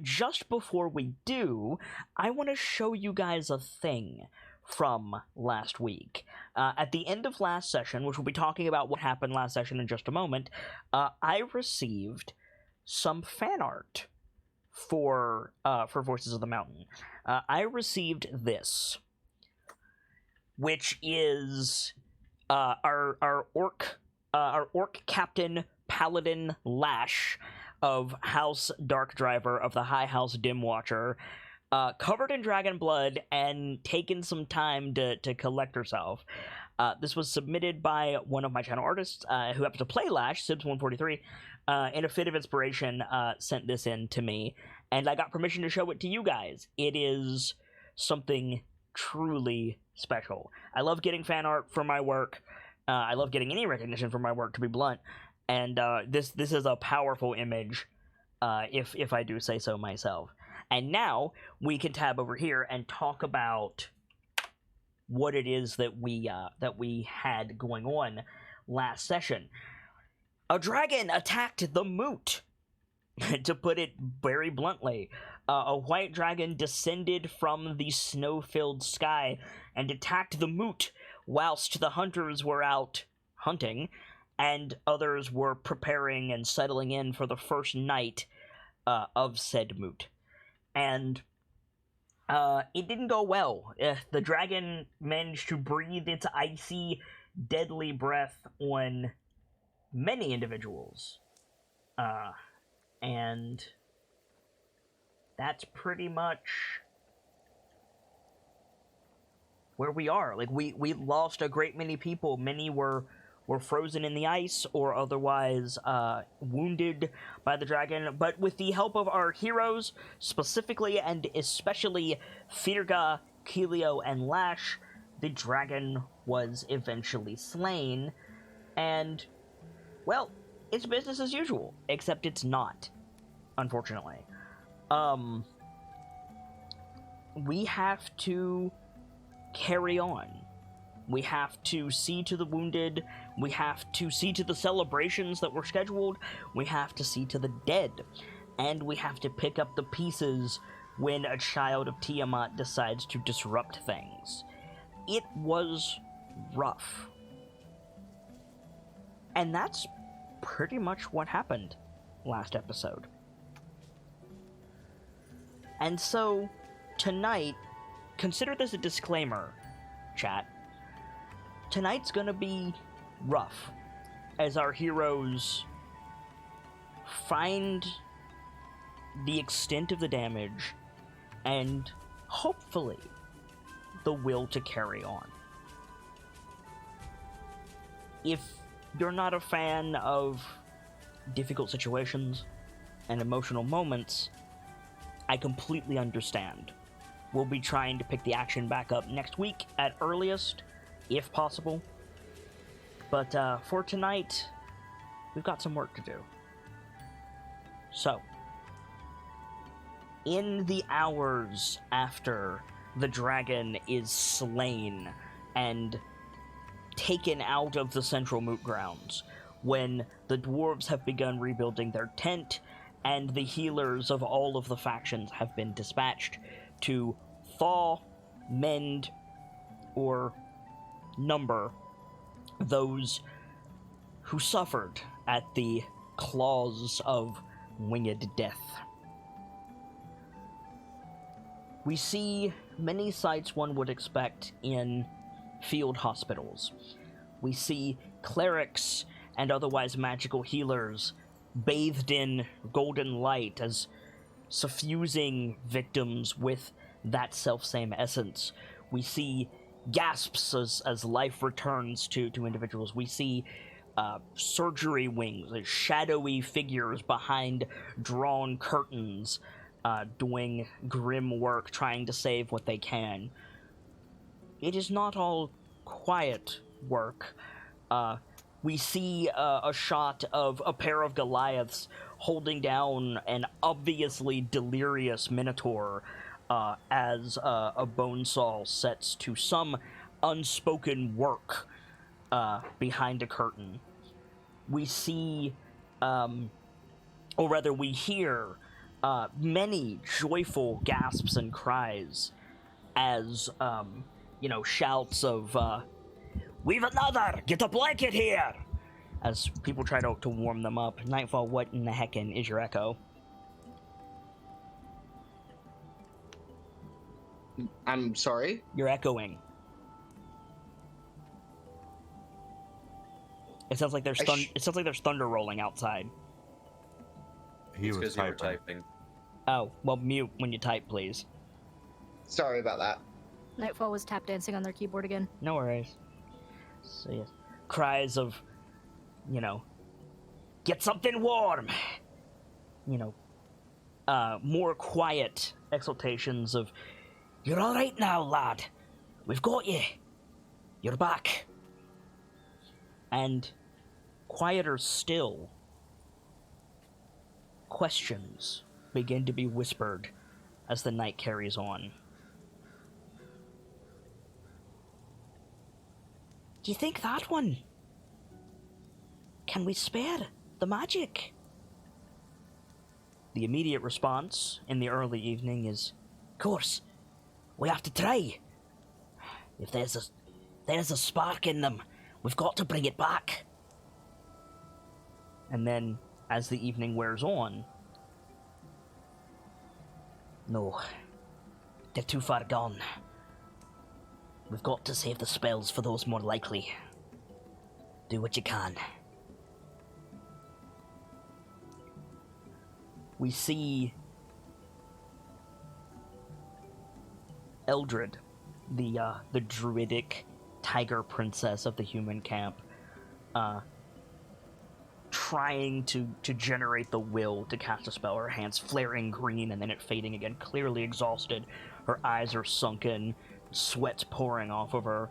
just before we do, I want to show you guys a thing from last week. At the end of last session, which we'll be talking about what happened last session in just a moment, I received some fan art for Voices of the Mountain. I received this, which is our orc captain Paladin Lash of House Dark Driver of the High House Dim Watcher, covered in dragon blood and taken some time to collect herself. This was submitted by one of my channel artists who happens to play Lash, Sibs143, in a fit of inspiration, sent this in to me, and I got permission to show it to you guys. It is something truly special. I love getting fan art for my work. I love getting any recognition for my work, to be blunt. And this is a powerful image, if I do say so myself. And now we can tab over here and talk about what it is that we had going on last session. A dragon attacked the moot. To put it very bluntly, a white dragon descended from the snow-filled sky and attacked the moot whilst the hunters were out hunting, and others were preparing and settling in for the first night of said moot. And it didn't go well. The dragon managed to breathe its icy, deadly breath on many individuals. And that's pretty much where we are. Like, we lost a great many people. Many were frozen in the ice or otherwise wounded by the dragon. But with the help of our heroes, specifically and especially Firga, Kelio, and Lash, the dragon was eventually slain. And, well, it's business as usual, except it's not, unfortunately. We have to carry on. We have to see to the wounded. We have to see to the celebrations that were scheduled. We have to see to the dead. And we have to pick up the pieces when a child of Tiamat decides to disrupt things. It was rough. And that's pretty much what happened last episode. And so, tonight, consider this a disclaimer, chat. Tonight's gonna be rough, as our heroes find the extent of the damage, and hopefully, the will to carry on. If you're not a fan of difficult situations and emotional moments, I completely understand. We'll be trying to pick the action back up next week at earliest, if possible. But for tonight, we've got some work to do. So, in the hours after the dragon is slain and taken out of the central moot grounds, when the dwarves have begun rebuilding their tent and the healers of all of the factions have been dispatched to thaw, mend, or number those who suffered at the claws of winged death. We see many sights one would expect in field hospitals. We see clerics and otherwise magical healers bathed in golden light as suffusing victims with that selfsame essence. We see gasps as life returns to individuals. We see surgery wings, shadowy figures behind drawn curtains, doing grim work, trying to save what they can. It is not all quiet work. We see a shot of a pair of Goliaths holding down an obviously delirious Minotaur as a bonesaw sets to some unspoken work behind a curtain. We see, or rather we hear, many joyful gasps and cries as, shouts of, "We've another! Get a blanket here!" As people try to warm them up. Nightfall, what in the heckin' is your echo? I'm sorry? You're echoing. It sounds like there's thunder rolling outside. It's because you were typing. Oh, well, mute when you type, please. Sorry about that. Nightfall was tap dancing on their keyboard again. No worries. So, yes. Cries of, get something warm! More quiet exultations of, "You're alright now, lad. We've got you. You're back." And quieter still, questions begin to be whispered as the night carries on. "Do you think that one? Can we spare the magic?" The immediate response in the early evening is, "Of course, we have to try. If there's a spark in them, we've got to bring it back." And then, as the evening wears on, "No, they're too far gone. We've got to save the spells for those more likely. Do what you can." We see Eldred, the druidic tiger princess of the human camp, trying to generate the will to cast a spell. Her hands flaring green and then it fading again, clearly exhausted. Her eyes are sunken, sweat's pouring off of her.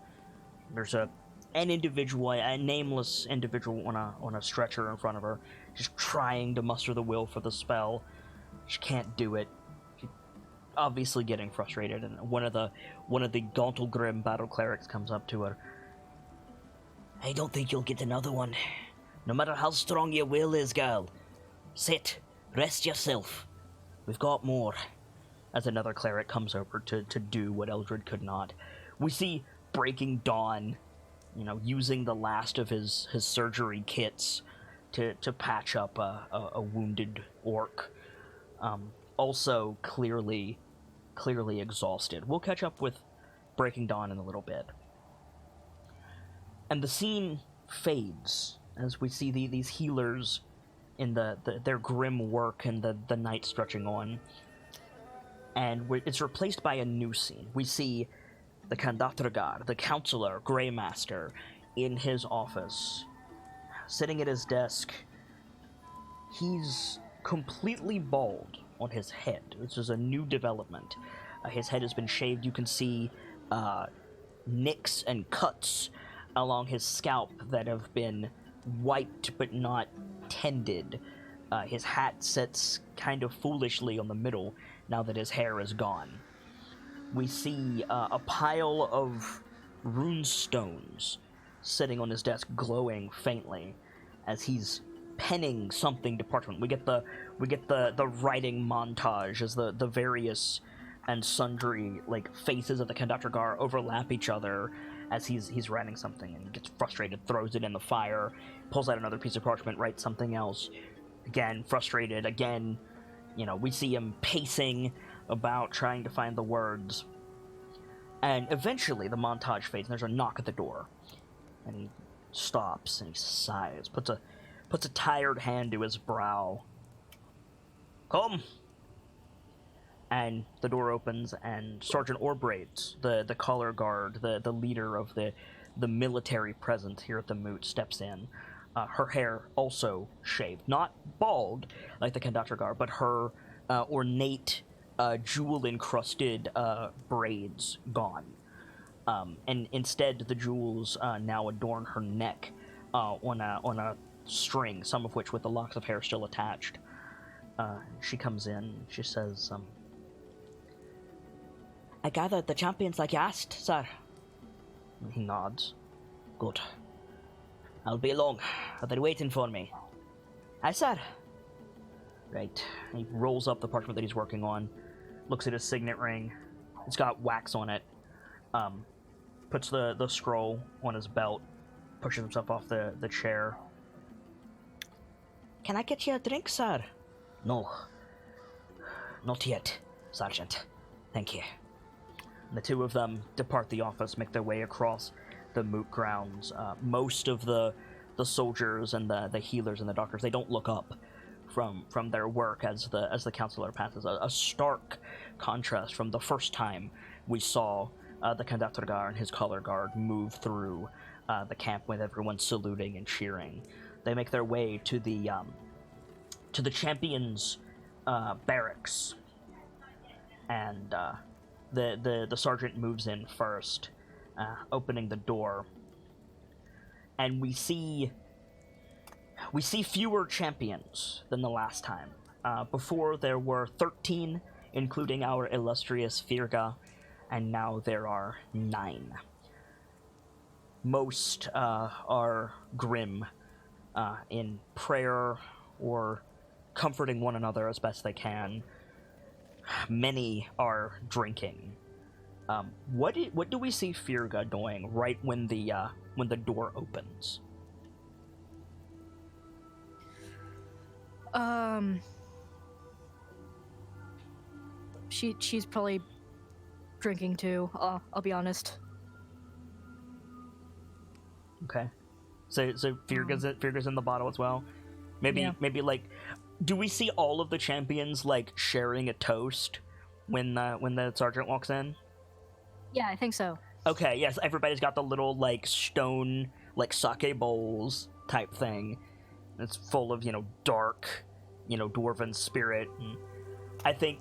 There's a nameless individual on a stretcher in front of her, just trying to muster the will for the spell. She can't do it. She's obviously getting frustrated, and one of the Gauntlgrim battle clerics comes up to her. "I don't think you'll get another one. No matter how strong your will is, girl. Sit, rest yourself. We've got more." As another cleric comes over to do what Eldred could not. We see Breaking Dawn, using the last of his surgery kits to patch up a wounded orc. Also clearly exhausted. We'll catch up with Breaking Dawn in a little bit. And the scene fades as we see these healers in their grim work and the night stretching on. And it's replaced by a new scene. We see the Kandatragar, the counselor, Greymaster, in his office, sitting at his desk. He's completely bald on his head. This is a new development. His head has been shaved. You can see nicks and cuts along his scalp that have been wiped but not tended. His hat sits kind of foolishly on the middle now that his hair is gone. We see a pile of rune stones sitting on his desk, glowing faintly as he's penning something to parchment. We get the writing montage as the various and sundry faces of the Kandatragar overlap each other as he's writing something, and gets frustrated, throws it in the fire, pulls out another piece of parchment, writes something else. Again, frustrated, again, we see him pacing about trying to find the words. And eventually the montage fades and there's a knock at the door. And he stops and he sighs, puts a tired hand to his brow. "Come!" And the door opens and Sergeant Orbraids, the collar guard, the leader of the military presence here at the Moot, steps in. Her hair also shaved. Not bald, like the Kandatragar, but her ornate, jewel-encrusted braids gone. And instead, the jewels now adorn her neck on a string, some of which with the locks of hair still attached. She comes in, she says, "I gathered the champions like you asked, sir." And he nods. "Good. I'll be along. Are they waiting for me?" "Aye, sir. Right. He rolls up the parchment that he's working on, looks at his signet ring. It's got wax on it. Puts the scroll on his belt, pushes himself off the chair. Can I get you a drink, sir? No. Not yet, Sergeant. Thank you. And the two of them depart the office, make their way across the moot grounds. Most of the soldiers and the healers and the doctors, they don't look up from their work as the counselor passes. A stark contrast from the first time we saw the conductor and his color guard move through the camp with everyone saluting and cheering. They make their way to the champions' barracks, and the sergeant moves in first, opening the door, and we see fewer champions than the last time. Before there were 13, including our illustrious Firga, and now there are 9. Most are grim, in prayer or comforting one another as best they can. Many are drinking. What do we see Firga doing right when the door opens? She's probably drinking too. I'll be honest. Okay. So Firga's in the bottle as well. Maybe like, do we see all of the champions like sharing a toast when the sergeant walks in? Yeah, I think so. Okay, yes, everybody's got the little like stone like sake bowls type thing. It's full of, dark, dwarven spirit. And I think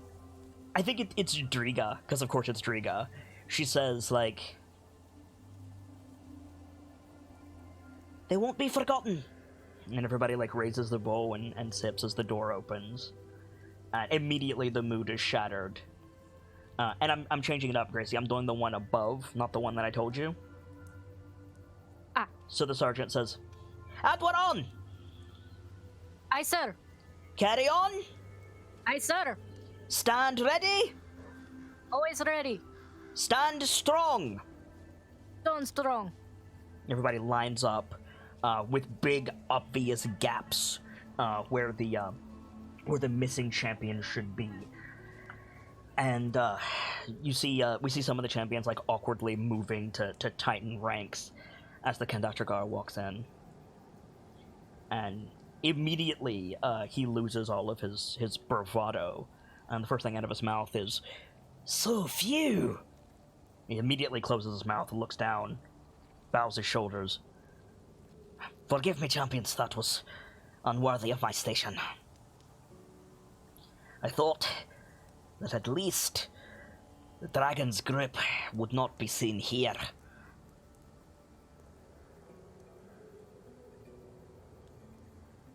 it's Driga, because of course it's Driga. She says, like, they won't be forgotten. And everybody, like, raises the bowl and sips as the door opens. Immediately the mood is shattered. And I'm changing it up, Gracie. I'm doing the one above, not the one that I told you. Ah. So the sergeant says, "And we're on! Aye, sir. Carry on! Aye, sir. Stand ready! Always ready. Stand strong!" Stone strong. Everybody lines up with big, obvious gaps where the missing champion should be. And we see some of the champions like awkwardly moving to tighten ranks as the conductor guard walks in. And immediately he loses all of his bravado. And the first thing out of his mouth is, "So few!" He immediately closes his mouth and looks down, bows his shoulders. "Forgive me, champions, that was unworthy of my station. I thought that at least the dragon's grip would not be seen here.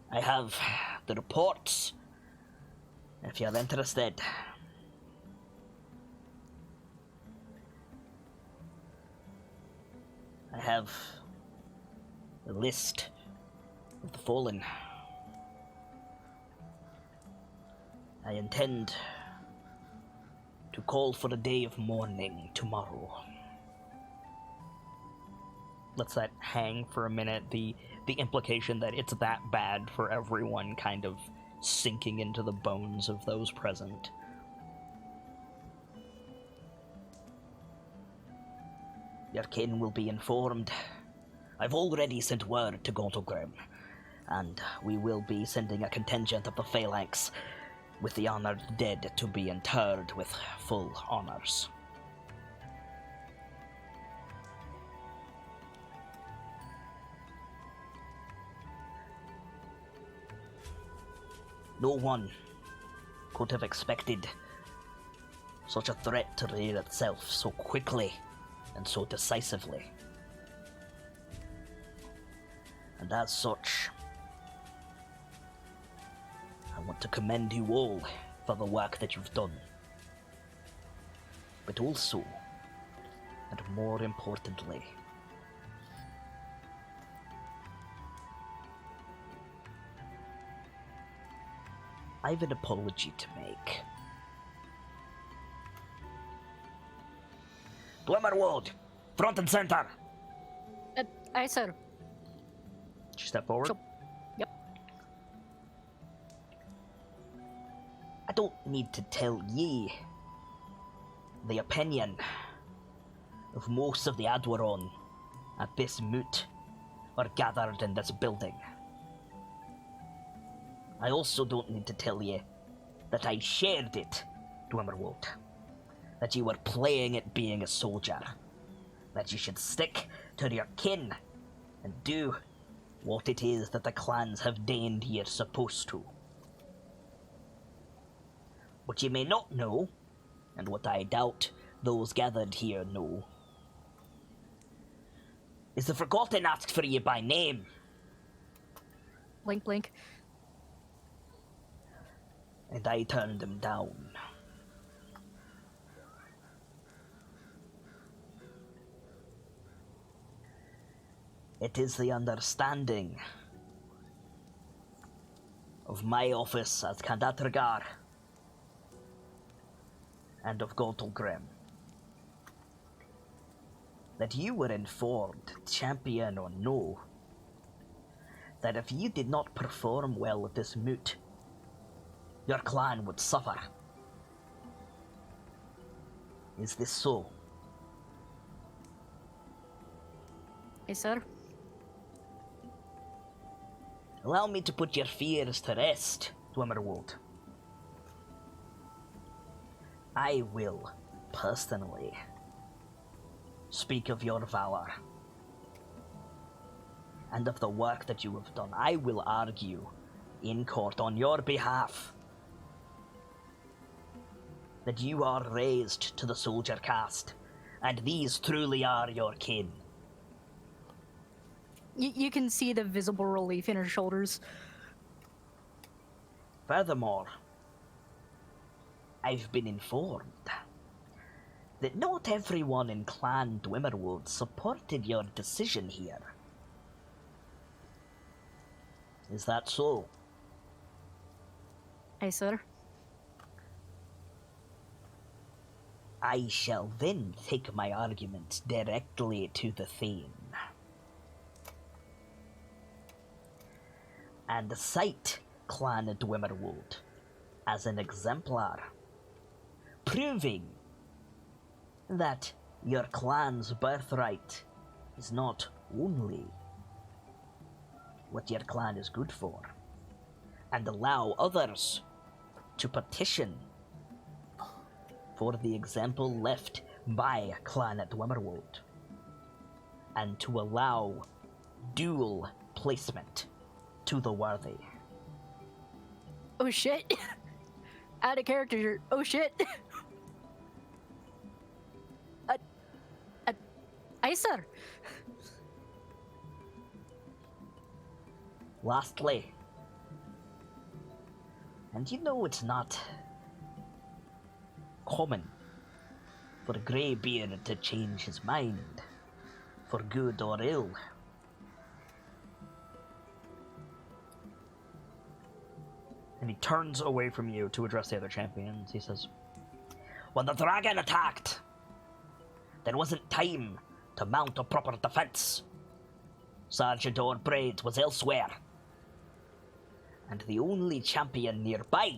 I have the reports, if you're interested." I have the list of the fallen. I intend to call for a day of mourning tomorrow. Let's that hang for a minute. The implication that it's that bad for everyone kind of sinking into the bones of those present. Your kin will be informed. I've already sent word to Gauntlegrim, and we will be sending a contingent of the phalanx with the honored dead to be interred with full honors. No one could have expected such a threat to rear itself so quickly and so decisively. And as such, I want to commend you all for the work that you've done. But also, and more importantly, I've an apology to make. Glimmerwood, front and center. Aye, sir. Step forward. Sure. Yep. I don't need to tell ye the opinion of most of the Adwaron at this moot are gathered in this building. I also don't need to tell you that I shared it, Dwimmerwold. That you were playing at being a soldier. That you should stick to your kin and do what it is that the clans have deigned you're supposed to. What you may not know, and what I doubt those gathered here know, is the Forgotten asked for you by name. Blink, blink. And I turned him down. It is the understanding of my office as Kandatragar and of Gottelgrim that you were informed, champion or no, that if you did not perform well at this moot, your clan would suffer. Is this so? Yes, sir. Allow me to put your fears to rest, Dwimmerwold. I will, personally, speak of your valor, and of the work that you have done. I will argue in court on your behalf that you are raised to the soldier caste, and these truly are your kin. You can see the visible relief in her shoulders. Furthermore, I've been informed that not everyone in Clan Dwimmerwood supported your decision here. Is that so? Aye, sir. I shall then take my argument directly to the Thane, and cite Clan Dwimmerwood as an exemplar, proving that your clan's birthright is not only what your clan is good for, and allow others to petition for the example left by Clan Dwimmerwood, and to allow dual placement to the worthy. Oh shit! Out of character. Oh shit! Aye, sir. Lastly, and you know it's not common for a greybeard to change his mind, for good or ill. And he turns away from you to address the other champions. He says, when the dragon attacked, there wasn't time to mount a proper defense. Sergeant Orbraid was elsewhere, and the only champion nearby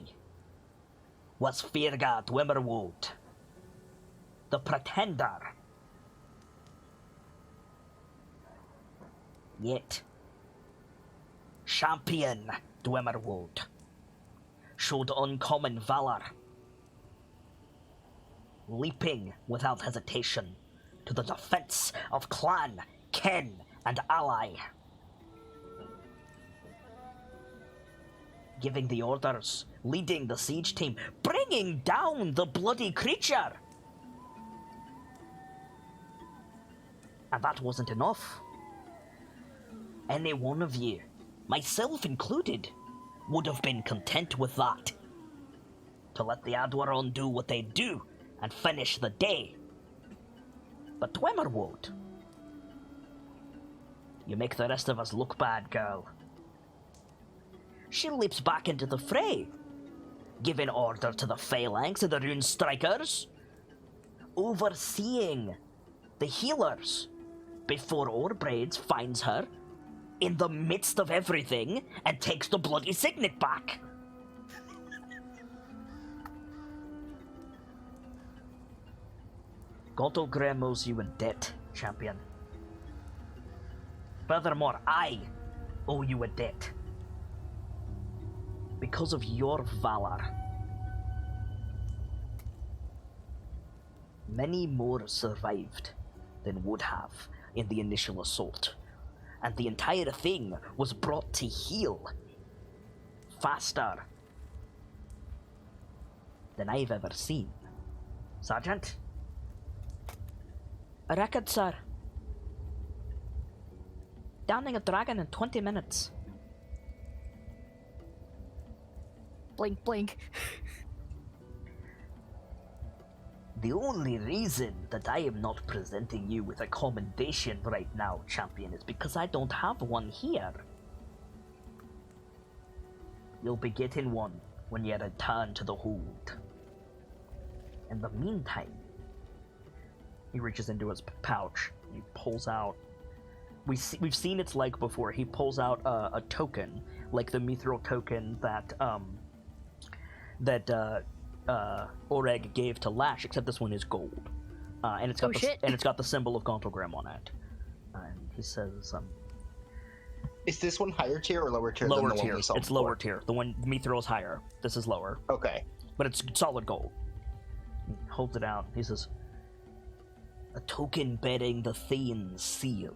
was Firga Dwimmerwood, the pretender. Yet, Champion Dwimmerwood showed uncommon valor, leaping without hesitation to the defense of clan, kin, and ally, giving the orders, leading the siege team, bringing down the bloody creature. And that wasn't enough. Any one of you, myself included, would have been content with that. To let the Adwaron do what they do and finish the day. But Dwimmerwood, you make the rest of us look bad, girl. She leaps back into the fray, giving order to the phalanx and the rune strikers, overseeing the healers, before Orbraids finds her in the midst of everything and takes the bloody signet back. Gottogrim owes you a debt, champion. Furthermore, I owe you a debt. Because of your valor. Many more survived than would have in the initial assault, and the entire thing was brought to heel faster than I've ever seen. Sergeant? A record, sir. Downing a dragon in 20 minutes. Blink, blink. The only reason that I am not presenting you with a commendation right now, champion, is because I don't have one here. You'll be getting one when you return to the hold. In the meantime, he reaches into his pouch. He pulls out. We've seen its like before. He pulls out a token, like the mithril token that Oreg gave to Lash, except this one is gold, and it's got the symbol of Gauntlgram on it. And he says, "Is this one higher tier or lower tier?" Lower than the tier. One we saw It's before? lower tier. The one mithril is higher. This is lower. Okay. But it's solid gold. He holds it out. He says, "A token bearing the Thane's seal.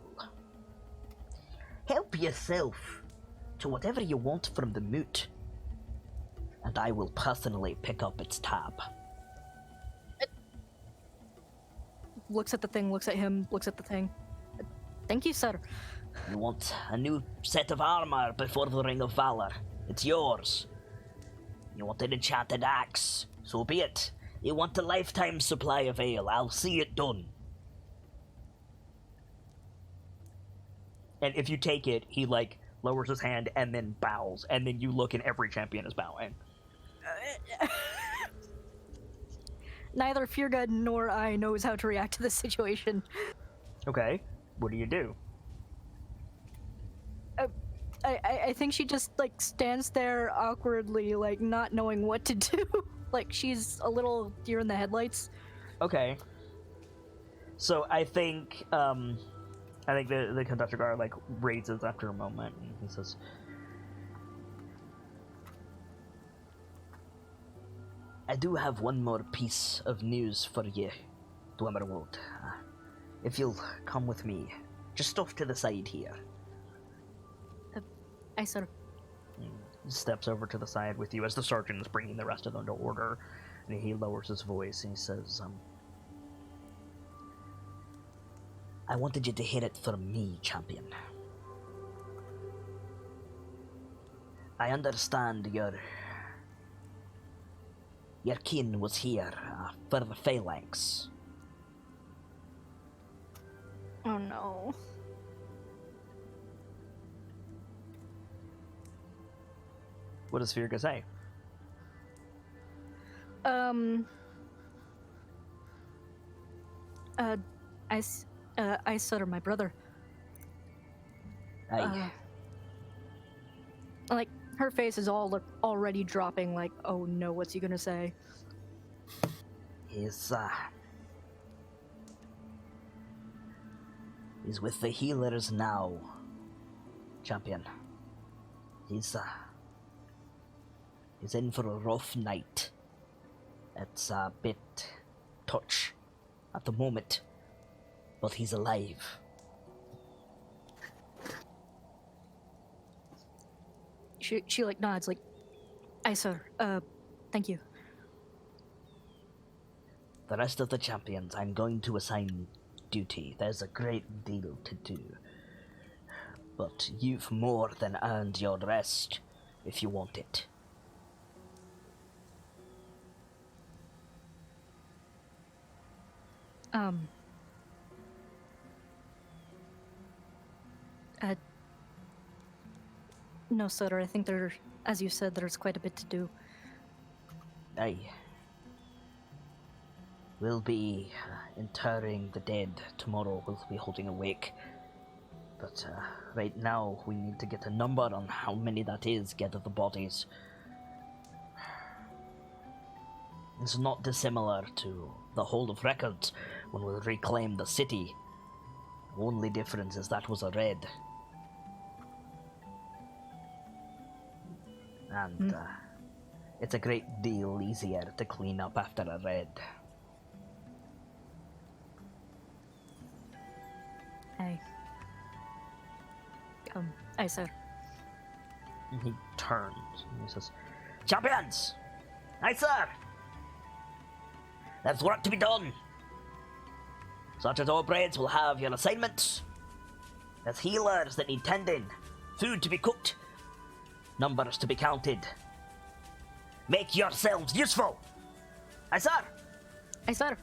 Help yourself to whatever you want from the moot, and I will personally pick up its tab." Looks at the thing, looks at him, looks at the thing. Thank you, sir. You want a new set of armor before the Ring of Valor? It's yours. You want an enchanted axe? So be it. You want a lifetime supply of ale? I'll see it done. And if you take it, he, lowers his hand and then bows, and then you look and every champion is bowing. Neither Fierga nor I knows how to react to this situation. Okay, what do you do? I think she just, stands there awkwardly, not knowing what to do. She's a little deer in the headlights. Okay. So I think the conductor guard, raises after a moment, and he says, "I do have one more piece of news for you, Dwemerwold. If you'll come with me, just off to the side here." I sort of... He steps over to the side with you as the sergeant is bringing the rest of them to order, and he lowers his voice and he says, "I wanted you to hear it from me, champion. I understand your kin was here for the phalanx." Oh no. What does Fierga say? I Sutter, my brother. Aye. Her face is already dropping, oh no, what's he gonna say? He's with the healers now, champion. He's in for a rough night. It's a bit touch at the moment, but he's alive. She nods, I sir, thank you. The rest of the champions I'm going to assign duty. There's a great deal to do. But you've more than earned your rest, if you want it. No, Sutter, I think as you said, there's quite a bit to do. Aye. We'll be interring the dead tomorrow. We'll be holding a wake. But right now, we need to get a number on how many that is, gather the bodies. It's not dissimilar to the Hold of Records when we reclaimed the city. The only difference is that was a raid. And it's a great deal easier to clean up after a raid. Hey. Aye, sir. And he turns and he says, Champions! Aye, sir! There's work to be done. Sergeant O'Braids will have your assignments. There's healers that need tending, food to be cooked, numbers to be counted. Make yourselves useful! Aye, sir! Aye, sir.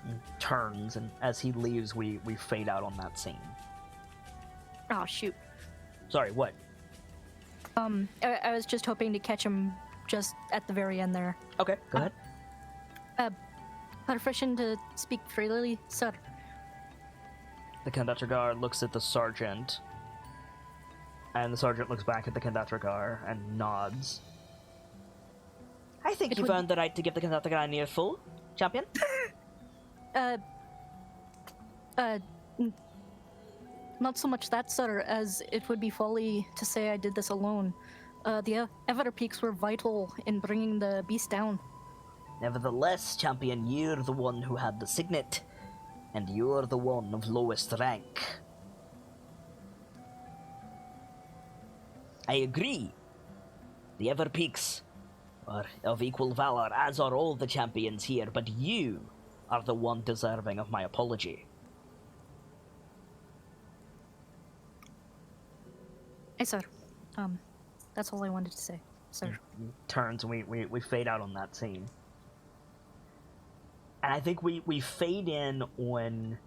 He turns, and as he leaves, we fade out on that scene. Oh, shoot. Sorry, what? I was just hoping to catch him just at the very end there. Okay, go ahead. Permission to speak freely, sir. The conductor guard looks at the sergeant, and the sergeant looks back at the conductor guard and nods. I think you've earned the right to give the conductor guard an earful, champion. Not so much that, sir, as it would be folly to say I did this alone. The Everpeaks were vital in bringing the beast down. Nevertheless, champion, you're the one who had the signet, and you're the one of lowest rank. I agree. The Everpeaks are of equal valor, as are all the champions here, but you are the one deserving of my apology. Hey, sir. That's all I wanted to say, sir. He turns and we fade out on that scene. And I think we fade in on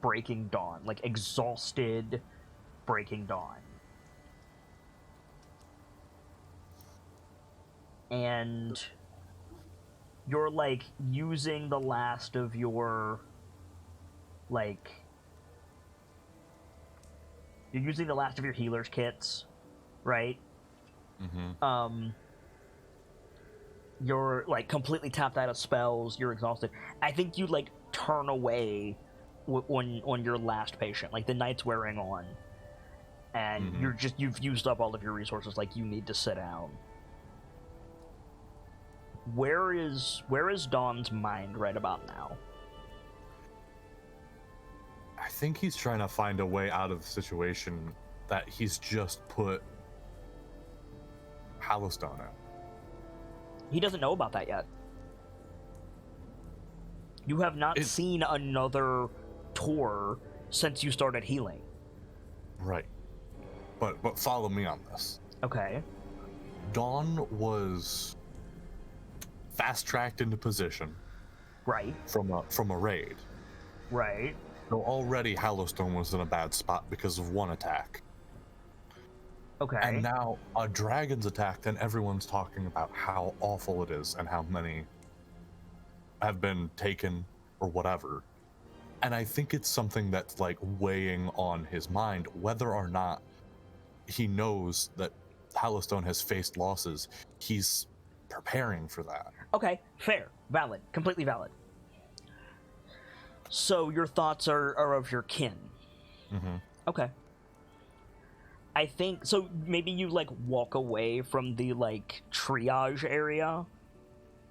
Breaking Dawn, like exhausted Breaking Dawn. And you're like using the last of your you're using the last of your healer's kits, right? Mm-hmm. You're like completely tapped out of spells, you're exhausted. I think you like turn away on your last patient, like the night's wearing on, and you've used up all of your resources, like you need to sit down. Where is Dawn's mind right about now? I think he's trying to find a way out of the situation that he's just put Hallowstone in. He doesn't know about that yet. You have not seen another tour since you started healing. Right. But follow me on this. Okay. Dawn was fast-tracked into position. Right. From a raid. Right. So already Hallowstone was in a bad spot because of one attack. Okay. And now a dragon's attacked and everyone's talking about how awful it is and how many have been taken or whatever. And I think it's something that's like weighing on his mind, whether or not he knows that Hallowstone has faced losses. He's preparing for that. Okay, fair, valid, completely valid. So your thoughts are of your kin. Mm-hmm. Okay. I think so. Maybe you like walk away from the like triage area,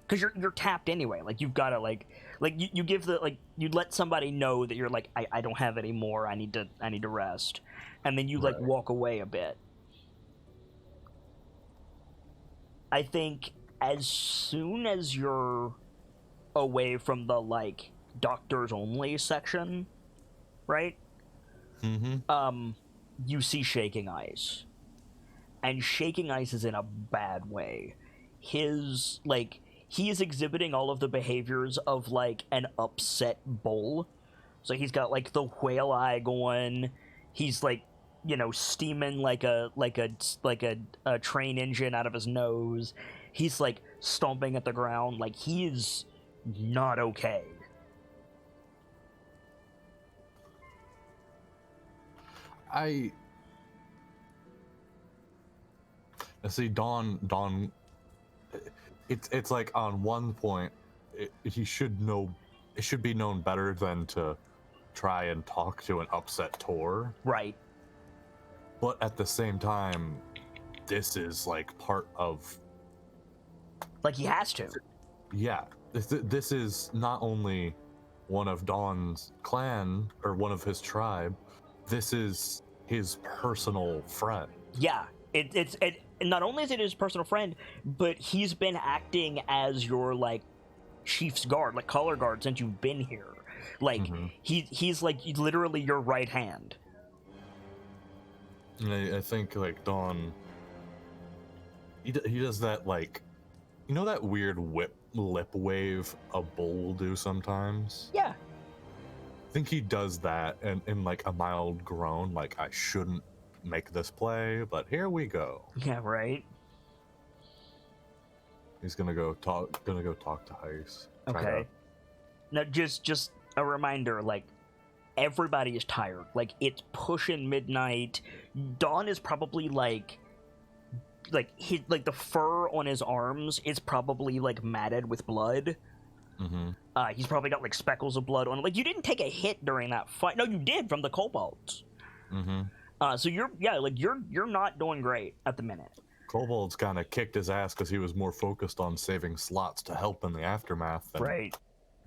because you're tapped anyway. Like you've got to like you give the like you let somebody know that you're like I don't have any more. I need to rest, and then you like walk away a bit. I think as soon as you're away from the like doctors only section, right? Mm-hmm. You see Shaking Ice. And Shaking Ice is in a bad way. He is exhibiting all of the behaviors of, like, an upset bull. So he's got, like, the whale eye going. He's, like, you know, steaming like a train engine out of his nose. he's like stomping at the ground, like he is not okay. I see Dawn. It's like on one point, he should know. It should be known better than to try and talk to an upset Tor. Right. But at the same time, this is like part of. Like he has to. Yeah, this is not only one of Dawn's clan or one of his tribe. This is his personal friend. Yeah, it's not only is it his personal friend, but he's been acting as your like chief's guard, like color guard, since you've been here. Like he's like literally your right hand. I think like Dawn. He does that like, you know that weird lip wave a bull will do sometimes. Yeah. I think he does that in like a mild groan, like I shouldn't make this play, but here we go. Yeah, right. He's gonna go talk to Heis. Okay. Now just a reminder, like everybody is tired. Like it's pushing midnight. Dawn is probably like the fur on his arms is probably like matted with blood. He's probably got like speckles of blood on it. Like you didn't take a hit during that fight. No, you did from the kobolds. So you're not doing great at the minute. Kobolds kind of kicked his ass because he was more focused on saving slots to help in the aftermath than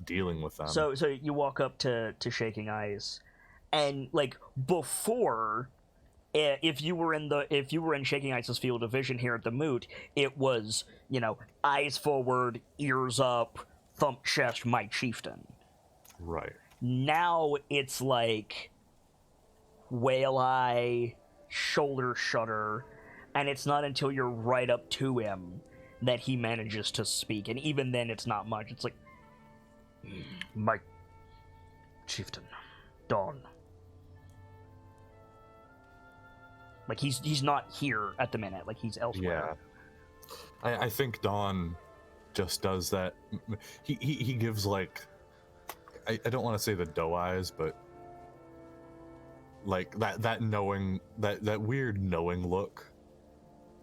dealing with them. So you walk up to Shaking Eyes, and like before, if you were in Shaking Eyes' field of vision here at the Moot, it was, you know, eyes forward, ears up, thump chest, my chieftain. Right. Now it's like whale eye, shoulder shudder, and it's not until you're right up to him that he manages to speak, and even then it's not much. It's like, my chieftain, Dawn. Like he's not here at the minute, like he's elsewhere. Yeah. I think Dawn just does that. He gives like, I don't want to say the doe eyes, but like that knowing, that weird knowing look.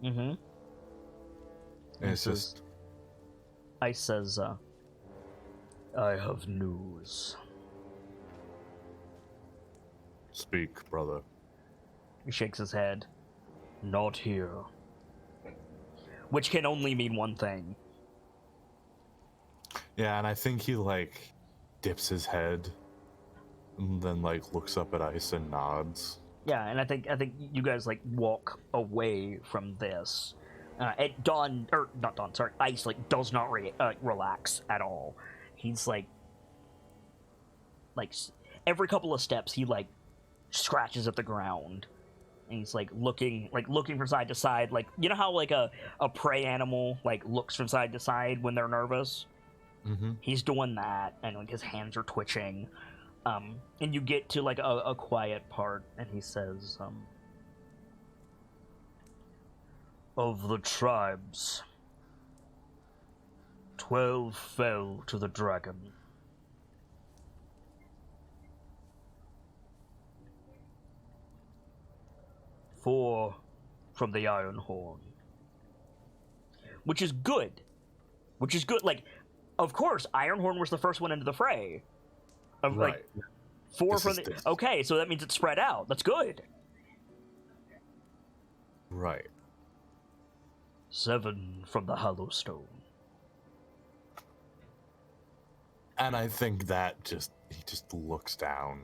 And it's just. Ice says, I have news. Speak, brother. He shakes his head. Not here. Which can only mean one thing. Yeah, and I think he like dips his head and then like looks up at Ice and nods. Yeah, and I think you guys like walk away from this. Ice like does not relax at all. He's like every couple of steps he like scratches at the ground, and he's like looking from side to side, like, you know how like a prey animal like looks from side to side when they're nervous. He's doing that, and like his hands are twitching. And you get to like a quiet part, and he says, of the tribes, 12 fell to the dragon. 4 from the Iron Horn. Which is good. Like, of course, Iron Horn was the first one into the fray. Right. Like, 4 from the... Okay, so that means it's spread out. That's good. Right. 7 from the Hollow Stone. And I think that he just looks down.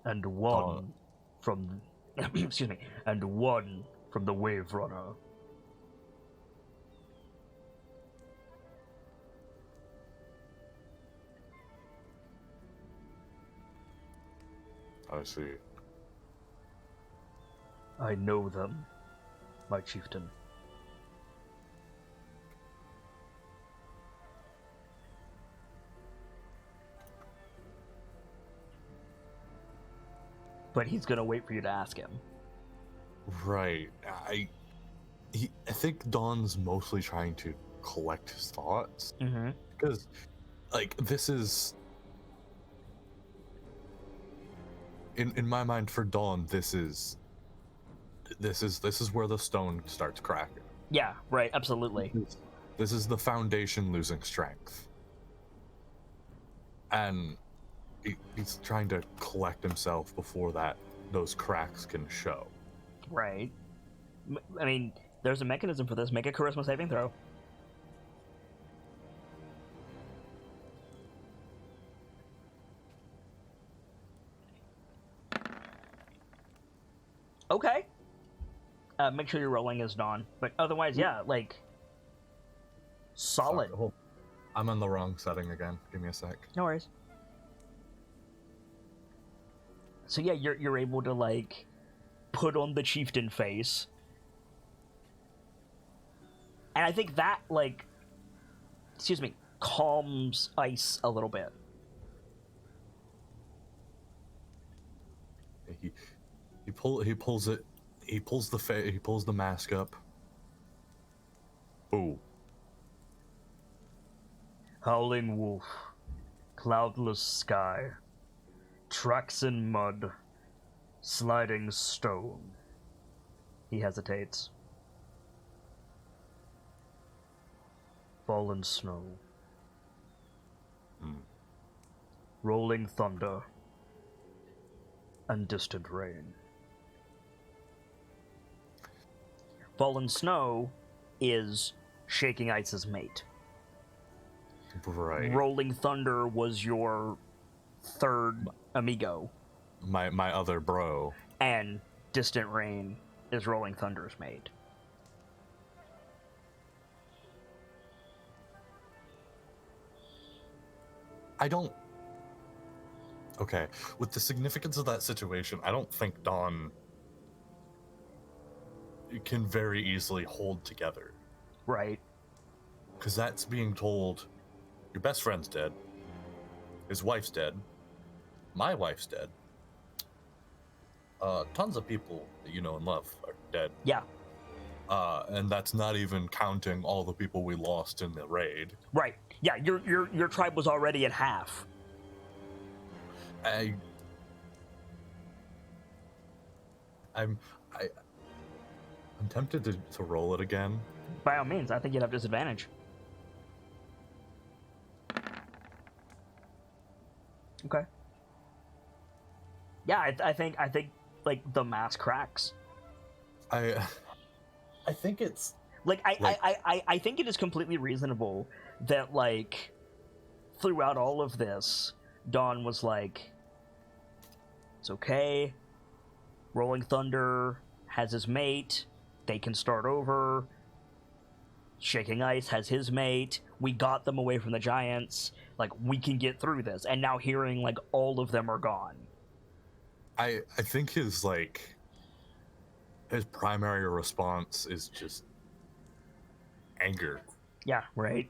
And 1 from... excuse me. And 1 from the Wave Runner. I see. I know them, my chieftain. But he's gonna wait for you to ask him. Right. think Dawn's mostly trying to collect his thoughts. Mm-hmm. Because, like, this is... In my mind, for Dawn, this is where the stone starts cracking. Yeah, right, absolutely. This is the foundation losing strength. And he's trying to collect himself before those cracks can show. Right. I mean, there's a mechanism for this. Make a charisma saving throw. Okay. Make sure you're rolling as Dawn. But otherwise, yeah, like... Solid. Sorry, I'm on the wrong setting again. Give me a sec. No worries. So yeah, you're able to, like, put on the chieftain face. And I think that, like... Excuse me. Calms Ice a little bit. He pulls the mask up. Ooh. Howling wolf, cloudless sky, tracks in mud, sliding stone. He hesitates. Fallen snow. Rolling thunder, and distant rain. Fallen snow is Shaking Ice's mate. Right. Rolling Thunder was your third amigo. My other bro. And Distant Rain is Rolling Thunder's mate. Okay, with the significance of that situation, I don't think Dawn can very easily hold together. Right. Because that's being told, your best friend's dead, his wife's dead, my wife's dead, tons of people that you know and love are dead. Yeah. And that's not even counting all the people we lost in the raid. Right. Yeah, your tribe was already at half. I'm tempted to roll it again. By all means, I think you'd have disadvantage. Okay. Yeah, I think like the mask cracks. I think it's like I think it is completely reasonable that, like, throughout all of this, Dawn was like, it's okay. Rolling Thunder has his mate. They can start over. Shaking Ice has his mate. We got them away from the giants. Like, we can get through this. And now hearing, like, all of them are gone. I think his primary response is just anger. Yeah, right?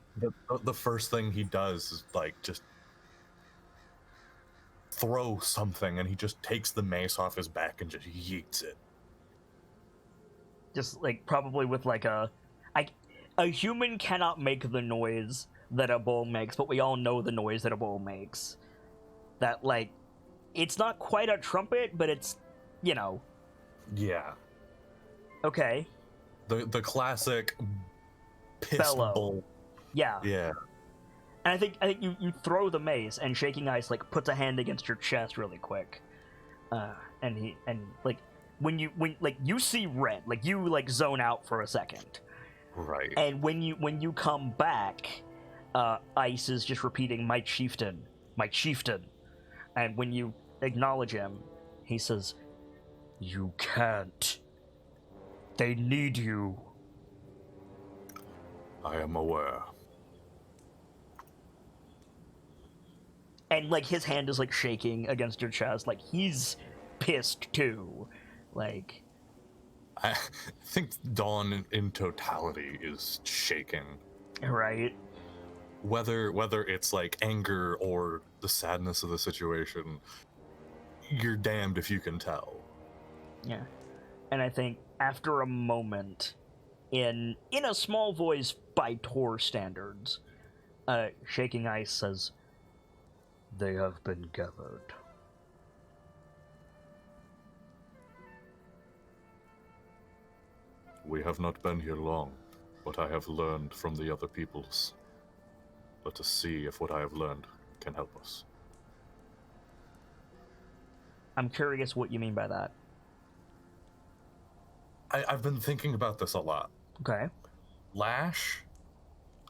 The first thing he does is, like, just throw something, and he just takes the mace off his back and just yeets it. Just, like, probably with, like, a human cannot make the noise that a bull makes, but we all know the noise that a bull makes. That, like, it's not quite a trumpet, but it's, you know. Yeah. Okay. The classic pissed bellow. bull. Yeah. Yeah. And I think you throw the mace, and Shaking Ice, like, puts a hand against your chest really quick. And when you see red, like, you, like, zone out for a second. Right. And when you come back, Ice is just repeating, my chieftain. And when you acknowledge him, he says, you can't. They need you. I am aware. And, like, his hand is, like, shaking against your chest. Like, he's pissed, too. Like... I think Dawn in totality is shaking. Right. Whether it's, like, anger or the sadness of the situation, you're damned if you can tell. Yeah. And I think after a moment, in a small voice by Tor standards. Shaking Ice says, "They have been gathered." We have not been here long, but I have learned from the other peoples. Let us see if what I have learned can help us. I'm curious what you mean by that. I've been thinking about this a lot. Okay. Lash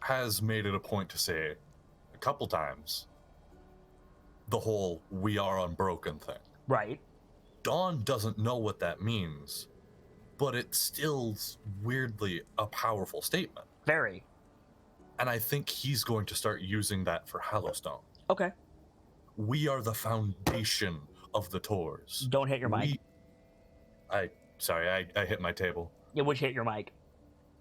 has made it a point to say a couple times the whole "we are unbroken" thing. Right. Dawn doesn't know what that means, but it's still weirdly a powerful statement. Very. And I think he's going to start using that for Hallowstone. Okay. We are the foundation of the Tors. Don't hit your mic. Sorry, I hit my table. Yeah, which hit your mic.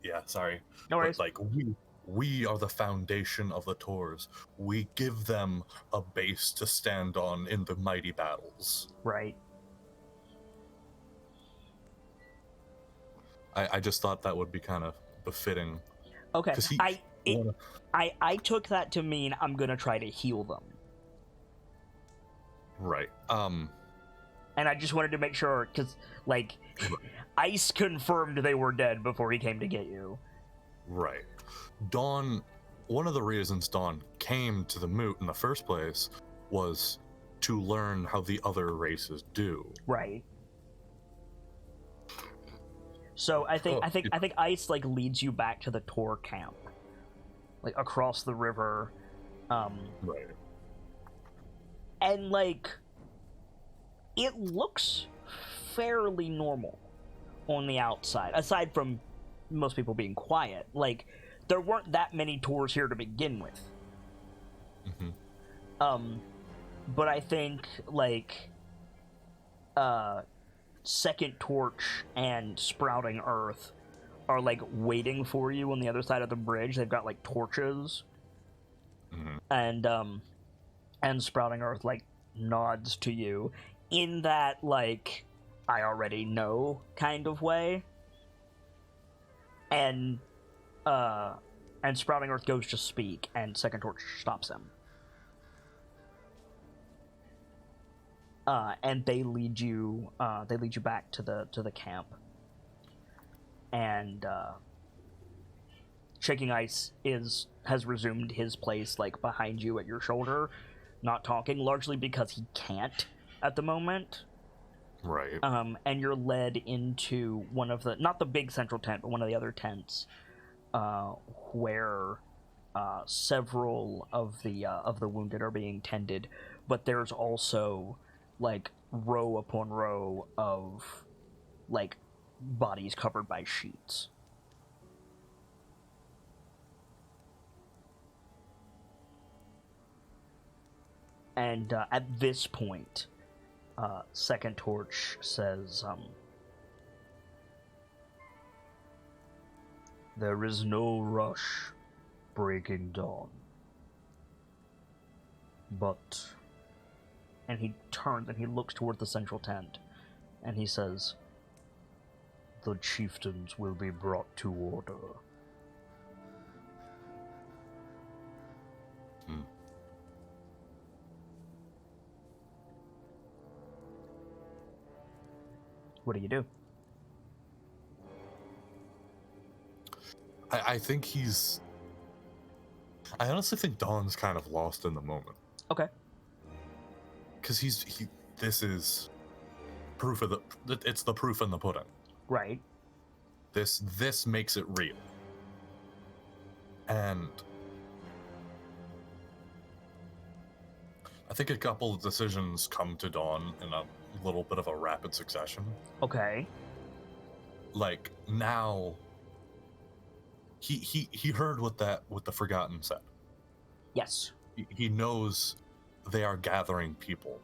Yeah, sorry. No worries. But, like, we are the foundation of the Tors. We give them a base to stand on in the mighty battles. Right. I just thought that would be kind of befitting. Okay. 'Cause I took that to mean I'm gonna try to heal them. Right. And I just wanted to make sure, because, like, Ice confirmed they were dead before he came to get you. Right. Dawn, one of the reasons Dawn came to the Moot in the first place was to learn how the other races do. Right. So I think Ice, like, leads you back to the Tor camp, like, across the river. Right. And, like, it looks fairly normal on the outside, aside from most people being quiet. Like, there weren't that many Tors here to begin with. Mm-hmm. But I think, like, Second Torch and Sprouting Earth are, like, waiting for you on the other side of the bridge. They've got, like, torches. Mm-hmm. And Sprouting Earth, like, nods to you in that, like, I already know kind of way. And Sprouting Earth goes to speak, and Second Torch stops him. And they lead you back to the camp. And Shaking Ice has resumed his place, like, behind you at your shoulder, not talking, largely because he can't at the moment. Right. And you're led into one of the, not the big central tent, but one of the other tents, where several of the wounded are being tended, but there's also, like, row upon row of, like, bodies covered by sheets. And at this point, Second Torch says, "There is no rush breaking dawn. But," and he turns and he looks toward the central tent, and he says, "the chieftains will be brought to order." What do you do? I think I honestly think Dawn's kind of lost in the moment. Okay. Because this is proof of it's the proof in the pudding. Right. This makes it real. And I think a couple of decisions come to Dawn in a little bit of a rapid succession. Okay. Like, now he heard what the Forgotten said. Yes. He knows they are gathering people.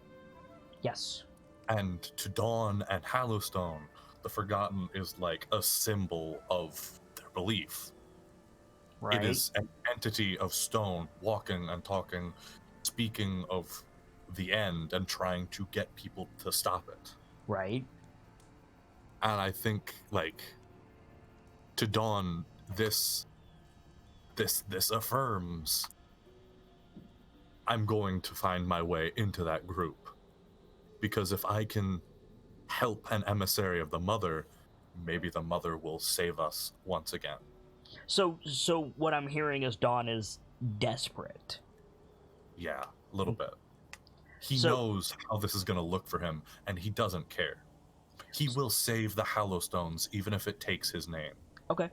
Yes. And to Dawn and Hallowstone, the Forgotten is like a symbol of their belief. Right. It is an entity of stone walking and talking, speaking of the end and trying to get people to stop it. Right. And I think, like, to Dawn, this affirms I'm going to find my way into that group. Because if I can help an emissary of the Mother, maybe the Mother will save us once again. So what I'm hearing is Dawn is desperate. Yeah, a little bit. He knows how this is going to look for him, and he doesn't care. He will save the Hallowstones, even if it takes his name. Okay.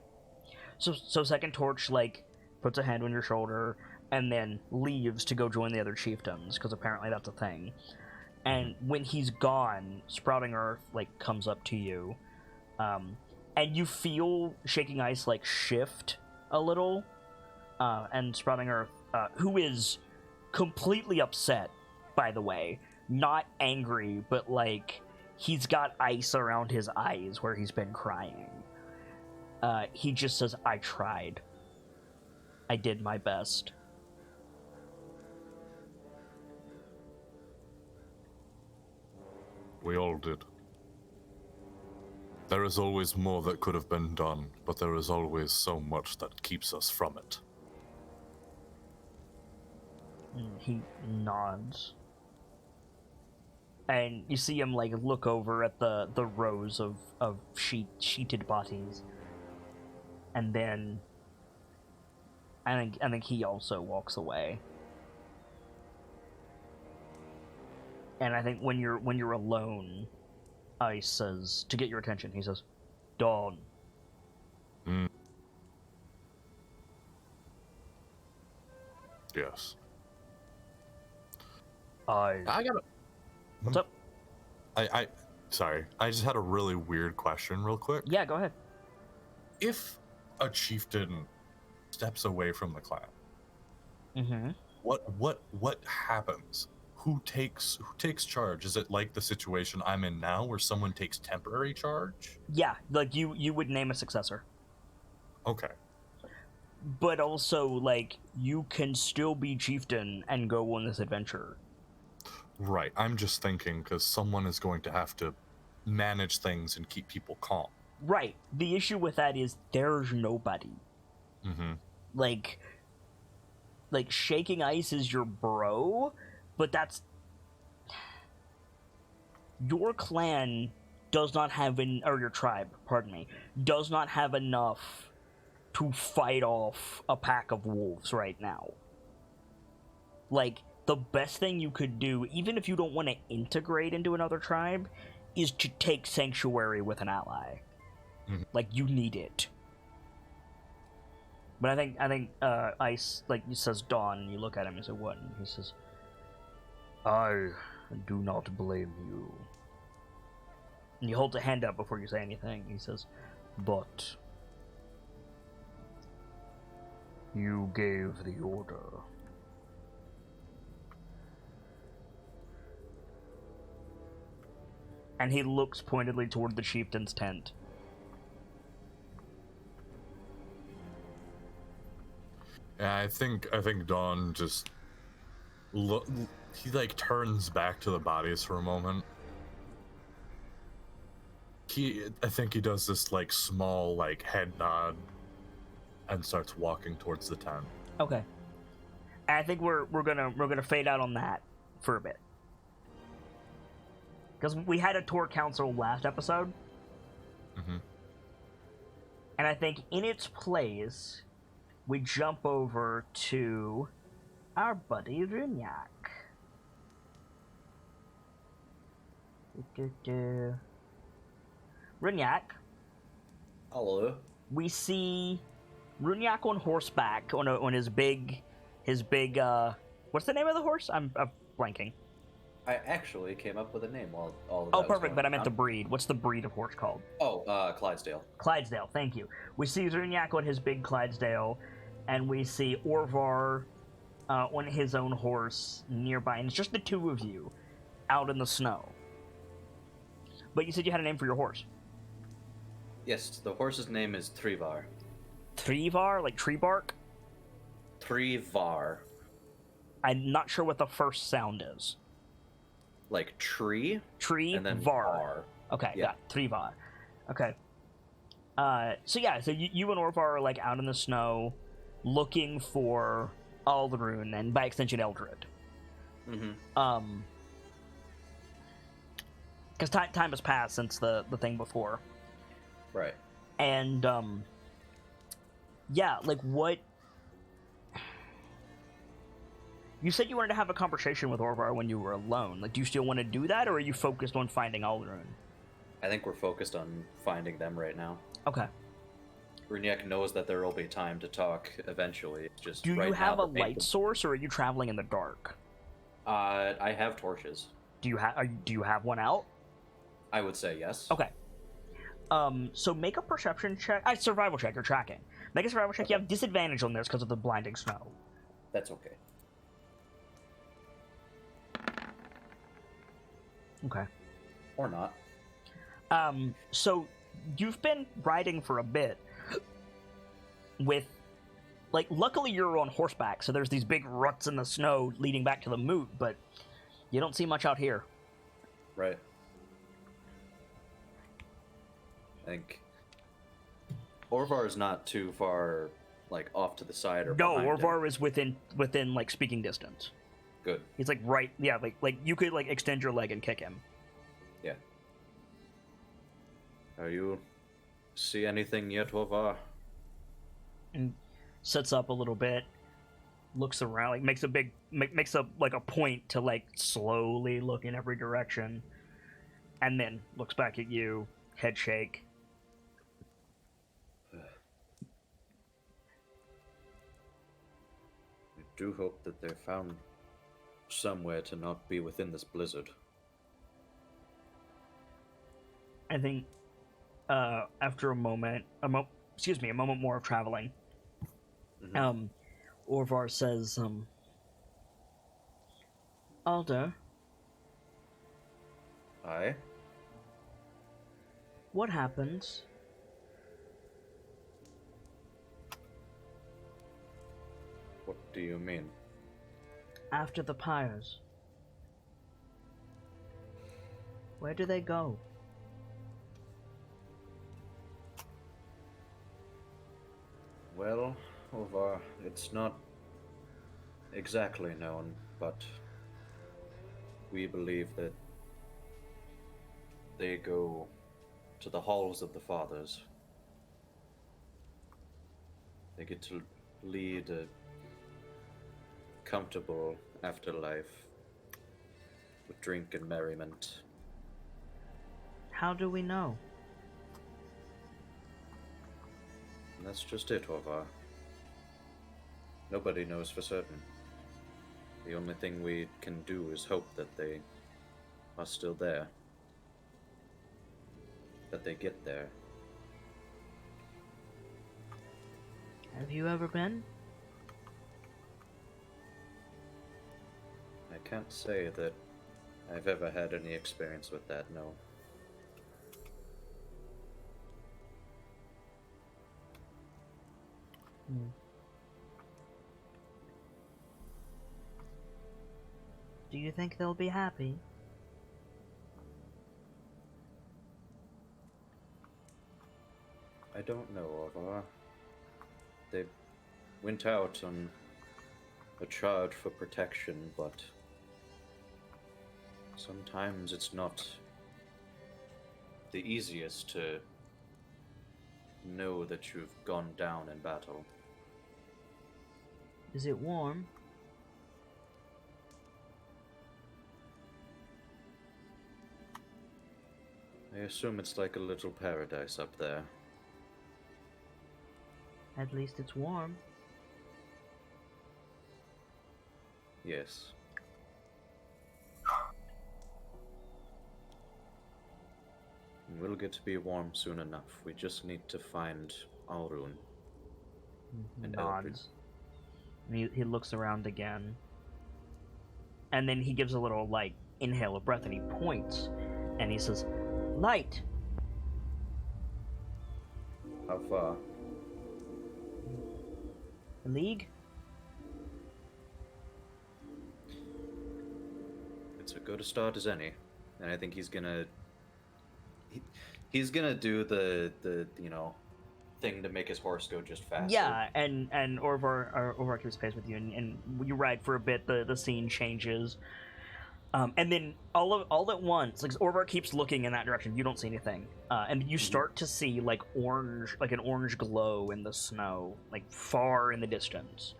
So Second Torch, like, puts a hand on your shoulder, and then leaves to go join the other chieftains, because apparently that's a thing. And when he's gone, Sprouting Earth, like, comes up to you, and you feel Shaking Ice, like, shift a little, and Sprouting Earth, who is completely upset, by the way, not angry, but, like, he's got ice around his eyes where he's been crying. He just says, I tried. I did my best. We all did. There is always more that could have been done, but there is always so much that keeps us from it. He nods. And you see him, like, look over at the rows of sheeted bodies. And then I think he also walks away. And I think when you're alone, Ice says, to get your attention, he says, Dawn. Yes. I gotta... What's up? Sorry, I just had a really weird question real quick. Yeah, go ahead. If a chieftain steps away from the clan, Mm-hmm. what happens? Who takes charge? Is it like the situation I'm in now where someone takes temporary charge? Yeah, like you would name a successor. Okay. But also, like, you can still be chieftain and go on this adventure. Right. I'm just thinking because someone is going to have to manage things and keep people calm. Right. The issue with that is there's nobody. Mm-hmm. Like Shaking Ice is your bro, but that's... Your clan does not have or your tribe, pardon me, does not have enough to fight off a pack of wolves right now. Like, the best thing you could do, even if you don't want to integrate into another tribe, is to take sanctuary with an ally. Mm-hmm. Like, you need it. But I think Ice, like, he says Dawn, and you look at him and say, what? And he says, I do not blame you. And you hold a hand up before you say anything. He says, but you gave the order. And he looks pointedly toward the chieftain's tent. Yeah, I think Dawn just he like turns back to the bodies for a moment. I think he does this like small like head nod and starts walking towards the tent. Okay. And I think we're gonna fade out on that for a bit. Because we had a tour council last episode. Mm-hmm. And I think in its place, we jump over to our buddy Runyak. Runyak. Hello. We see Runyak on horseback on his big what's the name of the horse? I'm blanking. I actually came up with a name while all of Oh, that was perfect, going but I meant on. the breed. What's the breed of horse called? Oh, Clydesdale. Clydesdale, thank you. We see Runyak on his big Clydesdale, and we see Orvar on his own horse nearby, and it's just the two of you out in the snow. But you said you had a name for your horse. Yes, the horse's name is Trivar. Trivar, like tree bark? Trivar. I'm not sure what the first sound is. Like tree? Tree, And then var. var. Okay, Yeah. yeah, Trivar. Okay. So yeah, so you and Orvar are like out in the snow, looking for Alderun and by extension Eldred. Mm-hmm. Because time has passed since the thing before. Right. And yeah, like what? You said you wanted to have a conversation with Orvar when you were alone. Like, do you still want to do that, or are you focused on finding Alderun? I think we're focused on finding them right now. Okay. Bruniak knows that there will be time to talk eventually. It's just Do right you have now, a the light source, or are you traveling in the dark? I have torches. Do you have one out? I would say yes. Okay. So make a perception check. Survival check. You're tracking. Make a survival check. Okay. You have disadvantage on this because of the blinding snow. That's okay. Okay. Or not. So you've been riding for a bit with, like, luckily you're on horseback, so there's these big ruts in the snow leading back to the moot, but you don't see much out here. Right. I think Orvar is not too far, like, off to the side or No, behind Orvar him. is within like speaking distance. Good. He's like right, yeah, like you could like extend your leg and kick him. Yeah. Are you see anything yet, Orvar? And sits up a little bit, looks around, like makes a like a point to like slowly look in every direction, and then looks back at you, head shake. I do hope that they found somewhere to not be within this blizzard. I think after a moment more of traveling, Mhm. Orvar says, Alder, Aye? what happens What do you mean? after the pyres? Where do they go? Well, Orvar, it's not exactly known, but we believe that they go to the halls of the fathers. They get to lead a comfortable afterlife with drink and merriment. How do we know? And that's just it, Orvar. Nobody knows for certain. The only thing we can do is hope that they are still there. That they get there. Have you ever been? I can't say that I've ever had any experience with that, no. Do you think they'll be happy? I don't know, Orvar. They went out on a charge for protection, but sometimes it's not the easiest to know that you've gone down in battle. Is it warm? I assume it's like a little paradise up there. At least it's warm. Yes. And we'll get to be warm soon enough. We just need to find Alrun. And Eldred. Nods. And he looks around again. And then he gives a little, like, inhale of breath and he points. And he says, Light! How far? A league? It's as good a start as any. And I think he's gonna... He's gonna do the thing to make his horse go just faster. Yeah, and Orvar keeps pace with you, and you ride for a bit. The scene changes, and then all at once, like Orvar keeps looking in that direction. You don't see anything, and you start to see like an orange glow in the snow, like far in the distance.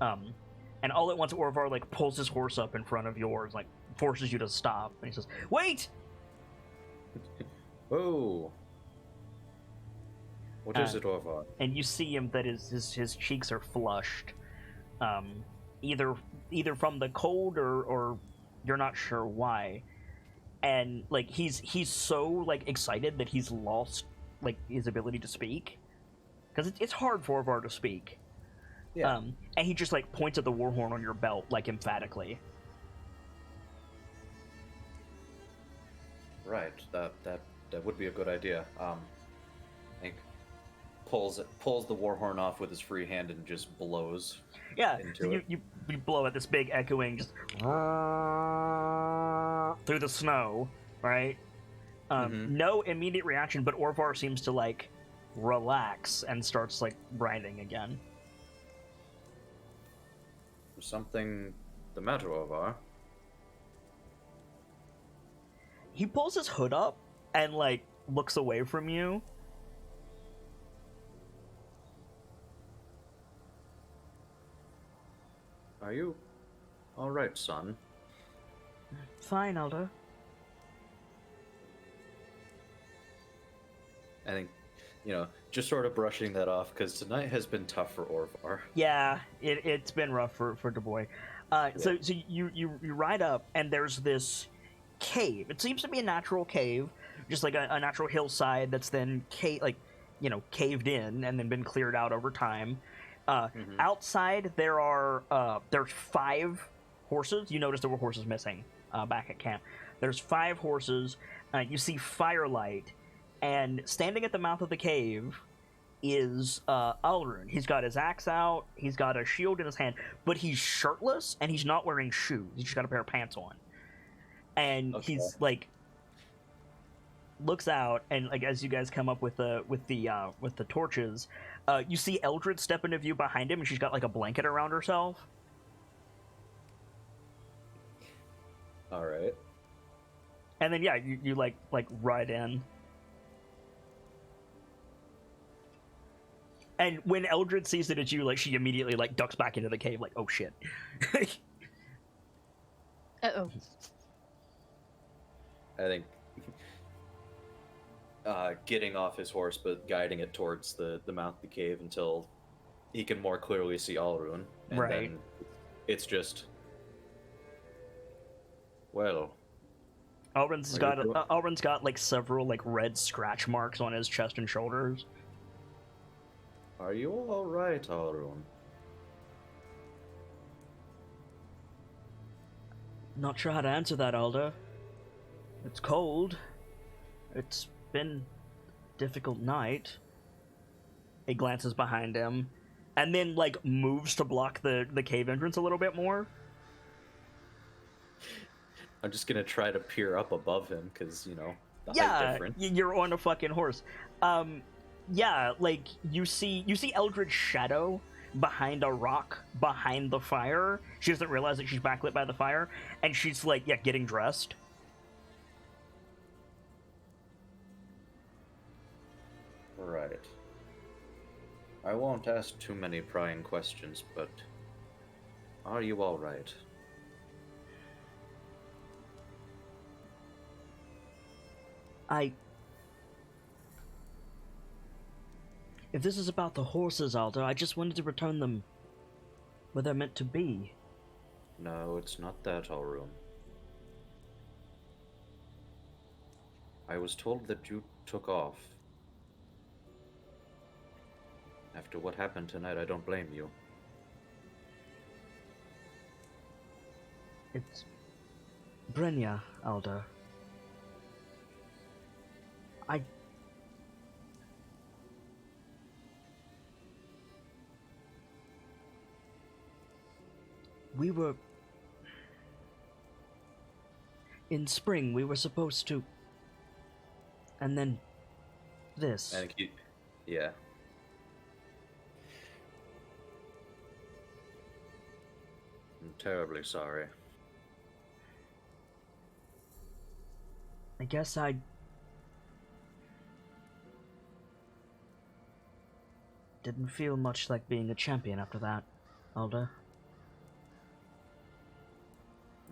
And all at once, Orvar like pulls his horse up in front of yours, like forces you to stop, and he says, "Wait!" Whoa. What is it, Orvar? And you see him that his cheeks are flushed, either from the cold or you're not sure why, and like he's so like excited that he's lost like his ability to speak, because it's hard for Orvar to speak. Yeah. And he just like points at the war horn on your belt like emphatically. Right. That would be a good idea. I think pulls the war horn off with his free hand and just blows. Yeah, into so it. you blow at this big echoing just through the snow, right? No immediate reaction, but Orvar seems to like relax and starts like riding again. Is something the matter, Orvar? He pulls his hood up and like looks away from you. Are you all right, son? Fine, Elder. I think, just sort of brushing that off, because tonight has been tough for Orvar. Yeah, it's been rough for Dubois. So you ride up, and there's this cave. It seems to be a natural cave, just like a natural hillside that's then caved in and then been cleared out over time. Outside there's 5 horses. You noticed there were horses missing back at camp. There's 5 horses. You see Pyrelight, and standing at the mouth of the cave is Alrune. He's got his axe out, he's got a shield in his hand, but he's shirtless and he's not wearing shoes. He's just got a pair of pants on. And he's like looks out, and like as you guys come up with the torches, you see Eldred step into view behind him, and she's got like a blanket around herself. All right. And then you like ride in. And when Eldred sees that it's you, like she immediately like ducks back into the cave, like, oh shit. Uh-oh. I think getting off his horse, but guiding it towards the mouth of the cave until he can more clearly see Alrune. And Right. then it's just, well, Alrun's got like several like red scratch marks on his chest and shoulders. are you all right, Alrune? Not sure how to answer that, Alder. It's cold. It's been a difficult night. He glances behind him, and then like moves to block the cave entrance a little bit more. I'm just gonna try to peer up above him, because, the height Yeah, difference. you're on a fucking horse. Yeah, like you see Eldred's shadow behind a rock behind the fire. She doesn't realize that she's backlit by the fire, and she's like, getting dressed. Right. I won't ask too many prying questions, but are you all right? If this is about the horses, Alder, I just wanted to return them where they're meant to be. No, it's not that, Alrune. I was told that you took off. After what happened tonight, I don't blame you. It's Brenya, Alder. We were... In spring, we were supposed to... And then... This. I think yeah. terribly sorry. I guess I didn't feel much like being a champion after that, Alder.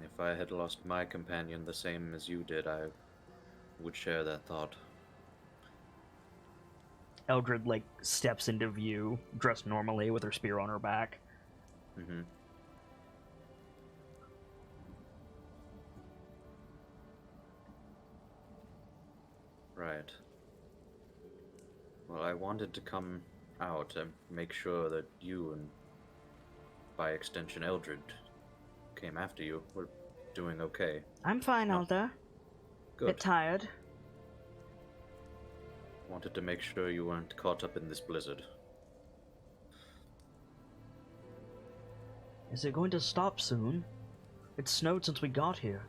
If I had lost my companion the same as you did, I would share that thought. Eldred, like, steps into view, dressed normally with her spear on her back. Mm-hmm. Right. Well, I wanted to come out and make sure that you and, by extension, Eldred, came after you, were doing okay. I'm fine, No. Alder. Good. Bit tired. Wanted to make sure you weren't caught up in this blizzard. Is it going to stop soon? It snowed since we got here.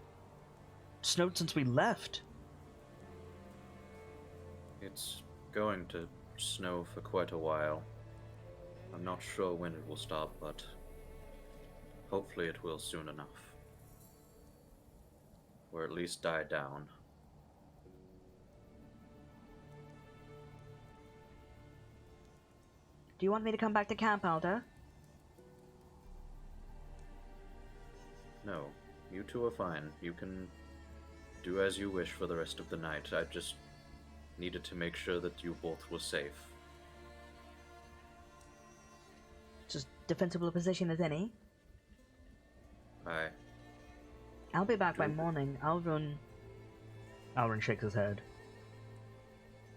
It snowed since we left. It's going to snow for quite a while. I'm not sure when it will stop, but hopefully it will soon enough. Or at least die down. Do you want me to come back to camp, Alder? No, you two are fine. You can do as you wish for the rest of the night. I just needed to make sure that you both were safe. Just defensible position as any. Aye. I'll be back by Good. morning. Alrun shakes his head.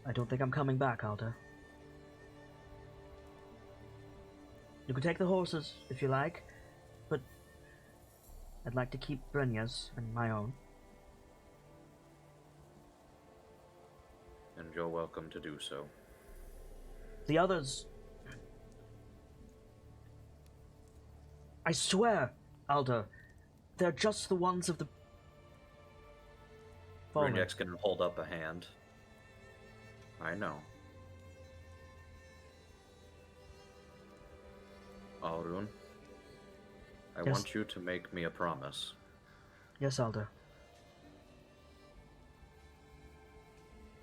I don't think I'm coming back, Alder. You can take the horses, if you like, but I'd like to keep Brynja's and my own. And you're welcome to do so. The others... I swear, Alder, they're just the ones of the... fallen. Brynjak's gonna hold up a hand. I know. Alrun, I Yes. want you to make me a promise. Yes, Alder.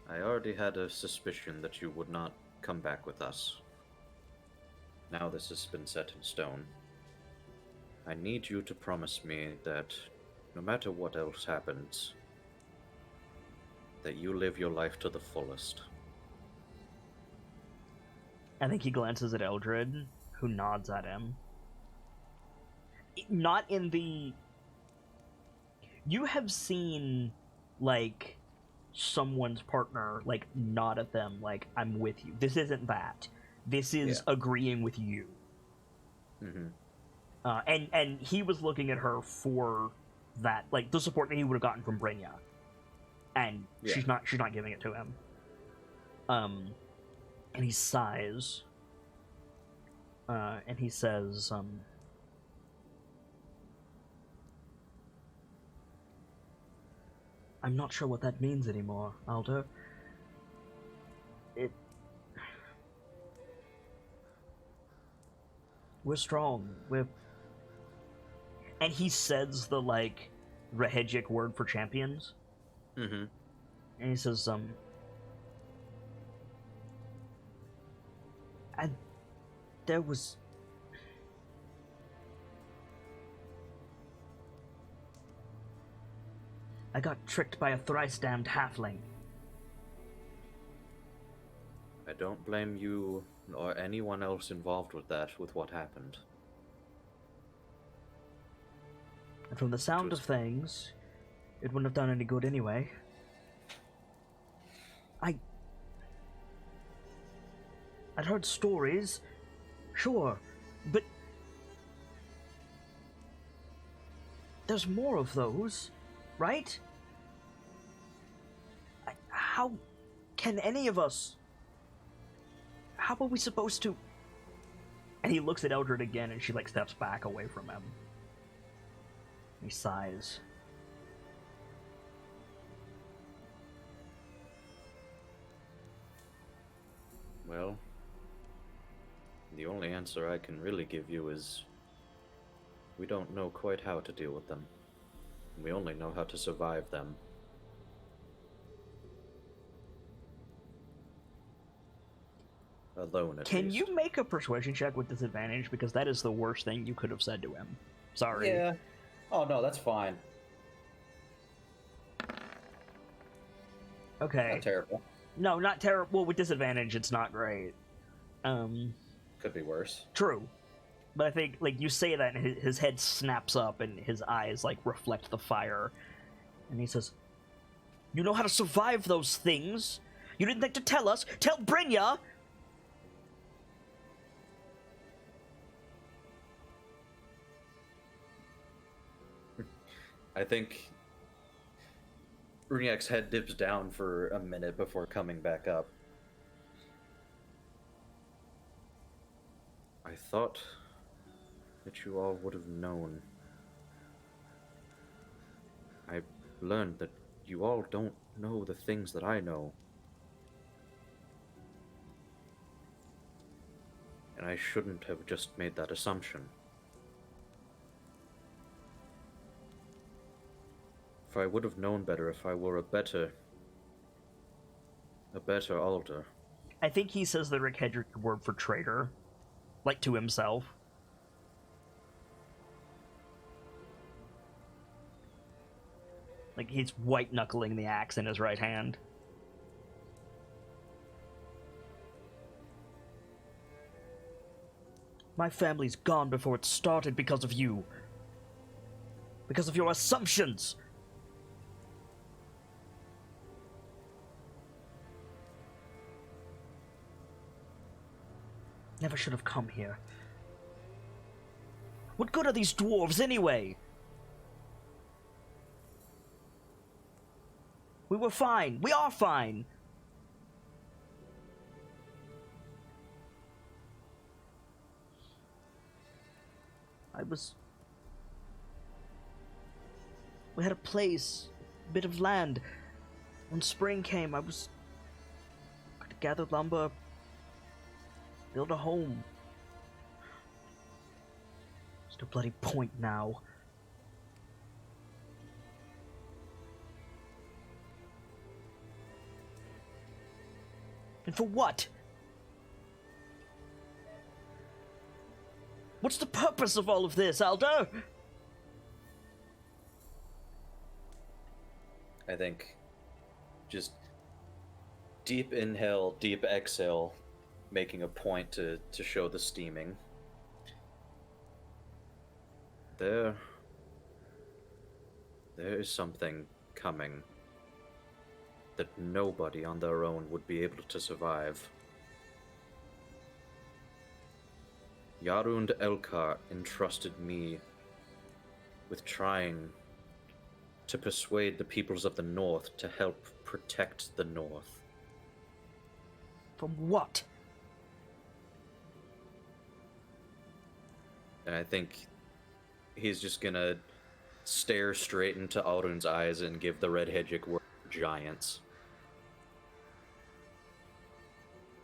I already had a suspicion that you would not come back with us. Now this has been set in stone. I need you to promise me that no matter what else happens, that you live your life to the fullest. I think he glances at Eldred, who nods at him. Not in the... You have seen, like, someone's partner, like, nod at them, like, I'm with you. This isn't that. This is agreeing with you. Mm-hmm. And he was looking at her for that, like, the support that he would have gotten from Brynja. And she's not giving it to him. And he sighs. And he says, I'm not sure what that means anymore, Alder. We're strong. And he says the, like, Rehegic word for champions. Mm-hmm. And he says, and there was... I got tricked by a thrice-damned halfling. I don't blame you or anyone else involved with that, with what happened. And from the sound of things, it wouldn't have done any good anyway. I'd heard stories, sure, but there's more of those, right? How can any of us... How are we supposed to... And he looks at Eldred again, and she, like, steps back away from him. He sighs. Well, the only answer I can really give you is We don't know quite how to deal with them. We only know how to survive them. Alone, at Can least. you make a persuasion check with disadvantage? Because that is the worst thing you could have said to him. Sorry. Yeah. Oh, no, that's fine. Okay. Not terrible. No, not terrible. Well, with disadvantage, it's not great. Could be worse. True. But I think, like, you say that, and his head snaps up, and his eyes, like, reflect the fire. And he says, "You know how to survive those things? You didn't think to tell us? Tell Brynja!" I think Bruniac's head dips down for a minute before coming back up. I thought that you all would have known. I learned that you all don't know the things that I know. And I shouldn't have just made that assumption. If I would have known better, if I were a better alder. I think he says the Rick Hedrick word for traitor. Like, to himself. Like, he's white-knuckling the axe in his right hand. My family's gone before it started because of you. Because of your assumptions. Never should have come here. What good are these dwarves anyway? We were fine. We are fine. We had a place, a bit of land. When spring came, I could gather lumber, build a home. There's no bloody point now. And for what? What's the purpose of all of this, Aldo? I think just deep inhale, deep exhale, making a point to show the steaming. There is something coming that nobody on their own would be able to survive. Yarund Elkar entrusted me with trying to persuade the peoples of the North to help protect the North. From what? And I think he's just gonna stare straight into Alrun's eyes and give the Red Hedgic word giants.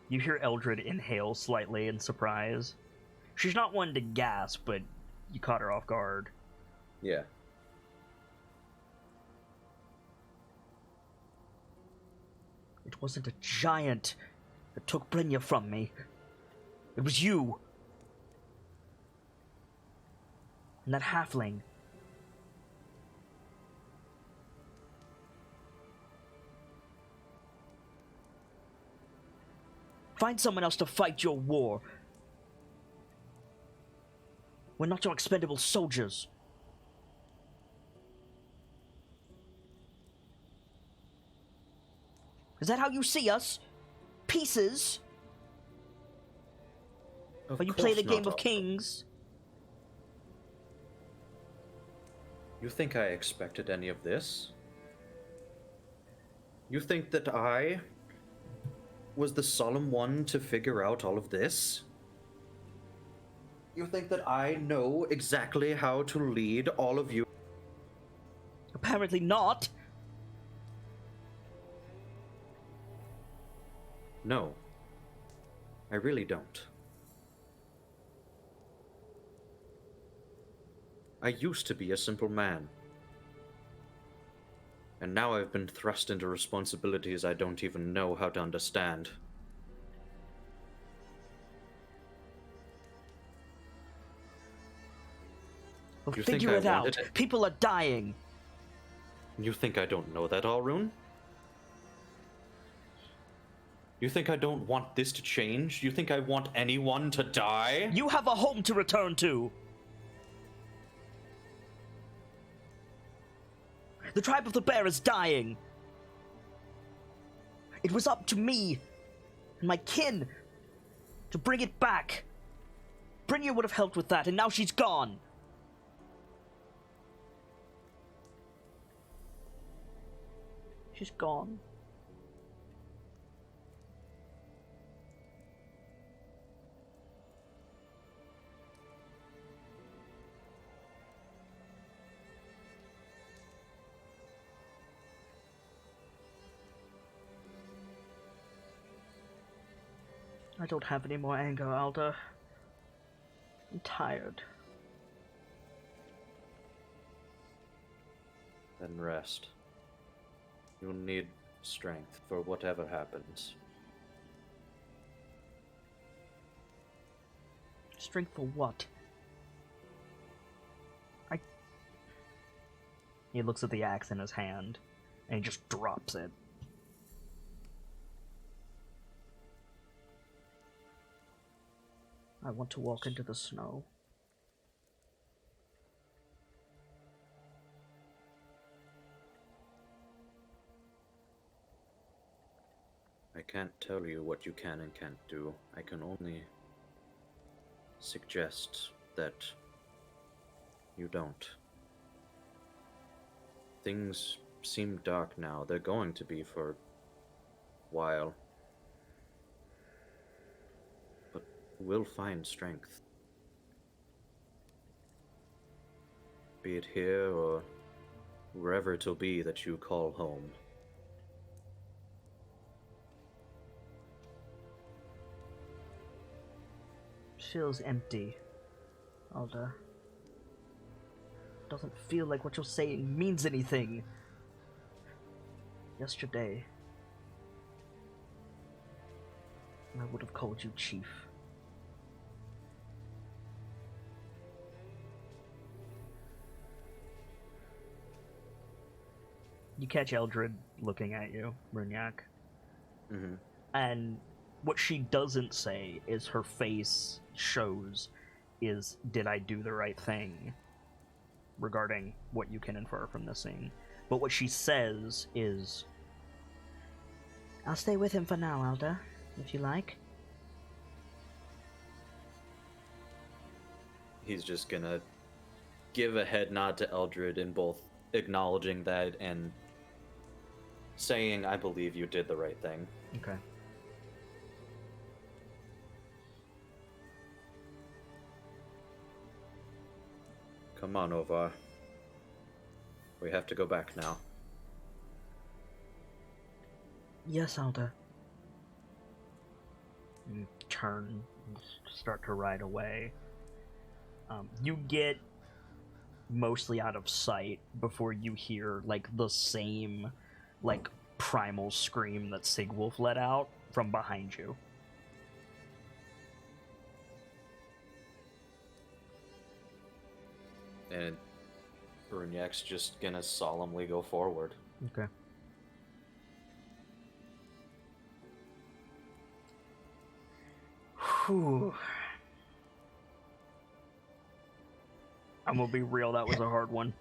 You hear Eldred inhale slightly in surprise. She's not one to gasp, but you caught her off guard. Yeah. It wasn't a giant that took Brynja from me. It was you. And that halfling. Find someone else to fight your war. We're not your expendable soldiers. Is that how you see us? Pieces? Or you play the game of kings? You think I expected any of this? You think that I was the solemn one to figure out all of this? You think that I know exactly how to lead all of you? Apparently not. No. I really don't. I used to be a simple man. And now I've been thrust into responsibilities I don't even know how to understand. Well, You think figure I it out. wanted it? People are dying. You think I don't know that, Alrune? You think I don't want this to change? You think I want anyone to die? You have a home to return to. The tribe of the bear is dying. It was up to me and my kin to bring it back. Brynja would have helped with that, and now she's gone. She's gone. I don't have any more anger, Alda. I'm tired. Then rest. You'll need strength for whatever happens. Strength for what? He looks at the axe in his hand, and he just drops it. I want to walk into the snow. I can't tell you what you can and can't do. I can only suggest that you don't. Things seem dark now. They're going to be for a while. But we'll find strength. Be it here or wherever it'll be that you call home. Feels empty, Alda. Doesn't feel like what you're saying means anything. Yesterday, I would have called you Chief. You catch Eldred looking at you, Brynjak. Mm-hmm. And what she doesn't say is her face shows is, did I do the right thing? Regarding what you can infer from this scene. But what she says is, I'll stay with him for now, Alda, if you like. He's just gonna give a head nod to Eldred in both acknowledging that and saying, I believe you did the right thing. Okay. Come on, Ovar. We have to go back now. Yes, Alda. You turn and start to ride away. You get mostly out of sight before you hear, like, the same, like, primal scream that Sigwolf let out from behind you. And Brunyak's just gonna solemnly go forward. Okay. Whew. I'm gonna be real, that was a hard one.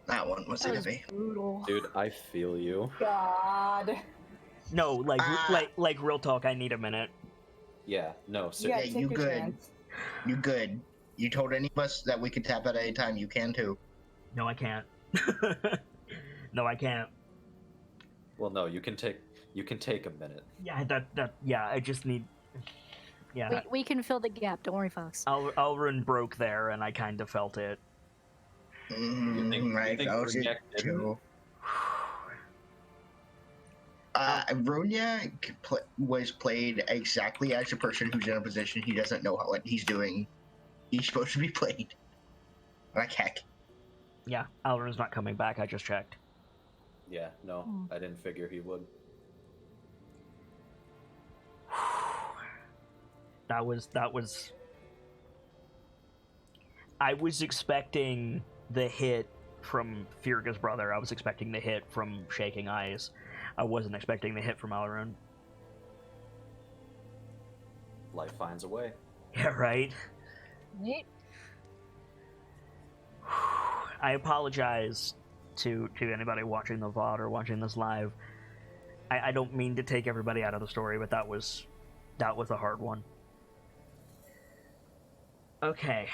That one was That was heavy. brutal. Dude, I feel you. God. No, like real talk, I need a minute. Yeah, no, so Yeah, Yeah, take you your good. chance. You good. You told any of us that we could tap at any time. You can too. No, I can't. No, I can't. well, no, you can take a minute. Yeah, yeah, I just need... Yeah, We can fill the gap. Don't worry, Fox. Elrond broke there, and I kind of felt it. you Right, think I was Brunyak didn't? too. Ronya was played exactly as a person who's in a position he doesn't know what he's doing. He's supposed to be played. Like heck. Yeah, Alrun's not coming back. I just checked. Yeah, no, I didn't figure he would. That was. I was expecting the hit from Firga's brother. I was expecting the hit from Shaking Eyes. I wasn't expecting the hit from Alrun. Life finds a way. Yeah, right? Right? I apologize to anybody watching the VOD or watching this live. I don't mean to take everybody out of the story, but that was a hard one. Okay.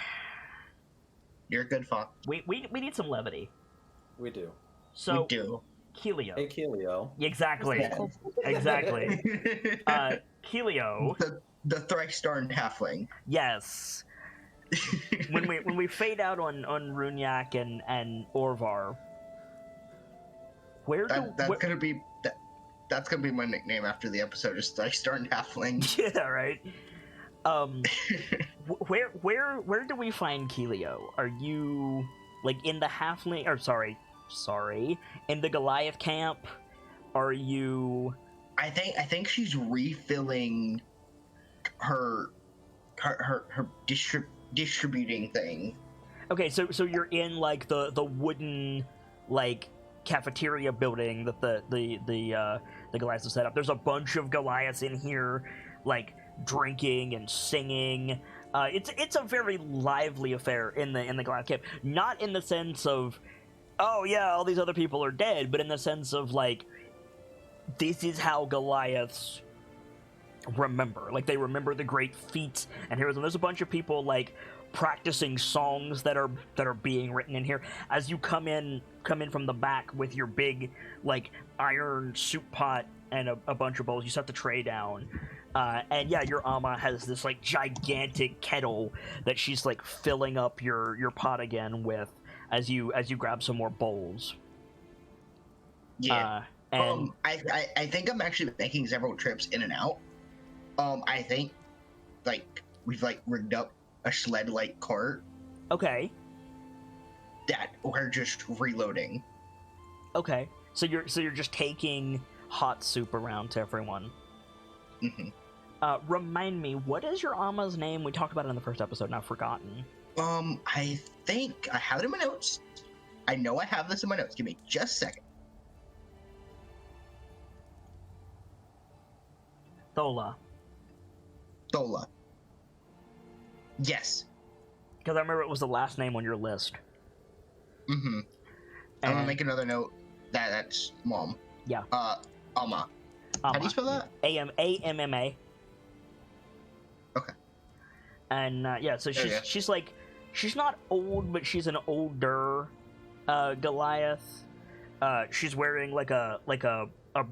You're a good fuck. We need some levity. We do. So We do. Kelio. Hey, Kelio. Exactly. Yeah. Exactly. Kelio. The thrice-starred halfling. Yes. when we fade out on Runyak and Orvar, That's gonna be my nickname after the episode. Is thrice-starred halfling. Yeah, right. Where do we find Kelio? Are you like in the halfling? Or sorry, in the Goliath camp? Are you? I think she's refilling her distributing thing. Okay, so you're in like the wooden like cafeteria building that the Goliaths have set up. There's a bunch of Goliaths in here, like drinking and singing. It's a very lively affair in the Goliath camp. Not in the sense of, oh yeah, all these other people are dead, but in the sense of like, this is how Goliaths remember. Like they remember the great feats and heroes. And there's a bunch of people like practicing songs that are being written in here. As you come in from the back with your big like iron soup pot and a bunch of bowls, you set the tray down. And yeah, your Amma has this like gigantic kettle that she's like filling up your pot again with as you grab some more bowls. Yeah. And I think I'm actually making several trips in and out. I think like we've like rigged up a sled like cart okay. that we're just reloading. Okay. So you're just taking hot soup around to everyone. Mm-hmm. Remind me, what is your Amma's name? We talked about it in the first episode, and I've forgotten. I think I have it in my notes. I know I have this in my notes. Give me just a second. Thola. Yes. Because I remember it was the last name on your list. Mm-hmm. I'm gonna make another note that's mom. Yeah. Amma. How do you spell that? A-M-A. Okay. And yeah, so she's like, she's not old, but she's an older Goliath. She's wearing like a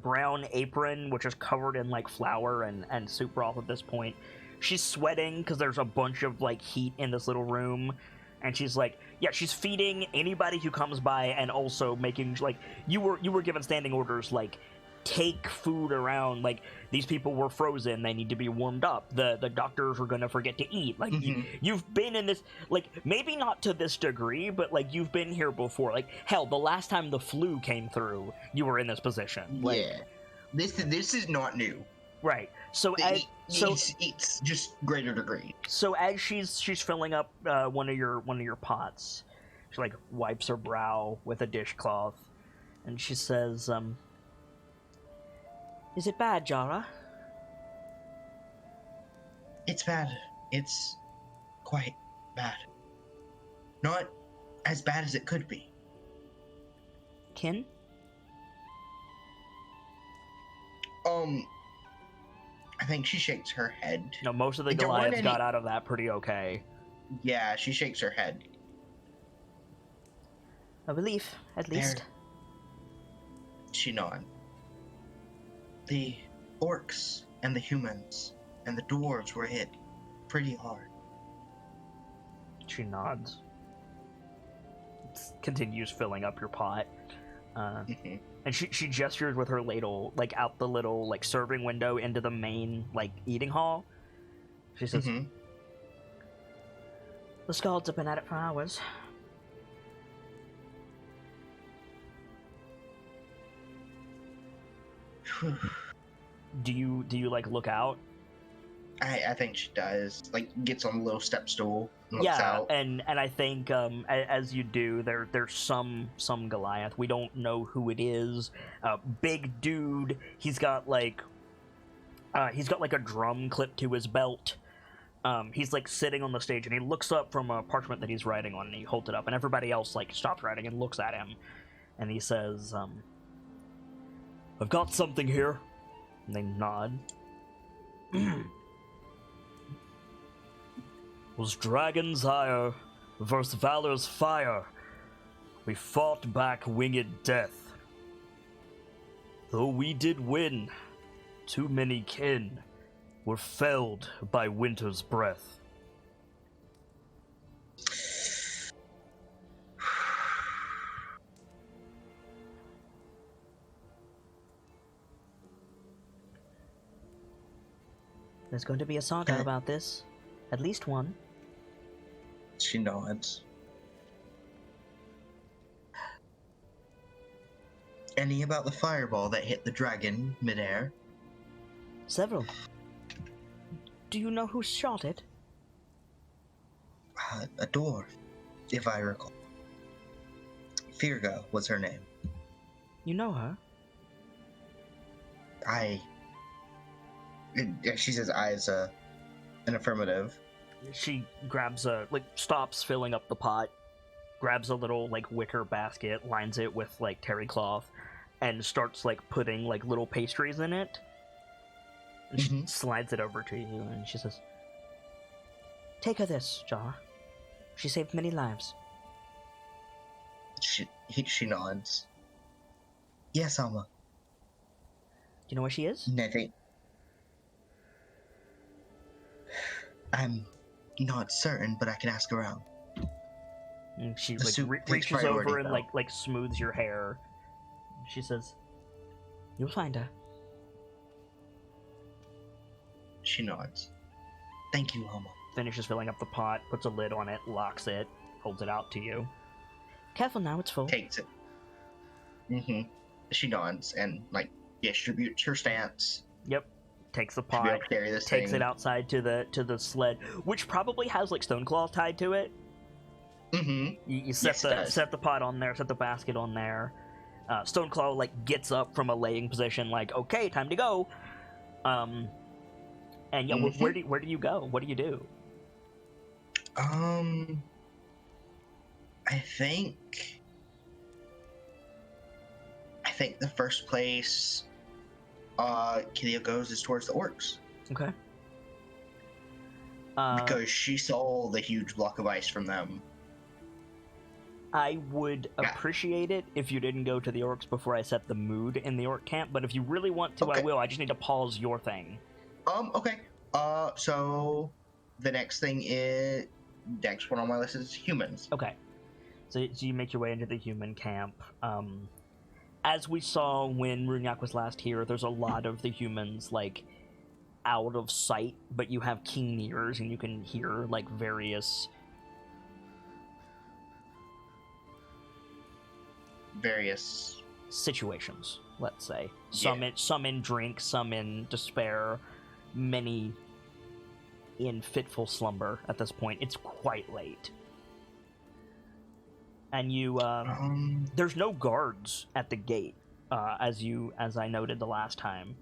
brown apron, which is covered in like flour and soup broth at this point. She's sweating because there's a bunch of like heat in this little room, and she's like, yeah, she's feeding anybody who comes by, and also making like you were given standing orders like, take food around, like these people were frozen, they need to be warmed up, the doctors are gonna forget to eat, like you've been in this, like maybe not to this degree, but like you've been here before, like hell, the last time the flu came through you were in this position, like, yeah, this is not new, right? So it's just greater degree. So as she's filling up one of your pots, she like wipes her brow with a dishcloth and she says, is it bad, Jara? It's bad. It's quite bad. Not as bad as it could be. Kin? I think she shakes her head. No, most of the Goliaths got out of that pretty okay. Yeah, she shakes her head. A relief, at least. She nods. The orcs and the humans and the dwarves were hit pretty hard. She nods. Continues filling up your pot. And she gestures with her ladle, like out the little like serving window into the main like eating hall. She says, "The Scalds have been at it for hours. Do you like look out? I think she does. Like, gets on a little step stool and looks Yeah, out. and I think as you do, there's some Goliath. We don't know who it is. Big dude. He's got like a drum clipped to his belt. He's like sitting on the stage, and he looks up from a parchment that he's writing on, and he holds it up, and everybody else like stops writing and looks at him, and he says, "I've got something here." And they nod. Was dragon's ire versus valor's fire. We fought back winged death. Though we did win, too many kin were felled by winter's breath. There's going to be a saga about this. At least one. She nods. Any about the fireball that hit the dragon midair? Several. Do you know who shot it? A dwarf, if I recall. Firga was her name. You know her? She says I as an affirmative. She grabs stops filling up the pot, grabs a little like wicker basket, lines it with like terry cloth, and starts like putting like little pastries in it. And she slides it over to you, and she says, "Take her this, Jar. She saved many lives." She nods. Yes, Alma. Do you know where she is? Nettie. I'm not certain, but I can ask around. And she The like soup takes reaches priority, over and though. like smooths your hair. She says, "You'll find her." She nods. Thank you, Alma. Finishes filling up the pot, puts a lid on it, locks it, holds it out to you. Careful now, it's full. Takes it. She nods and like distributes her stance. Yep. Takes the She'll be pot, able to carry this takes thing. it outside to the sled, which probably has like stone cloth tied to it. You set Yes, it does. set the pot on there, set the basket on there. Stoneclaw like gets up from a laying position, like, okay, time to go. And yeah, where do you go? What do you do? I think the first place Kilio goes is towards the orcs. Okay. Because she saw the huge block of ice from them. I would appreciate it if you didn't go to the orcs before I set the mood in the orc camp, but if you really want to, I will. I just need to pause your thing. Okay. So the next one on my list is humans. Okay. So you make your way into the human camp. As we saw when Runyak was last here, there's a lot of the humans, like, out of sight, but you have keen ears and you can hear, like, various situations, let's say. Some in drink, some in despair, many in fitful slumber at this point. It's quite late. And you, there's no guards at the gate, as I noted the last time.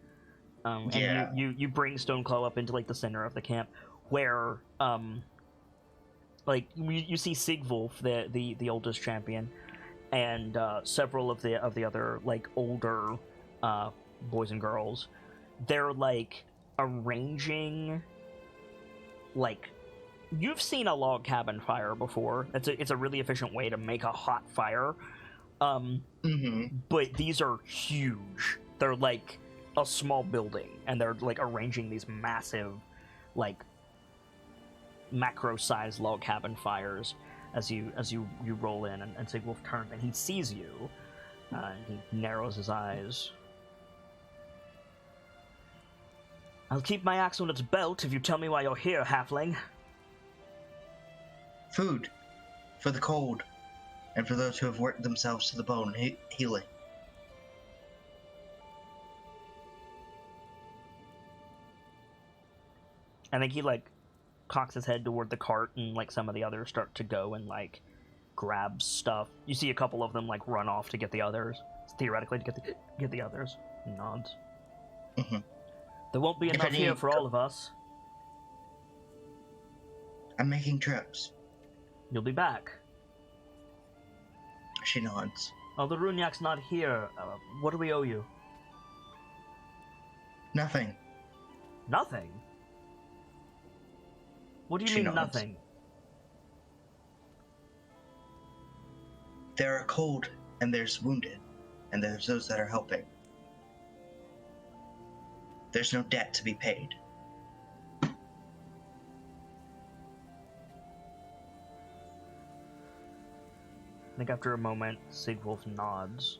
And you bring Stoneclaw up into, like, the center of the camp, where, like, you see Sigvulf, the oldest champion, and several of the other, like, older boys and girls. They're, like, arranging, like, you've seen a log cabin fire before. It's a really efficient way to make a hot fire. But these are huge. They're like a small building, and they're like arranging these massive, like, macro-sized log cabin fires as you roll in, and Sigwolf turns and he sees you. And he narrows his eyes. "I'll keep my axe on its belt if you tell me why you're here, halfling." Food for the cold, and for those who have worked themselves to the bone, healing. I think he like cocks his head toward the cart, and like some of the others start to go and like grab stuff. You see a couple of them like run off to get the others, theoretically to get the others. He nods. Mm-hmm. There won't be If enough I here need- for all of us. I'm making trips. You'll be back. She nods. Oh, the Runyak's not here. What do we owe you? Nothing. Nothing? What do you She mean, nods. nothing? There are cold, and there's wounded, and there's those that are helping. There's no debt to be paid. I think after a moment, Sigwolf nods.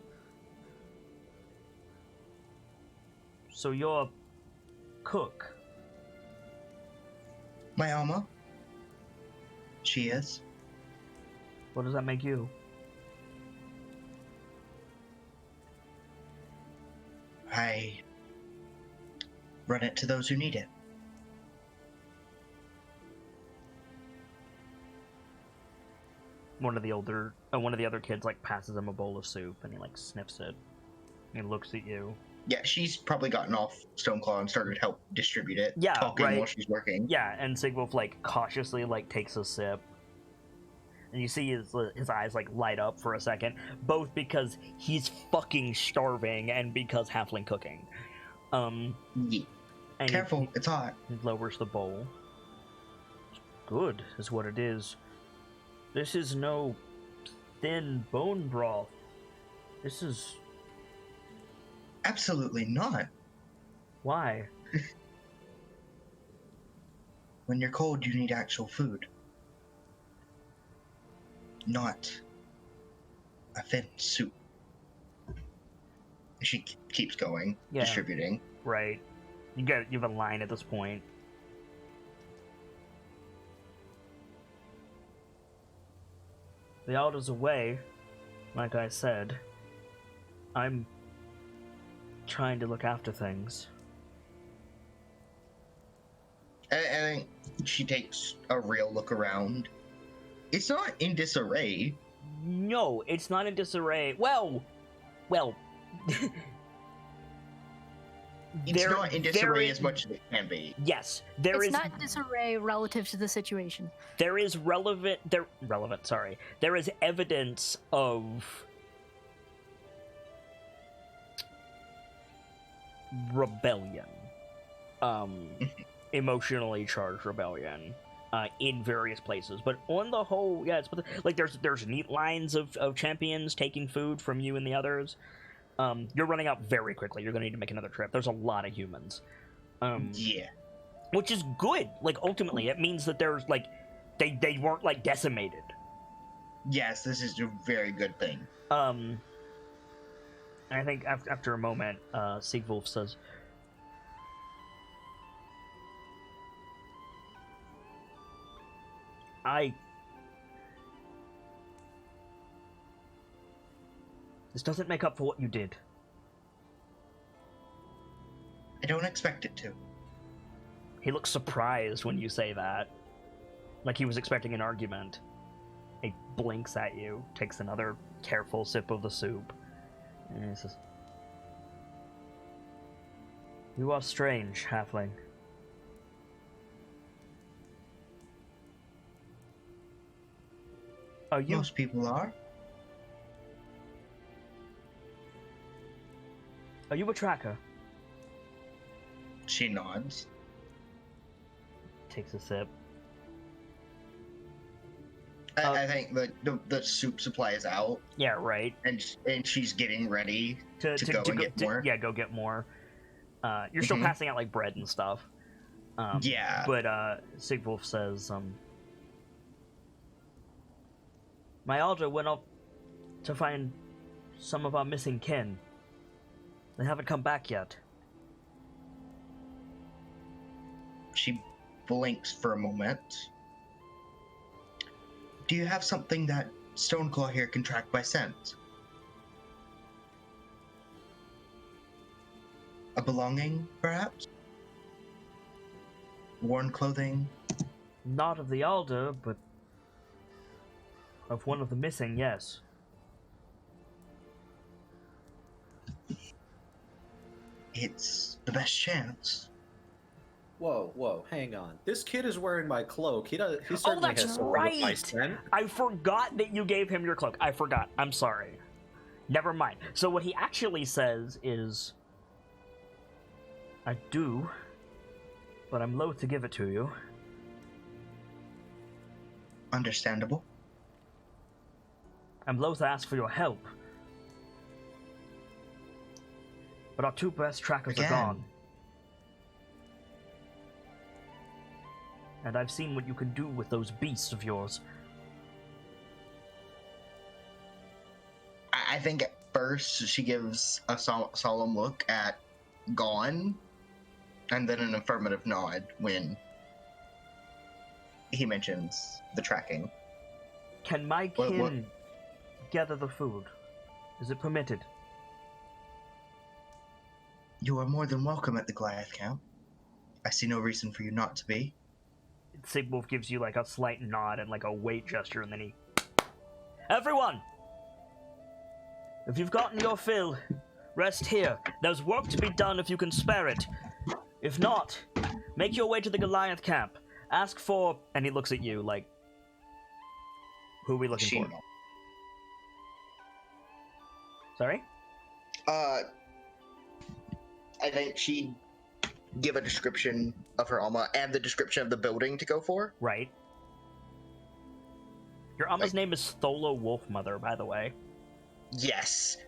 So you're a cook? My Alma? She is. What does that make you? I run it to those who need it. One of the other kids like passes him a bowl of soup, and he like sniffs it. And he looks at you. Yeah, she's probably gotten off Stoneclaw and started to help distribute it. Yeah, talking right. while she's working. Yeah, and Sigwolf like cautiously like takes a sip. And you see his eyes like light up for a second, both because he's fucking starving and because halfling cooking. Yeah. And Careful, it's hot. He lowers the bowl. Good is what it is. This is no thin bone broth. This is... Absolutely not. Why? When you're cold, you need actual food. Not a thin soup. She keeps going, Yeah. distributing. Right. You have a line at this point. The Elder's away, like I said. I'm trying to look after things. And she takes a real look around. It's not in disarray. No, it's not in disarray. Well... It's There- not in there disarray is- as much as it can be. Yes, there It's is. not disarray relative to the situation. There is relevant. Sorry, there is evidence of rebellion, emotionally charged rebellion, in various places. But on the whole, yeah, it's like there's neat lines of champions taking food from you and the others. You're running out very quickly. You're gonna need to make another trip. There's a lot of humans. Yeah. Which is good. Like, ultimately, it means that there's, like, they weren't, like, decimated. Yes, this is a very good thing. And I think after a moment, Sigwolf says, This doesn't make up for what you did. I don't expect it to. He looks surprised when you say that. Like he was expecting an argument. He blinks at you, takes another careful sip of the soup, and he says, "You are strange, halfling." Are you Most people are. a tracker? She nods. Takes a sip. I think the soup supply is out, Yeah, right. and she's getting ready to go and get more. Yeah, go get more. You're still Mhm. passing out like bread and stuff. Yeah. But Sigwolf says, my elder went up to find some of our missing kin. They haven't come back yet. She blinks for a moment. Do you have something that Stoneclaw here can track by scent? A belonging, perhaps? worn clothing? Not of the Alder, but of one of the missing, yes. It's the best chance. Whoa, hang on. This kid is wearing my cloak. He certainly that's has something of my right! scent. I forgot that you gave him your cloak. I forgot. I'm sorry. Never mind. So what he actually says is, I do, but I'm loath to give it to you. Understandable. I'm loath to ask for your help. But our two best trackers are Again. gone. And I've seen what you can do with those beasts of yours. I think at first she gives a solemn look at Gone, and then an affirmative nod when he mentions the tracking. Can my What- kin gather the food? Is it permitted? You are more than welcome at the Goliath camp. I see no reason for you not to be. Sigwolf gives you like a slight nod and like a wait gesture, and then he... Everyone! If you've gotten your fill, rest here. There's work to be done if you can spare it. If not, make your way to the Goliath camp. Ask for... And he looks at you like... Who are we looking for? Shino. Sorry? I think she'd give a description of her Alma and the description of the building to go for. Right. Your Alma's name is Tholo Wolfmother, by the way. Yes.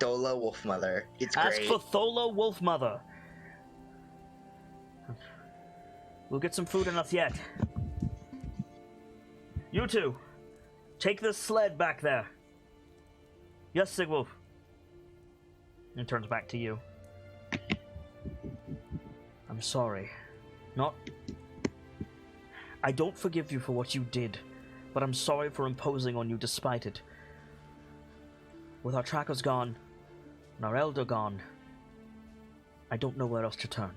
Dola Wolfmother. It's Ask great. for Tholo Wolfmother. We'll get some food in us yet. You two, take this sled back there. Yes, Sigwolf. And turns back to you. I'm sorry. I don't forgive you for what you did, but I'm sorry for imposing on you despite it. With our trackers gone, and our elder gone, I don't know where else to turn.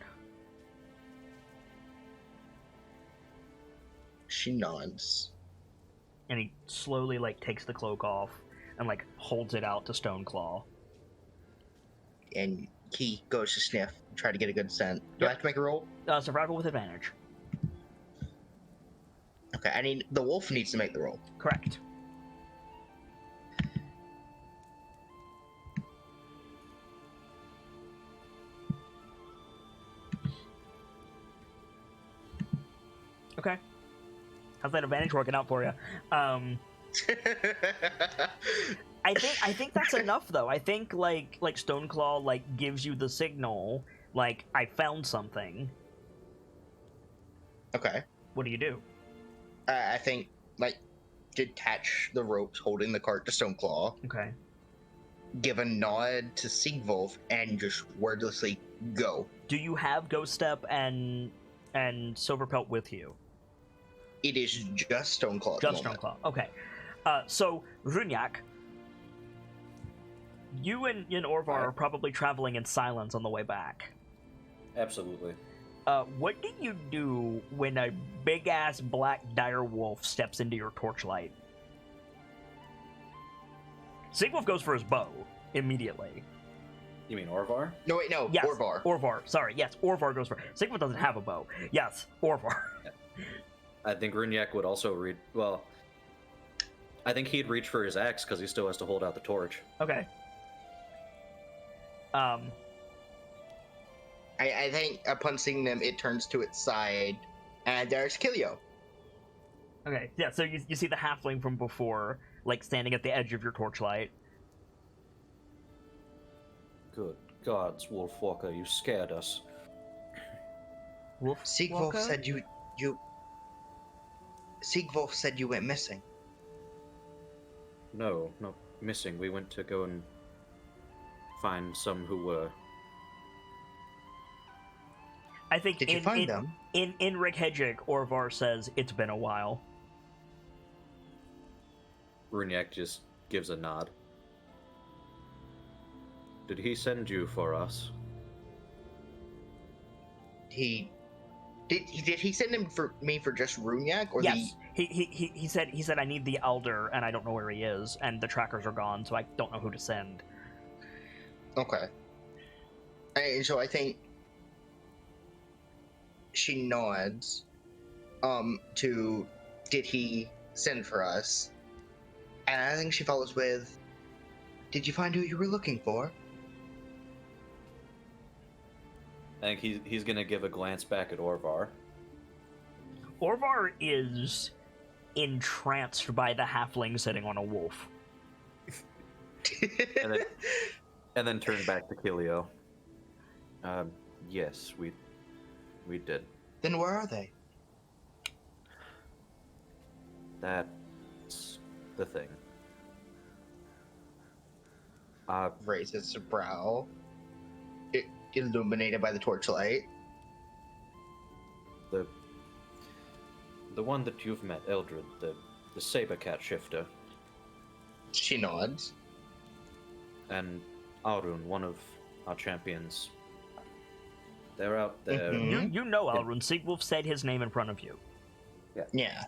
She nods. And he slowly, like, takes the cloak off and, like, holds it out to Stoneclaw. And he goes to sniff, try to get a good scent. Do I Yep. have to make a roll? Survival with advantage. Okay, I mean, the wolf needs to make the roll. Correct. Okay. How's that advantage working out for you? I think that's enough though. I think like Stoneclaw like gives you the signal, like I found something. Okay. What do you do? I think, like, detach the ropes holding the cart to Stoneclaw, Okay. give a nod to Sigwolf, and just wordlessly go. Do you have Ghost Step and Silverpelt with you? It is just Stoneclaw at Just the moment. Stoneclaw. Okay. So Runyak, you and Orvar are probably traveling in silence on the way back. Absolutely. What do you do when a big-ass black dire wolf steps into your torchlight? Sigwolf goes for his bow immediately. You mean Orvar? No, wait, no, Yes, Orvar. Orvar. Sorry, yes, Orvar goes for... Sigwolf doesn't have a bow. Yes, Orvar. I think Runyak would also read. Well, I think he'd reach for his axe because he still has to hold out the torch. Okay. I think upon seeing them, it turns to its side, and there's Kilio. Okay, yeah, so you see the halfling from before, like, standing at the edge of your torchlight. Good gods, Wolfwalker, you scared us. Wolf Sigwolf Walker? said you... Sigwolf said you went missing. No, not missing. We went to go and find some who were. I think Did you find them? In Rick Hedgick, Orvar says it's been a while. Runyak just gives a nod. Did he send you for us? He Did he send him for me for just Runyak or Yes, he said I need the elder and I don't know where he is and the trackers are gone, so I don't know who to send. Okay. And so I think she nods to did he send for us? And I think she follows with, did you find who you were looking for? I think he's gonna give a glance back at Orvar. Orvar is entranced by the halfling sitting on a wolf. And then turn back to Kilio. Yes, we did. Then where are they? That's the thing. Raises a brow, illuminated by the torchlight. The one that you've met, Eldred, the saber cat shifter, She nods. and Arun, one of our champions. They're out there. Mhm. You know Alrun. Sigwolf said his name in front of you. Yeah.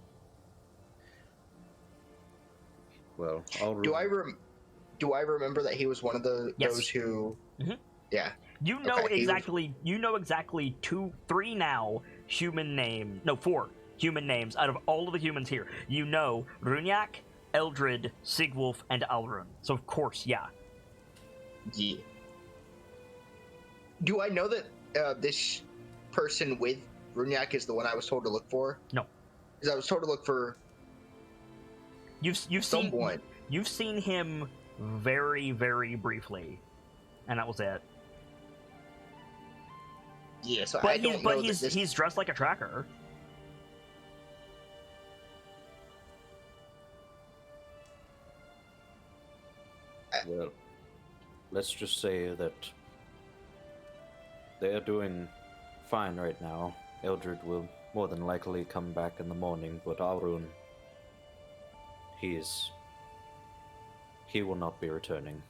Well, Arun. Do I remember that he was one of Yes. those who? Mhm. Yeah. You know Okay, exactly 4 human names out of all of the humans here. You know Runyak, Eldred, Sigwolf, and Alrun. So of course, yeah. Yeah. Do I know that this person with Runyak is the one I was told to look for? No. Because I was told to look for You've someone. You've seen him very, very briefly, and that was it. Yeah, so I But don't know he's dressed like a tracker. Well, let's just say that they're doing fine right now. Eldred will more than likely come back in the morning, but Arun, he will not be returning.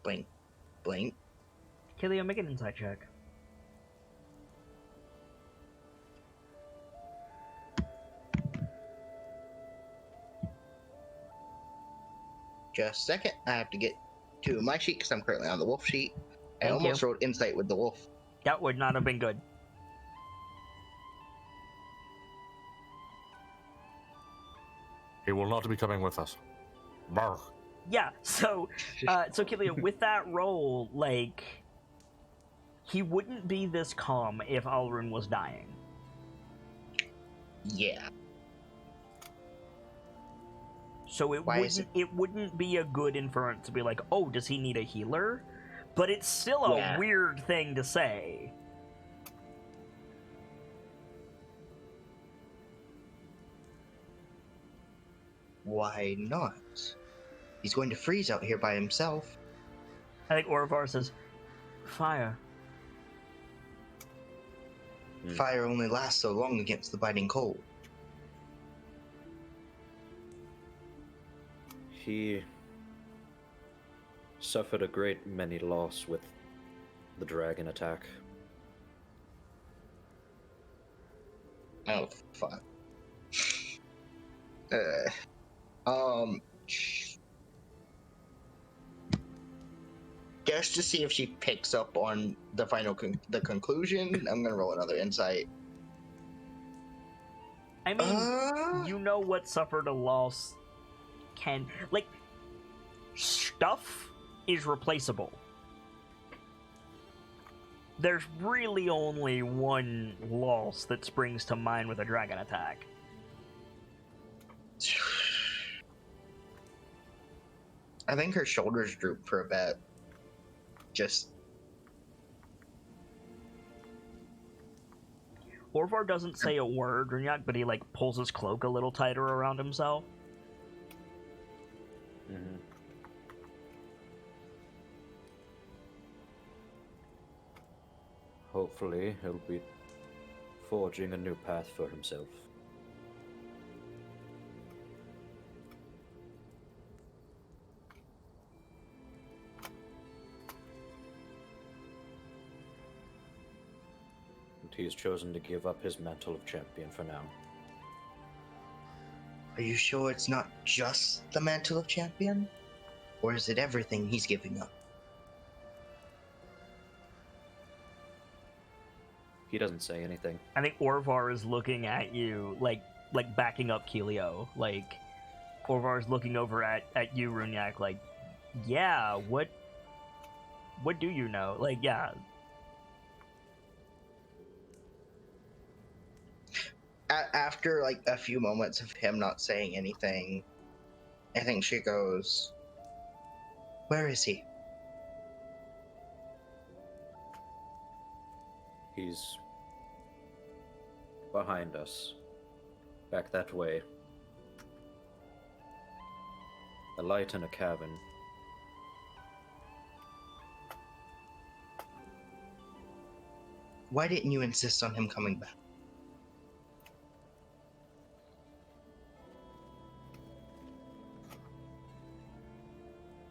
Blink. Blink. Kilio, make an insight check. Just a second. I have to get to my sheet because I'm currently on the wolf sheet. I Thank almost you. wrote insight with the wolf. That would not have been good. He will not be coming with us. Bark. Yeah, so Kilio, with that roll, like, he wouldn't be this calm if Alrun was dying. Yeah. So it Why is wouldn't be a good inference to be like, oh, does he need a healer? But it's still a Yeah. weird thing to say. Why not? He's going to freeze out here by himself. I think Orvar says, fire. Fire only lasts so long against the biting cold. He suffered a great many loss with the dragon attack. Oh, fuck. Just to see if she picks up on the final the conclusion, I'm gonna roll another insight. I mean, you know what suffered a loss can... Like, stuff is replaceable. There's really only one loss that springs to mind with a dragon attack. I think her shoulders droop for a bit. Just Orvar doesn't say a word, Runyak, but he, like, pulls his cloak a little tighter around himself. Mm-hmm. Hopefully, he'll be forging a new path for himself. he has chosen to give up his mantle of champion for now. Are you sure it's not just the mantle of champion? Or is it everything he's giving up? He doesn't say anything. I think Orvar is looking at you, like backing up Keelio. Like, Orvar is looking over at you, Runyak, like, yeah, what do you know? Like, yeah. After, like, a few moments of him not saying anything, I think she goes, "Where is he?" He's behind us. Back that way. A light in a cavern. Why didn't you insist on him coming back?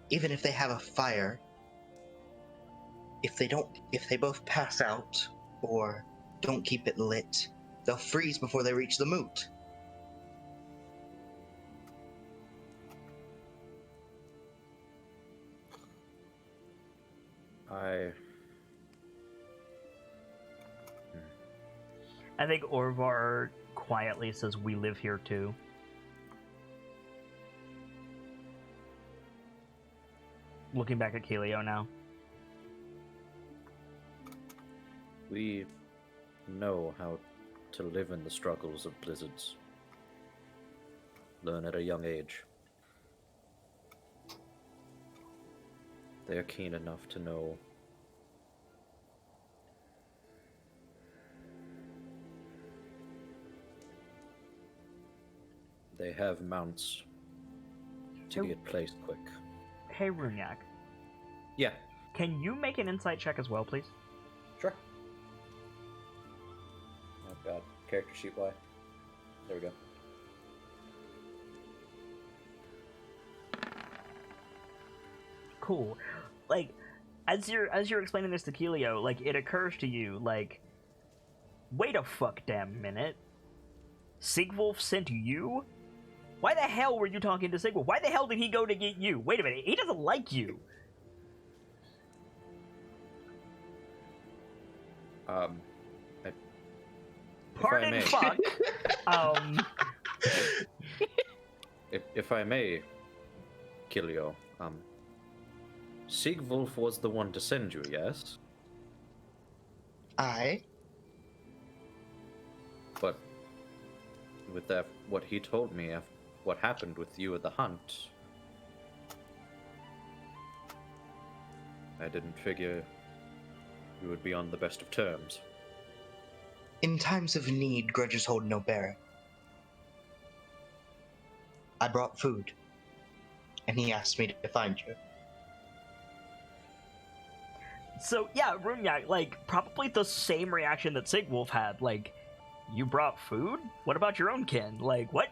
Even if they have a fire, if they both pass out or don't keep it lit, they'll freeze before they reach the moot. I think Orvar quietly says, "We live here too." Looking back at Keelio now. We know how to live in the struggles of blizzards. Learn at a young age. They are keen enough to know they have mounts to get placed quick. Hey, Runyak. Yeah. Can you make an insight check as well, please? Sure. Oh god. Character sheet Y. There we go. Cool. Like, as you're explaining this to Keelio, like, it occurs to you, like, wait a fuck damn minute. Sigwolf sent you? Why the hell were you talking to Sigwolf? Why the hell did he go to get you? Wait a minute, he doesn't like you. Pardon, fuck. If I may, Kilio, Sigwolf was the one to send you, yes? Aye. But with that, what he told me, what happened with you at the hunt, I didn't figure we would be on the best of terms. In times of need, grudges hold no bearing. I brought food, and he asked me to find you. So, yeah, Runyak, like, probably the same reaction that Sigwolf had. Like, you brought food? What about your own kin? Like, what?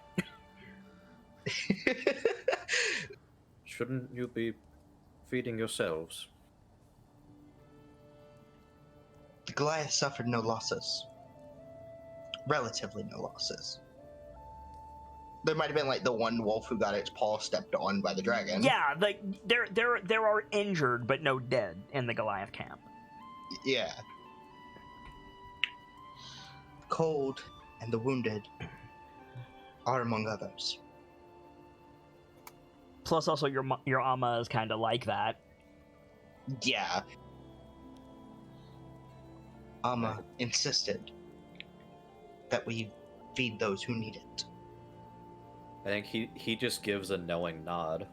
Shouldn't you be feeding yourselves? The Goliath suffered no losses. Relatively no losses. There might have been, like, the one wolf who got its paw stepped on by the dragon. Yeah, like, there are injured but no dead in the Goliath camp. Yeah. Cold and the wounded are among others. Plus, also, your Amma is kind of like that. Yeah. Amma insisted that we feed those who need it. I think he just gives a knowing nod.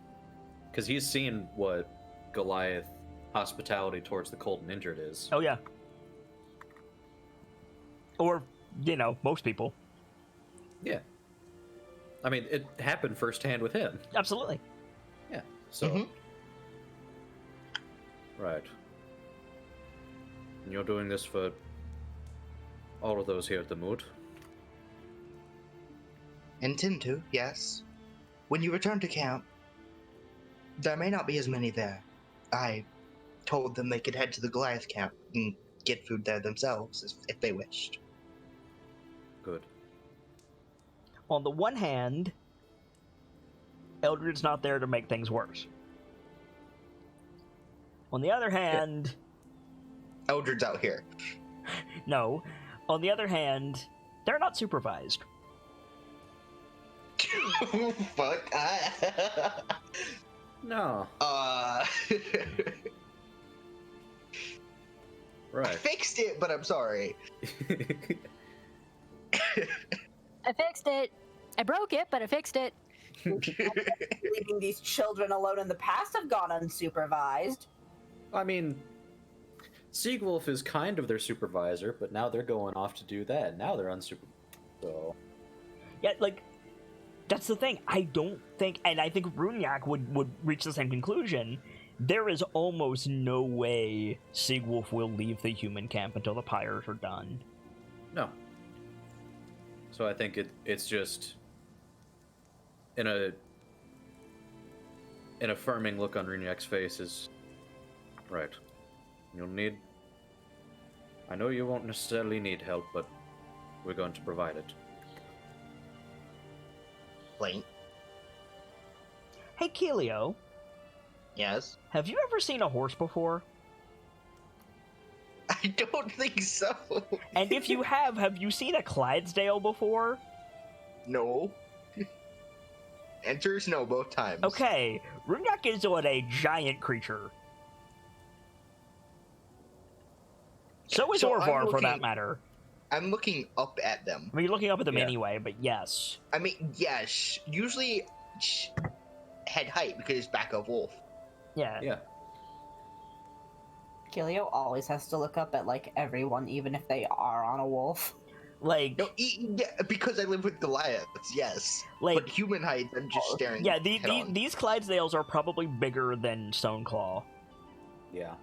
Because he's seen what Goliath hospitality towards the cold and injured is. Oh, yeah. Or, you know, most people. Yeah. I mean, it happened firsthand with him. Absolutely. Yeah, so... Mhm. Right. And you're doing this for all of those here at the moot? Intend to, yes. When you return to camp, there may not be as many there. I told them they could head to the Goliath camp and get food there themselves if they wished. Good. On the one hand, Eldred's not there to make things worse. On the other hand, Eldred's out here. no. On the other hand, they're not supervised. Fuck. No. I Right. fixed it, but I'm sorry. I fixed it. I broke it, but I fixed it. Leaving these children alone in the past have gone unsupervised. I mean, Siegwolf is kind of their supervisor, but now they're going off to do that. Now they're unsupervised. So. Yeah, like, that's the thing. I don't think, and I think Runyak would reach the same conclusion. There is almost no way Siegwolf will leave the human camp until the pyres are done. No. So I think it's just an affirming look on Runyak's face is right. You'll need. I know you won't necessarily need help, but we're going to provide it. Plain. Hey, Keelio, Yes. have you ever seen a horse before? I don't think so. And if you have you seen a Clydesdale before? No. Answer is no both times. Okay, Runyak is what a giant creature. So is So I'm Orvar, for that looking- matter. I'm looking up at them. I mean, you're looking up at them Yeah. anyway, but yes. I mean, yes. Usually head height because it's back of wolf. Yeah. Yeah. Kilio always has to look up at, like, everyone, even if they are on a wolf. Like, No, yeah, because I live with Goliaths, yes. like, But human height, I'm just staring. yeah, head on. these Clydesdales are probably bigger than Stoneclaw. Yeah.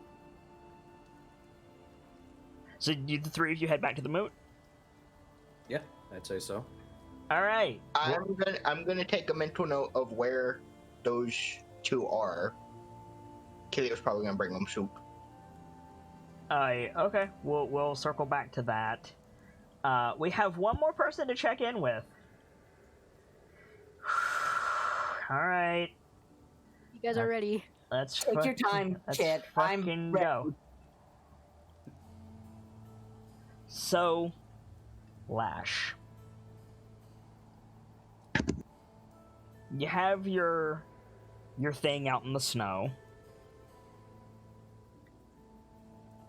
So the three of you head back to the moat? Yeah, I'd say so. Alright. I'm gonna take a mental note of where those two are. Kilio's probably gonna bring them soup. Okay, we'll circle back to that. We have one more person to check in with. Alright. You guys are ready. Let's Take your time, Chad. I'm fucking ready. go. So, Lash. You have your thing out in the snow.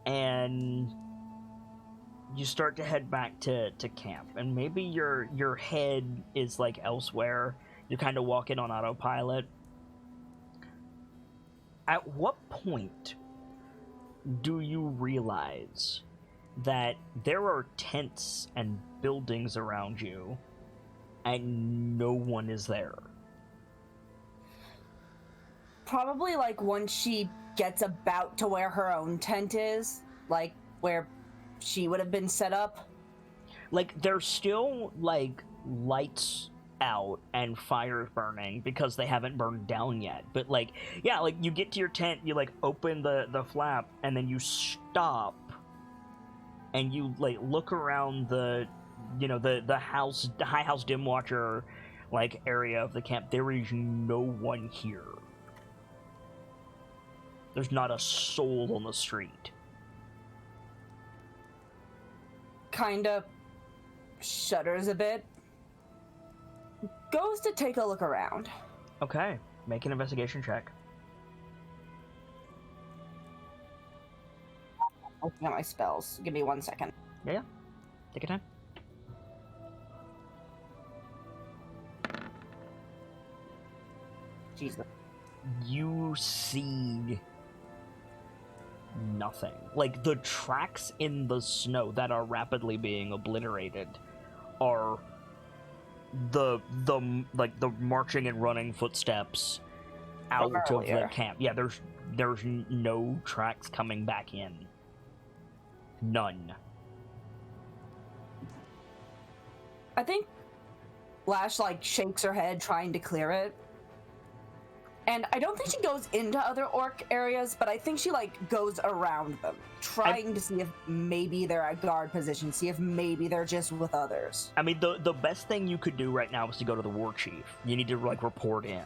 And you start to head back to camp. And maybe your head is like elsewhere. You're kind of walking on autopilot. At what point do you realize that there are tents and buildings around you and no one is there? Probably, like, once she gets about to where her own tent is, like, where she would have been set up. Like, there's still, like, lights out and fires burning because they haven't burned down yet. But, like, yeah, like, you get to your tent, you, like, open the flap, and then you stop, and you, like, look around the house, the High House Dim Watcher, like, area of the camp. There is no one here. There's not a soul on the street. Kinda shudders a bit. Goes to take a look around. Okay, make an investigation check. Looking at my spells. Give me 1 second. Take your time. Jesus. You see nothing. Like, the tracks in the snow that are rapidly being obliterated are the marching and running footsteps out of the earlier. camp. Yeah, there's no tracks coming back in. None. I think Lash, like, shakes her head trying to clear it. And I don't think she goes into other orc areas, but I think she, like, goes around them, trying to see if maybe they're at guard position, see if maybe they're just with others. I mean, the best thing you could do right now is to go to the war chief. You need to, like, report in.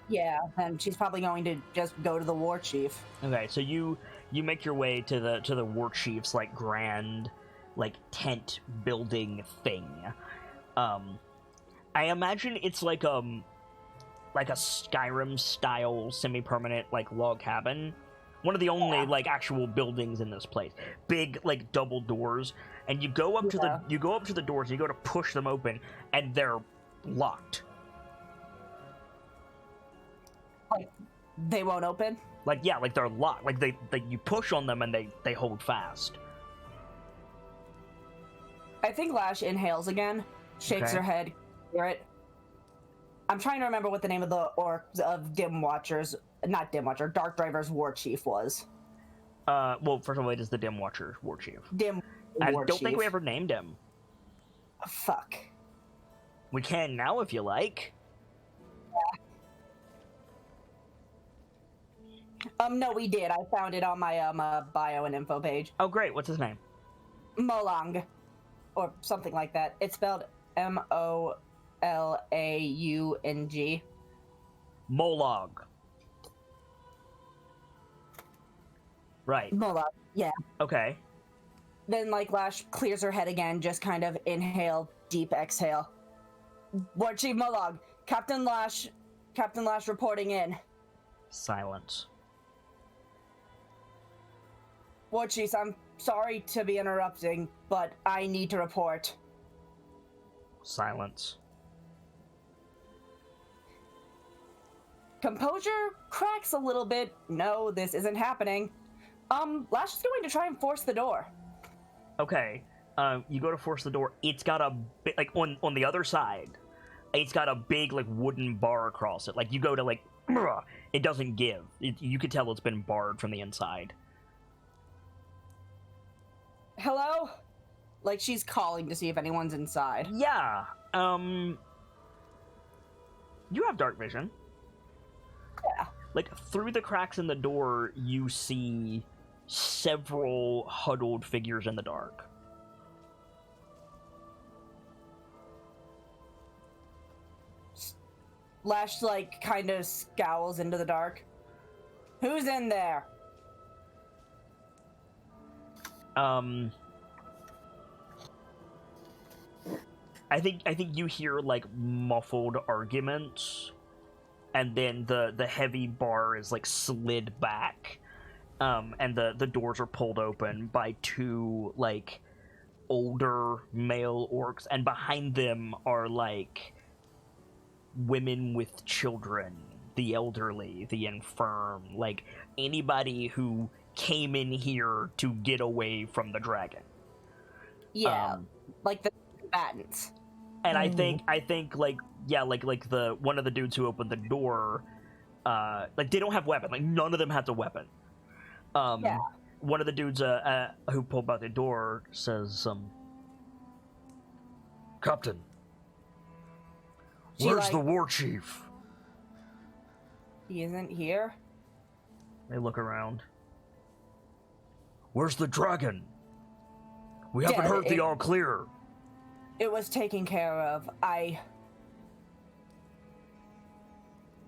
Yeah, and she's probably going to just go to the war chief. Okay, so you make your way to the war chief's, like, grand, like, tent building thing. I imagine it's like a Skyrim style semi-permanent, like, log cabin. One of the only like actual buildings in this place. Big, like, double doors, and you go up to the doors, and you go to push them open, and they're locked. Like, they won't open? Like, yeah, like they're locked. Like you push on them and they hold fast. I think Lash inhales again, shakes her head, hear it. I'm trying to remember what the name of the orcs of Dark Driver's war chief was. Well, first of all, it is the Dim Watcher war chief. I don't think we ever named him. Fuck. We can now if you like. No, we did. I found it on my bio and info page. Oh, great. What's his name? Molang, or something like that. It's spelled Molaung. Molog. Right. Molang, yeah. Okay. Then, like, Lash clears her head again, just kind of inhale, deep exhale. War Chief Molang, Captain Lash reporting in. Silence. War Chief, I'm sorry to be interrupting, but I need to report. Silence. Composure cracks a little bit. No, this isn't happening. Lash is going to try and force the door. Okay. You go to force the door. It's got a bit, like, on the other side, it's got a big, like, wooden bar across it. Like, you go to, like, it doesn't give. You could tell it's been barred from the inside. Hello? Like, she's calling to see if anyone's inside. Yeah. You have dark vision. Yeah. Like, through the cracks in the door, you see several huddled figures in the dark. Lash, like, kind of scowls into the dark. Who's in there? I think you hear, like, muffled arguments, and then the heavy bar is, like, slid back, and the doors are pulled open by two, like, older male orcs, and behind them are, like, women with children, the elderly, the infirm, like, anybody who came in here to get away from the dragon. Yeah, like the combatants. And I think like, yeah, like the one of the dudes who opened the door, like, they don't have weapons. Like, none of them has a weapon. Yeah. One of the dudes who pulled out the door says, Captain, where's the war chief? He isn't here. They look around. Where's the dragon? We haven't heard the all clear. It was taken care of.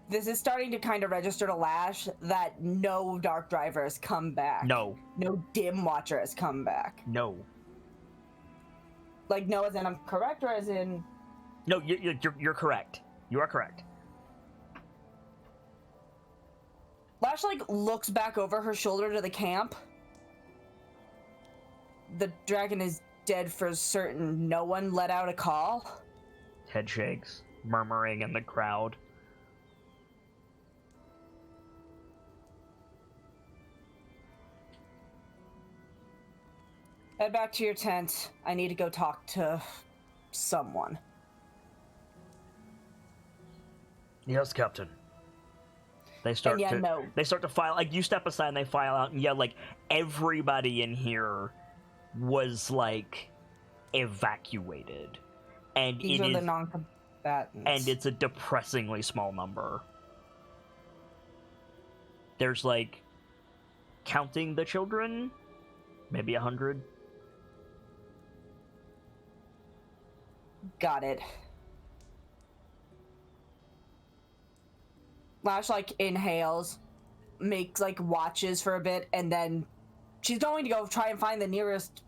This is starting to kind of register to Lash that no Dark Driver has come back. No. No Dim Watcher has come back. No. Like, no as in I'm correct, or as in... No, you're correct. You are correct. Lash, like, looks back over her shoulder to the camp. The dragon is dead for certain. No one let out a call. Head shakes, murmuring in the crowd. Head back to your tent. I need to go talk to someone. Yes, Captain. They start to file. Like, you step aside and they file out, and yeah, like, everybody in here was, like, evacuated. And These are the non-combatants. And it's a depressingly small number. There's like, counting the children, maybe 100. Got it. Lash like inhales, makes like watches for a bit, and then she's going to go try and find the nearest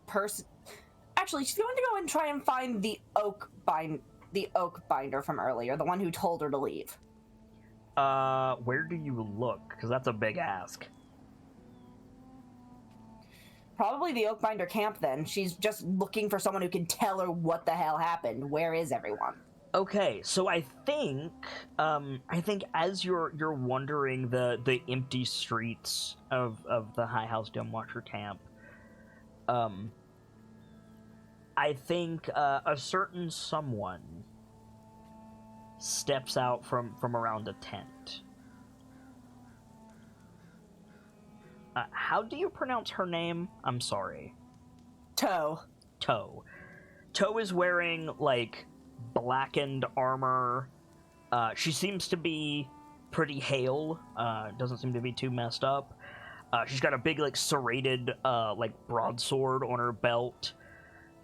person. Actually, she's going to go and try and find the oak binder from earlier, the one who told her to leave. Where do you look? Because that's a big ask. Probably the oak binder camp then. She's just looking for someone who can tell her what the hell happened. Where is everyone? Okay, so I think as you're wandering the empty streets of the High House Dim Watcher camp, I think a certain someone steps out from around a tent. How do you pronounce her name? I'm sorry. Toe. Toe. Toe is wearing, like, blackened armor. She seems to be pretty hale. Doesn't seem to be too messed up. She's got a big, like, serrated, like, broadsword on her belt.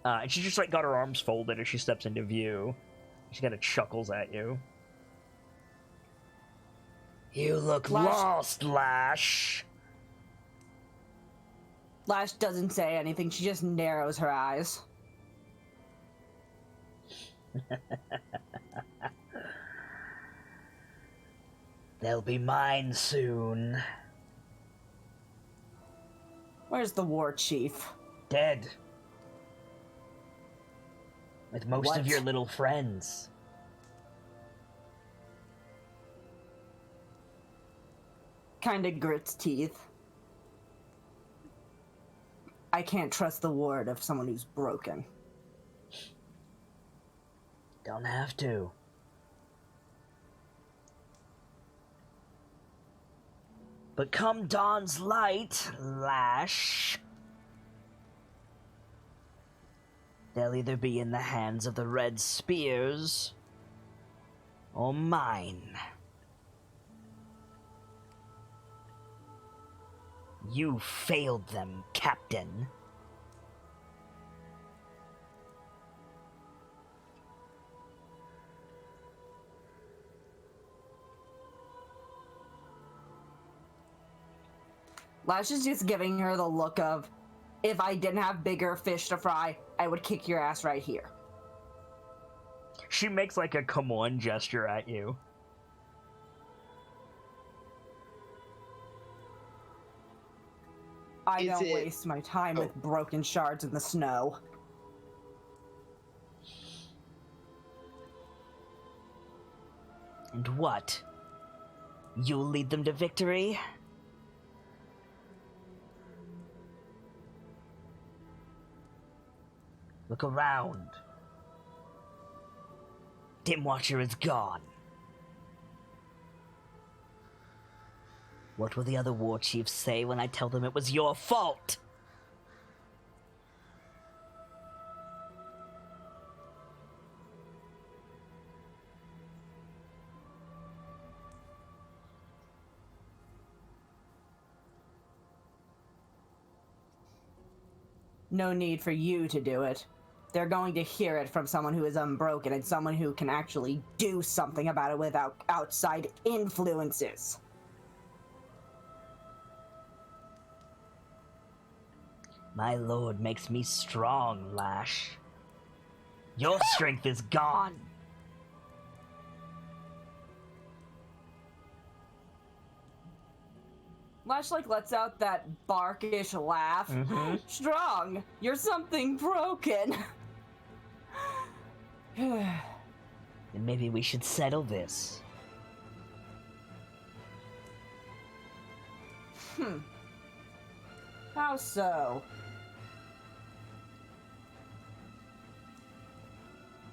And she's just, like, got her arms folded as she steps into view. She kind of chuckles at you. You look lost, Lash. Lash doesn't say anything. She just narrows her eyes. They'll be mine soon. Where's the war chief? Dead. With most What? of your little friends. Kinda grits teeth. I can't trust the word of someone who's broken. Don't have to. But come dawn's light, Lash, they'll either be in the hands of the Red Spears or mine. You failed them, Captain. Lash is just giving her the look of, if I didn't have bigger fish to fry, I would kick your ass right here. She makes like a come on gesture at you. I don't waste my time with broken shards in the snow. And what? You'll lead them to victory? Look around. Dim Watcher is gone. What will the other war chiefs say when I tell them it was your fault? No need for you to do it. They're going to hear it from someone who is unbroken and someone who can actually do something about it without outside influences. My lord makes me strong, Lash. Your strength is gone. Lash lets out that barkish laugh. Mm-hmm. Strong, you're something broken. Then maybe we should settle this. How so?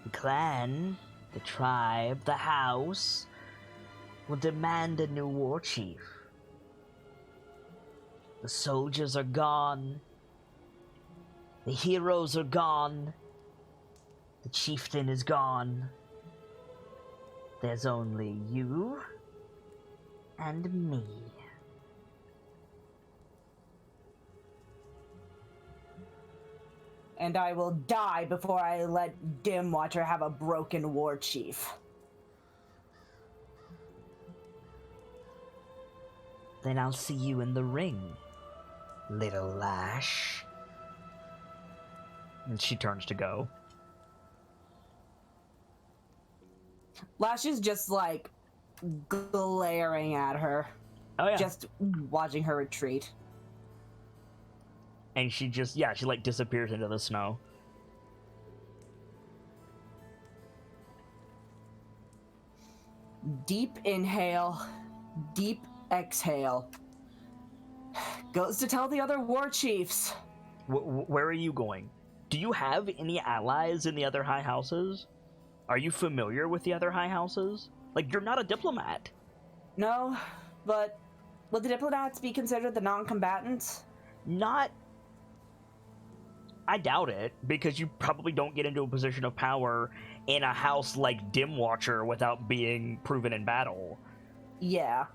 The clan, the tribe, the house will demand a new war chief. The soldiers are gone. The heroes are gone. The chieftain is gone. There's only you and me. And I will die before I let Dimwatcher have a broken war chief. Then I'll see you in the ring, little lash. And she turns to go. Lash is just like glaring at her, Oh yeah. just watching her retreat. And she just, yeah, she like disappears into the snow. Deep inhale, deep exhale. Goes to tell the other war chiefs. Where are you going? Do you have any allies in the other high houses? Are you familiar with the other high houses? Like, you're not a diplomat. No, but would the diplomats be considered the non-combatants? Not... I doubt it, because you probably don't get into a position of power in a house like Dimwatcher without being proven in battle. Yeah.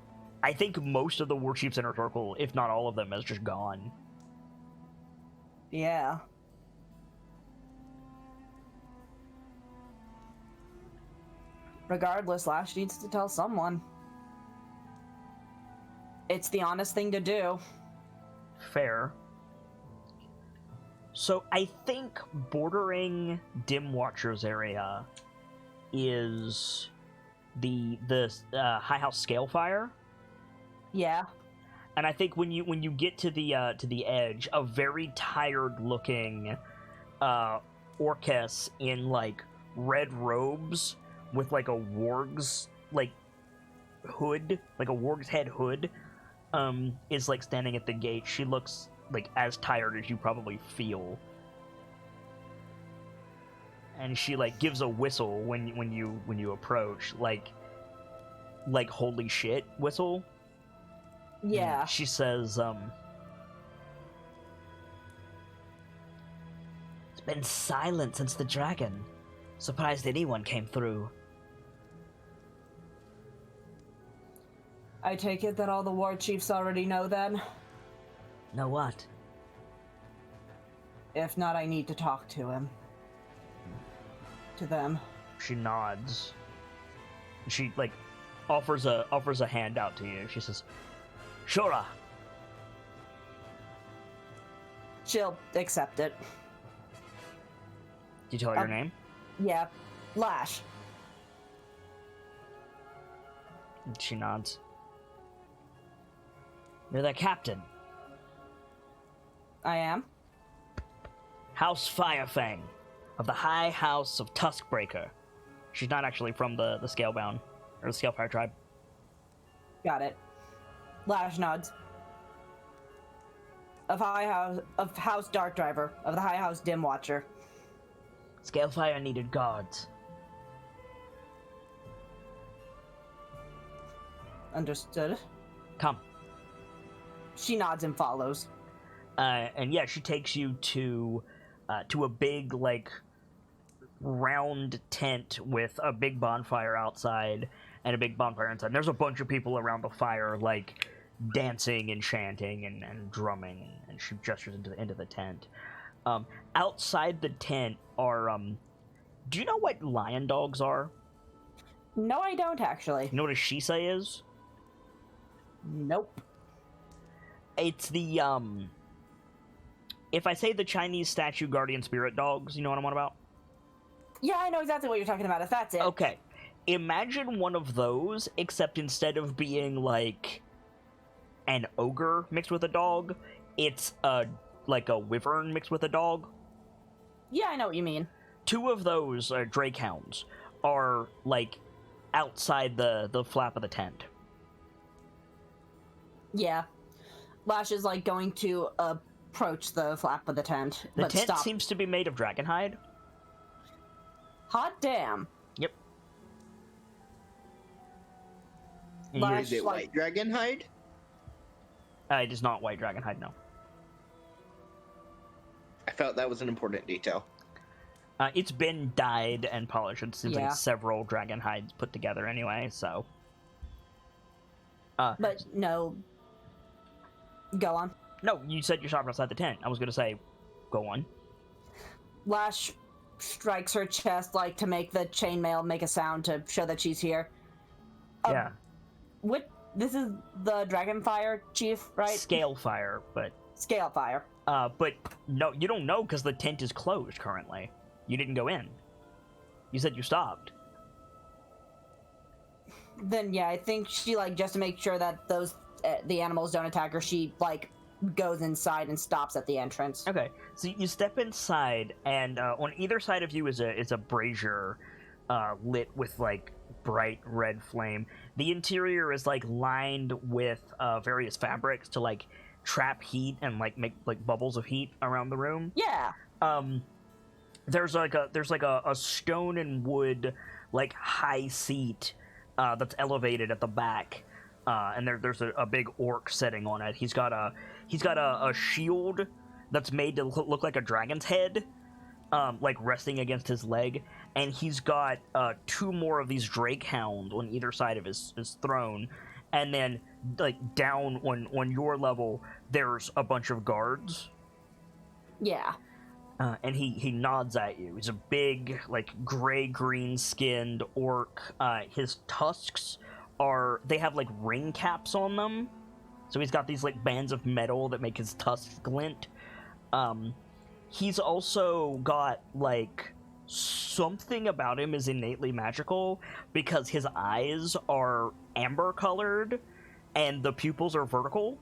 I think most of the war chiefs in our circle, if not all of them, is just gone. Yeah. Regardless, Lash needs to tell someone. It's the honest thing to do. Fair. So I think bordering Dimwatcher's area is the High House Scalefire. Yeah. And I think when you get to the edge, a very tired looking Orcus in like red robes with like a warg's like hood, like a warg's head hood, is like standing at the gate. She looks like as tired as you probably feel. And she like gives a whistle when you approach, like holy shit whistle. Yeah. And she says, it's been silent since the dragon. Surprised anyone came through. I take it that all the war chiefs already know then? Know what? If not, I need to talk to him. To them. She nods. She like offers a hand out to you. She says, Shura. She'll accept it. Do you tell her your name? Yeah. Lash. And she nods. You're their captain. I am. House Firefang, of the High House of Tuskbreaker. She's not actually from the Scalebound, or the Scalefire tribe. Got it. Lash nods. Of House Dark Driver, of the High House Dim Watcher. Scalefire needed guards. Understood. Come. She nods and follows. And yeah, she takes you to a big, like, round tent with a big bonfire outside and a big bonfire inside. And there's a bunch of people around the fire, like, dancing and chanting and drumming, and she gestures into the tent. Outside the tent are, do you know what lion dogs are? No, I don't actually. You know what a shisa is? Nope. It's the, if I say the Chinese statue guardian spirit dogs, you know what I'm on about? Yeah, I know exactly what you're talking about, if that's it. Okay. Imagine one of those, except instead of being, like, an ogre mixed with a dog, it's, like a wyvern mixed with a dog. Yeah, I know what you mean. Two of those, drake hounds, are, like, outside the flap of the tent. Yeah. Lash is, like, going to approach the flap of the tent, The but tent stop. seems to be made of dragon hide. Hot damn. Yep. And Lash, you're- Is it like- white dragon hide? it is not white dragon hide, no. I felt that was an important detail. It's been dyed and polished. It seems like Yeah. it's several dragon hides put together anyway, so... But no. Go on. No, you said you're stopping outside the tent. I was gonna say, go on. Lash strikes her chest like to make the chainmail make a sound to show that she's here. Yeah. This is the Dragonfire chief, right? Scale fire, but Scalefire. but no, you don't know because the tent is closed currently. You didn't go in. You said you stopped. Then yeah, I think she like just to make sure that those the animals don't attack her. She like goes inside and stops at the entrance. Okay, so you step inside, and on either side of you is a brazier lit with like bright red flame. The interior is like lined with various fabrics to like trap heat and like make like bubbles of heat around the room. Yeah. There's like a stone and wood like high seat that's elevated at the back, and there's a big orc sitting on it. He's got a shield that's made to look like a dragon's head, like resting against his leg, and he's got 2 more of these drake hound on either side of his throne, and then like down on your level there's a bunch of guards. Yeah. And he nods at you. He's a big, like, gray-green skinned orc. His tusks they have like ring caps on them. So he's got these like bands of metal that make his tusks glint. He's also got like something about him is innately magical because his eyes are amber colored and the pupils are vertical,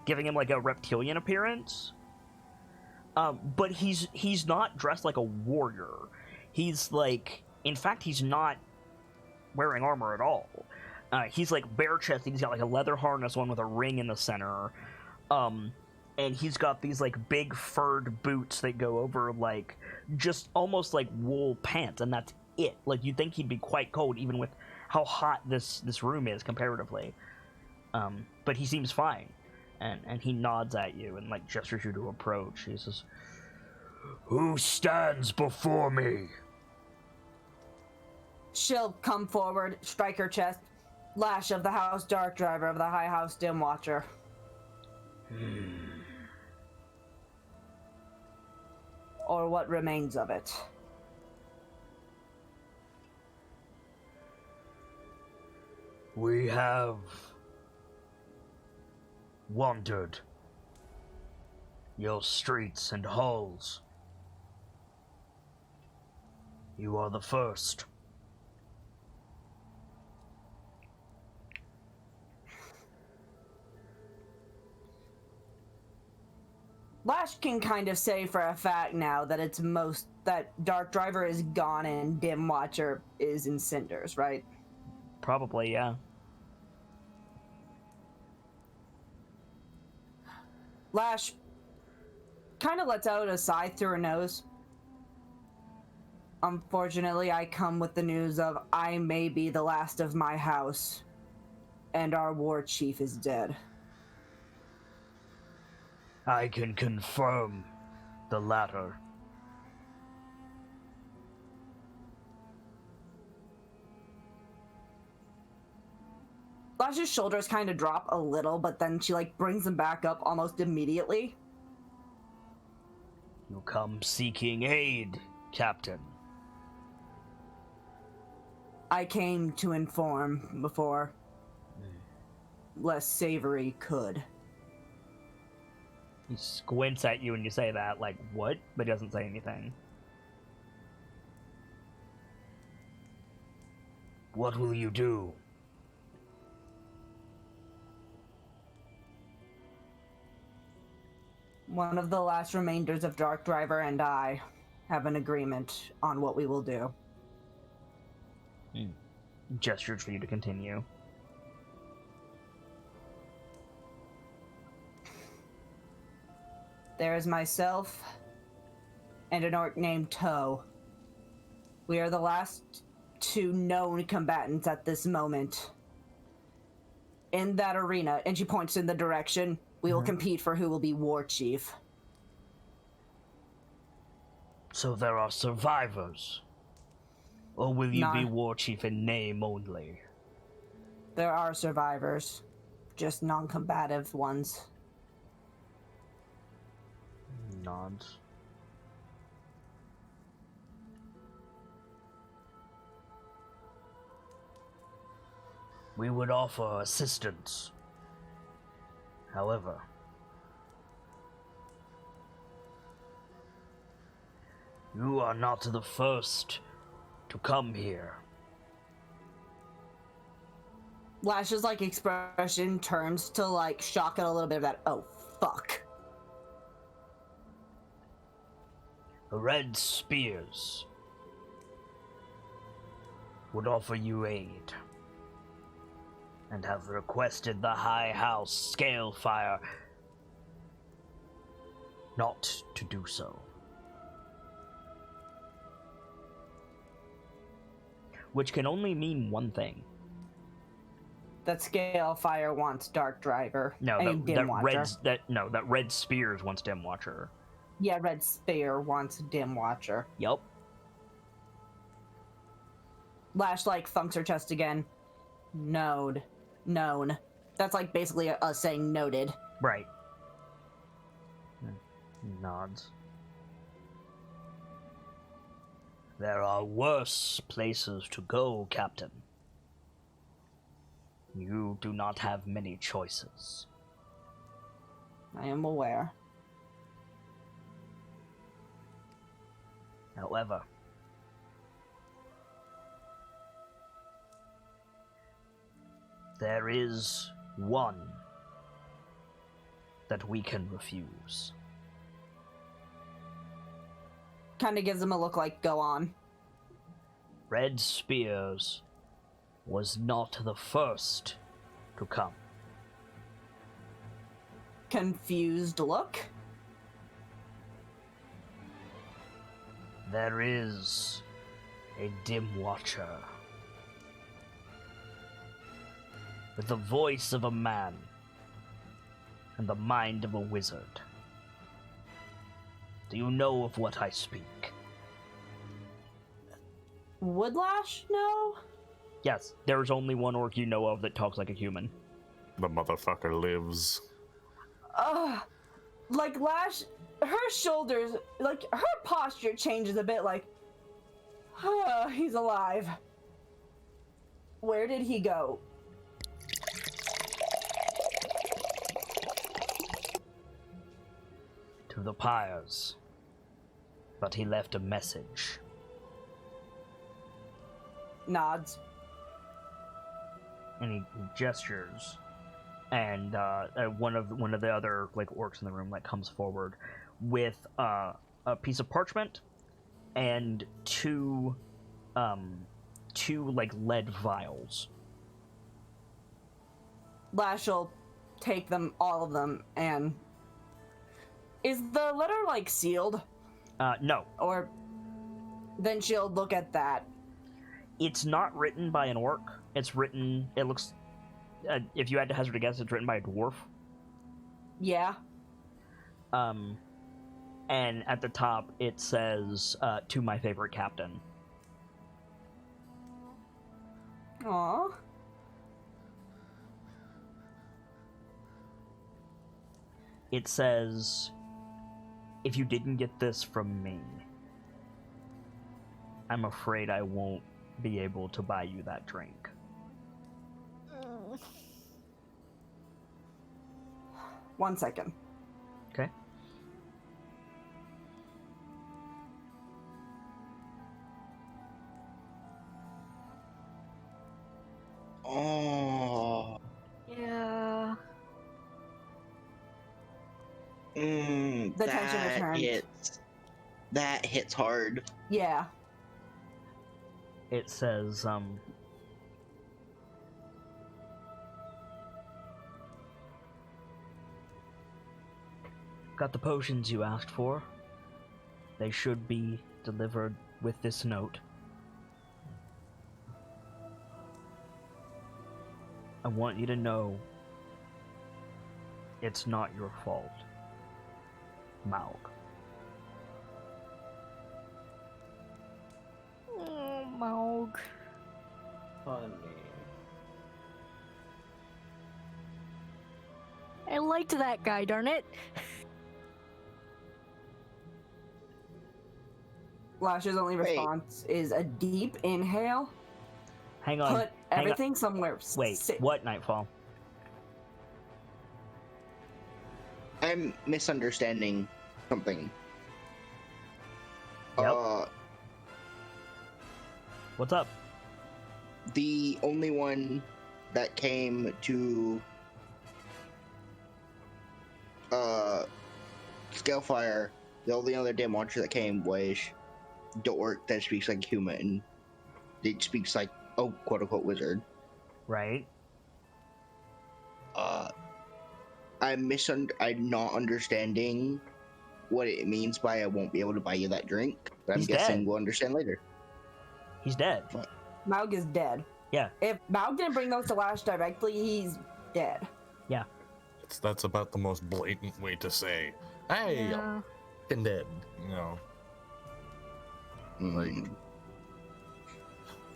giving him like a reptilian appearance. But he's not dressed like a warrior. He's like, in fact, he's not wearing armor at all. He's like bare-chested. He's got like a leather harness on with a ring in the center. And he's got these like big furred boots that go over like just almost like wool pants, and that's it. Like you'd think he'd be quite cold even with how hot this room is comparatively. But he seems fine. And he nods at you and like gestures you to approach. He says, "Who stands before me?" She'll come forward, strike her chest. Lash of the House Dark Driver of the High House Dim Watcher. Or what remains of it. We have wandered your streets and halls. You are the first. Lash can kind of say for a fact now that that Dark Driver is gone and Dim Watcher is in cinders, right? Probably, yeah. Lash kind of lets out a sigh through her nose. Unfortunately, I come with the news of I may be the last of my house, and our war chief is dead. I can confirm the latter. Lash's shoulders kind of drop a little, but then she like brings them back up almost immediately. You come seeking aid, Captain. I came to inform before less savory could. He squints at you when you say that, like, what? But he doesn't say anything. What will you do? One of the last remainders of Dark Driver and I have an agreement on what we will do. Gestures for you to continue. There is myself and an orc named Toe. We are the last 2 known combatants at this moment. In that arena, and she points in the direction, we will compete for who will be war chief. So there are survivors? Or will you be war chief in name only? There are survivors, just non-combative ones. Nods. we would offer assistance. However, you are not the first to come here. Lash's like expression turns to like shock and a little bit of that, oh fuck. The Red Spears would offer you aid and have requested the High House Scalefire not to do so. Which can only mean one thing. That Scalefire wants Dark Driver. No, Dim Watcher. that Red Spears wants Dim Watcher. Yeah, Red Spear wants Dim Watcher. Yup. Lash like thunks her chest again. Known. That's like basically us saying noted. Right. Nods. There are worse places to go, Captain. You do not have many choices. I am aware. However, there is one that we can refuse. Kind of gives him a look like, go on. Red Spears was not the first to come. Confused look. There is a Dim Watcher with the voice of a man and the mind of a wizard. Do you know of what I speak? Would Lash know? Yes, there is only one orc you know of that talks like a human. The motherfucker lives. Like Lash, her shoulders, like her posture changes a bit like, he's alive. Where did he go? To the pyres. But he left a message. Nods. And he gestures, and one of the other like orcs in the room like comes forward with a piece of parchment and two like lead vials. Lash will take them, all of them, and is the letter like sealed? No. Or then she'll look at that. It's not written by an orc. It's written, it looks, if you had to hazard a guess, it's written by a dwarf. Yeah. And at the top, it says, to my favorite captain. Aww. It says, if you didn't get this from me, I'm afraid I won't be able to buy you that drink. One second. Okay. Oh. Yeah. The tension returned. That hits hard. Yeah. It says, got the potions you asked for. They should be delivered with this note. I want you to know it's not your fault, Maug. Oh, Maug. Honey. I liked that guy, darn it. Lash's only Wait. response is a deep inhale. Hang on. Put on. Everything somewhere. Wait, what Nightfall? I'm misunderstanding something. Yep. What's up? The only one that came to Scalefire, the only other Dim Watcher that came was Dork that speaks like human. It speaks like quote unquote wizard. Right. I'm not understanding what it means by I won't be able to buy you that drink, but I'm He's guessing dead. we'll understand later. He's dead. Maug is dead. Yeah. If Maug didn't bring those to Lash directly, he's dead. Yeah. That's about the most blatant way to say, hey, Yeah. I'm dead. You know, like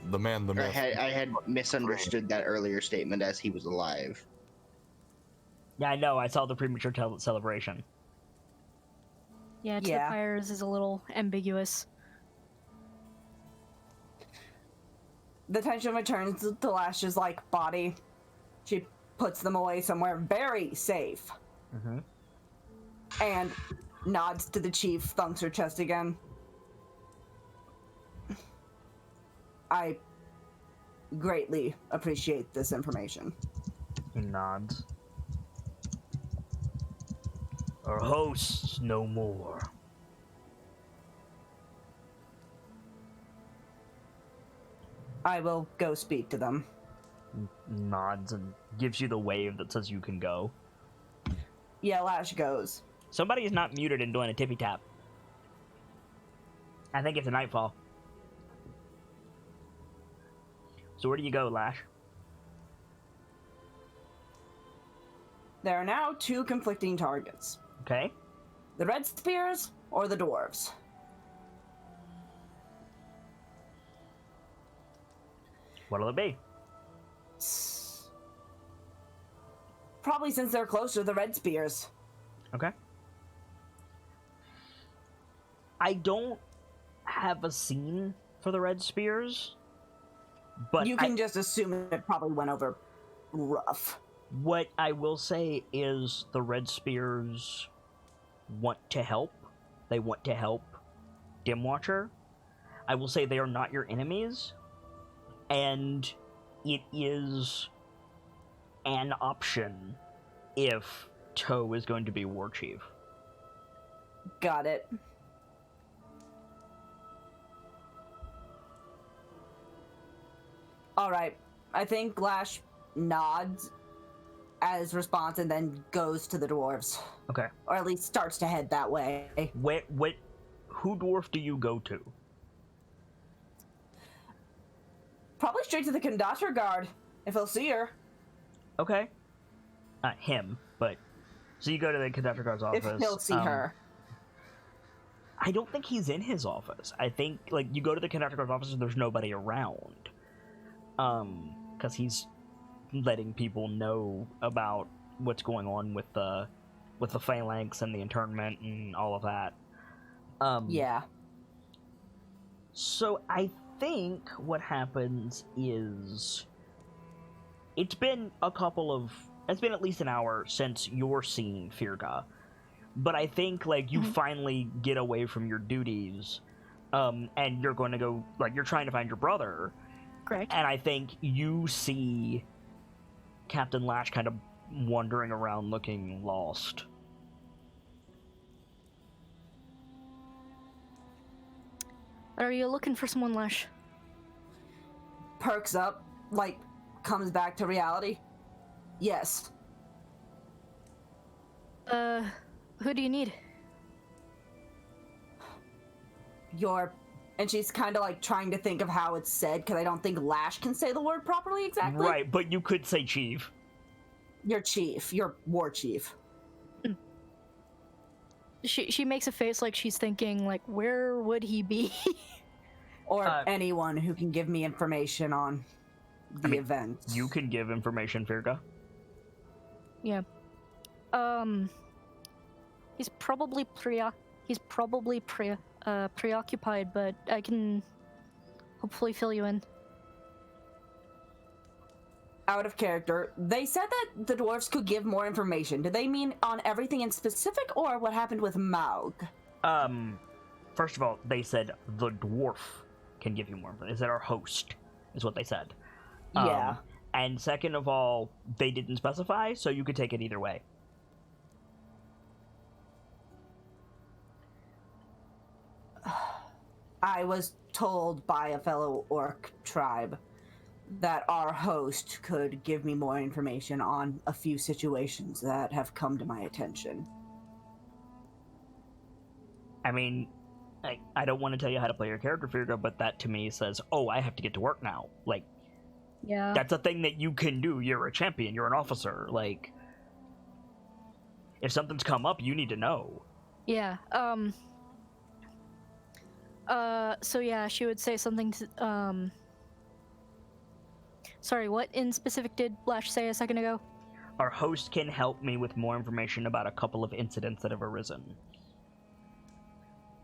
the man, the myth. I had misunderstood that earlier statement as he was alive. Yeah, I know. I saw the premature celebration. Yeah, to Yeah. the fires is a little ambiguous. The tension returns to Lash's like body. She puts them away somewhere very safe Mm-hmm. and nods to the chief, thumps her chest again. I greatly appreciate this information. He nods. Our hosts no more. I will go speak to them. Nods and gives you the wave that says you can go. Yeah, Lash goes. Somebody is not muted and doing a tippy tap. I think it's a Nightfall. So where do you go, Lash? There are now two conflicting targets. Okay. The Red Spears or the Dwarves. What'll it be? Probably since they're closer, the Red Spears. Okay. I don't have a scene for the Red Spears, but You can just assume it probably went over rough. what I will say is the Red Spears want to help. They want to help Dim Watcher. I will say they are not your enemies, and it is an option if Toe is going to be War Chief. Got it. Alright, I think Lash nods as response and then goes to the dwarves. Okay. Or at least starts to head that way. Who dwarf do you go to? Probably straight to the conductor guard, if he'll see her. Okay. Not him, but... So you go to the conductor guard's office. If he'll see her. I don't think he's in his office. I think, like, you go to the conductor guard's office and there's nobody around. Because he's letting people know about what's going on with the phalanx and the internment and all of that. Yeah. So I think what happens is it's been at least an hour since you're seeing Firga. But I think, like, you finally get away from your duties, and you're going to go, like, you're trying to find your brother. Correct. And I think you see Captain Lash kind of wandering around looking lost. Are you looking for someone, Lash? Perks up, like, comes back to reality. Yes. Who do you need? And she's kind of like trying to think of how it's said, because I don't think Lash can say the word properly exactly. Right, but you could say chief. Your chief, your war chief. She makes a face like she's thinking, like, where would he be? Or anyone who can give me information on the event. You can give information, Firga. Yeah. He's probably preoccupied, but I can hopefully fill you in. out of character. They said that the dwarves could give more information. Do they mean on everything in specific, or what happened with Maug? First of all, they said the dwarf can give you more information. They said our host is what they said. Yeah. And second of all, they didn't specify, so you could take it either way. I was told by a fellow orc tribe that our host could give me more information on a few situations that have come to my attention. I mean, I don't want to tell you how to play your character, Firga, but that to me says, oh, I have to get to work now. Like, Yeah. that's a thing that you can do. You're a champion. You're an officer. Like, if something's come up, you need to know. Yeah. So yeah, she would say something to, Sorry, what in specific did Blash say a second ago? Our host can help me with more information about a couple of incidents that have arisen.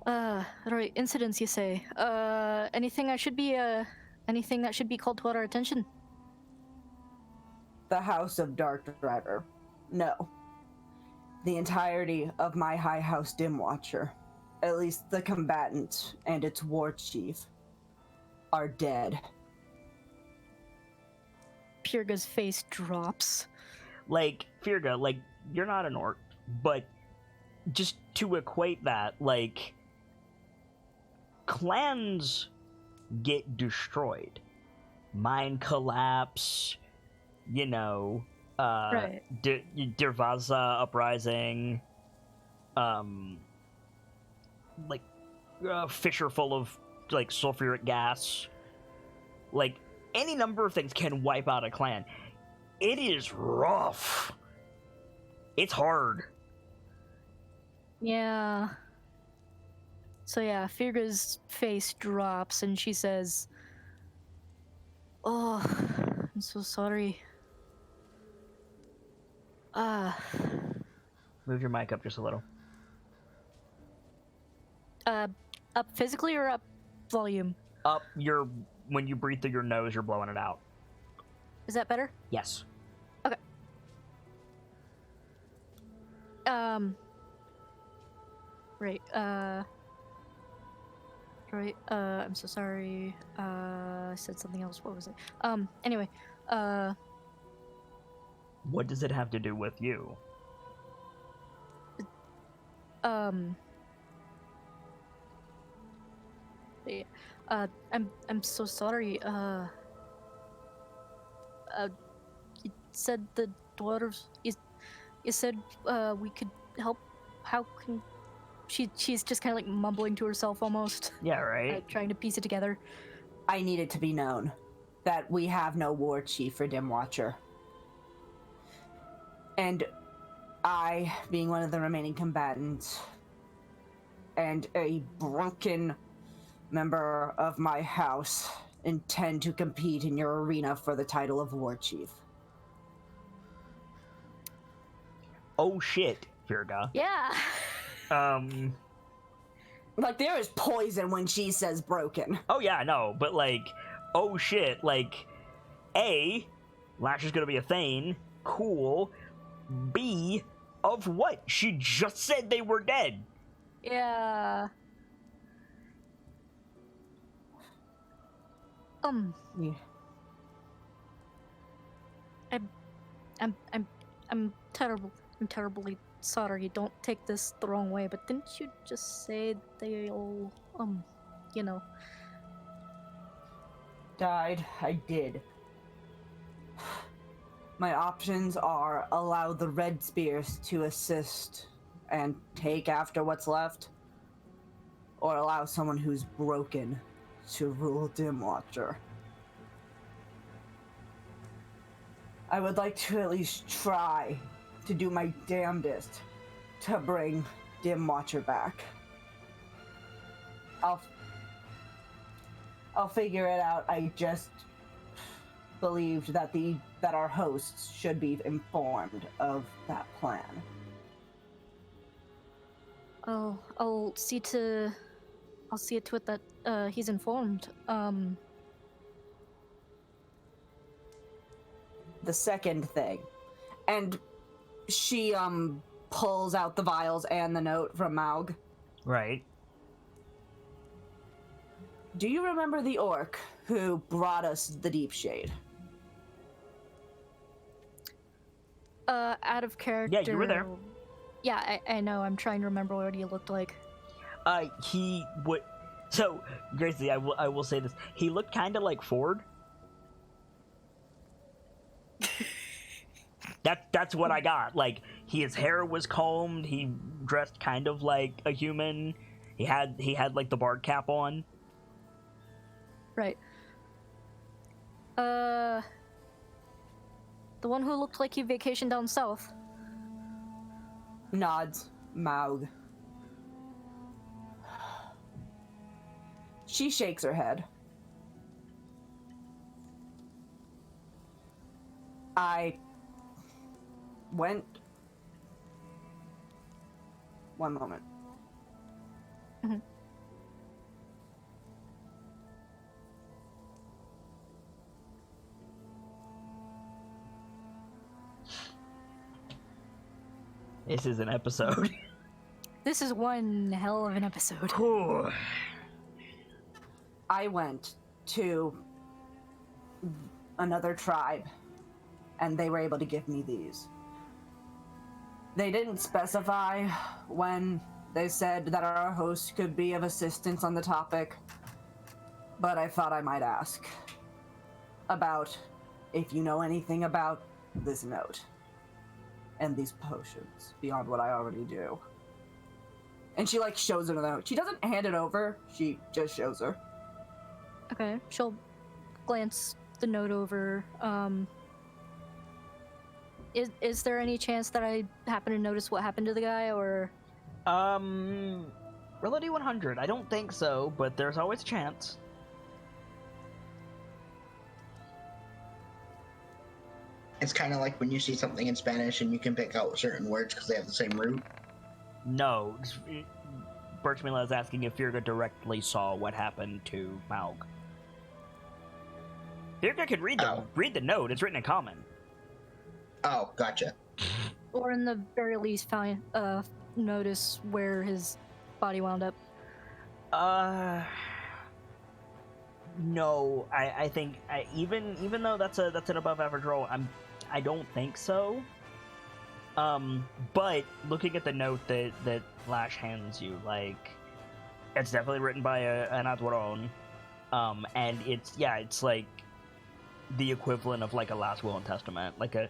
Right, incidents, you say. Anything that should be called to our attention? The House of Dark Driver. No. The entirety of my High House Dim Watcher, at least the combatant and its war chief, are dead. Pyrga's face drops. Like, Firga, like, you're not an orc, but just to equate that, like, clans get destroyed. Mine collapse, you know, Right. Dervaza uprising, like, fissure full of, like, sulfuric gas. Like, any number of things can wipe out a clan. It is rough. It's hard. Yeah. So yeah, Firga's face drops and she says, "Oh, I'm so sorry." Move your mic up just a little. Up physically or up volume? Up when you breathe through your nose, you're blowing it out. Is that better? Yes. Okay. Right, I'm so sorry. I said something else. What was it? Anyway, What does it have to do with you? yeah, I'm so sorry. You said the dwarves. You said we could help. How can she's just kind of like mumbling to herself almost, Yeah, right? trying to piece it together. I need it to be known that we have no war chief for Dim Watcher. And I, being one of the remaining combatants, and a broken member of my house, intend to compete in your arena for the title of war chief. Oh shit, Firga. Yeah. Like, there is poison when she says broken. Oh yeah, no, but like, oh shit, like, A, Lash is gonna be a Thane, cool. B, of what? She just said they were dead. Yeah. Yeah. I'm terrible. I'm terribly sorry. Don't take this the wrong way, but didn't you just say they all, you know? Died. I did. My options are allow the Red Spears to assist and take after what's left, or allow someone who's broken to rule Dim Watcher. I would like to at least try to do my damnedest to bring Dim Watcher back. I'll figure it out. I just believed that our hosts should be informed of that plan. I'll see to it that he's informed. the second thing. And she pulls out the vials and the note from Maug. Right. Do you remember the orc who brought us the Deep Shade? Out of character. Yeah, you were there. Yeah, I know. I'm trying to remember what he looked like. He would. So, Gracie, I will say this. He looked kind of like Ford. That's what I got. Like, his hair was combed. He dressed kind of like a human. He had like the bard cap on. Right. The one who looked like he vacationed down south. Nods. Maug. She shakes her head. I went... One moment. Mm-hmm. This is an episode. This is one hell of an episode. I went to another tribe, and they were able to give me these. They didn't specify when they said that our host could be of assistance on the topic, but I thought I might ask about if you know anything about this note and these potions beyond what I already do. And she like shows her the note. She doesn't hand it over, she just shows her. Okay, she'll glance the note over. Is there any chance that I happen to notice what happened to the guy, or? Reality 100. I don't think so, but there's always a chance. It's kind of like when you see something in Spanish and you can pick out certain words because they have the same root. No. Birchmila is asking if Virga directly saw what happened to Maug. Virga could read the note. It's written in common. Oh, gotcha. Or in the very least, notice where his body wound up. No. I think even though that's an above average roll, I don't think so. But looking at the note that Lash hands you, like, it's definitely written by an Adwaron, and it's like the equivalent of like a last will and testament, like a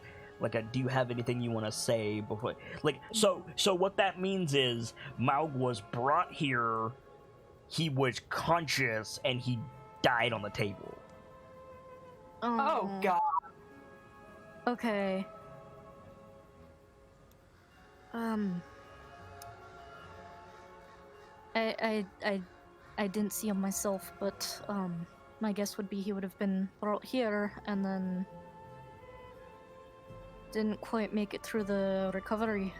do you have anything you want to say before, like, so what that means is Maug was brought here, he was conscious, and he died on the table. Oh god. Okay. I didn't see him myself, but my guess would be he would have been brought here and then didn't quite make it through the recovery.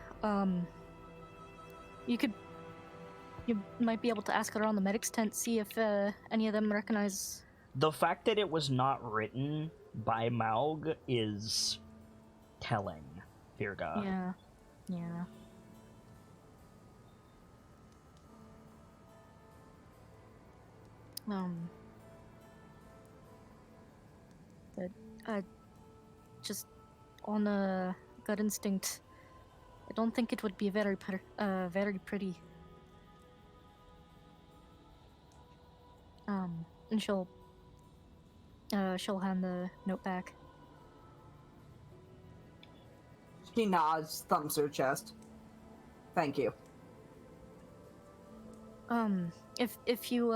You might be able to ask around the medics tent, see if any of them recognize. The fact that it was not written by Maug is telling, Virga. Yeah. But just on a gut instinct, I don't think it would be very pretty. And she'll hand the note back. She nods, thumps her chest. Thank you. If you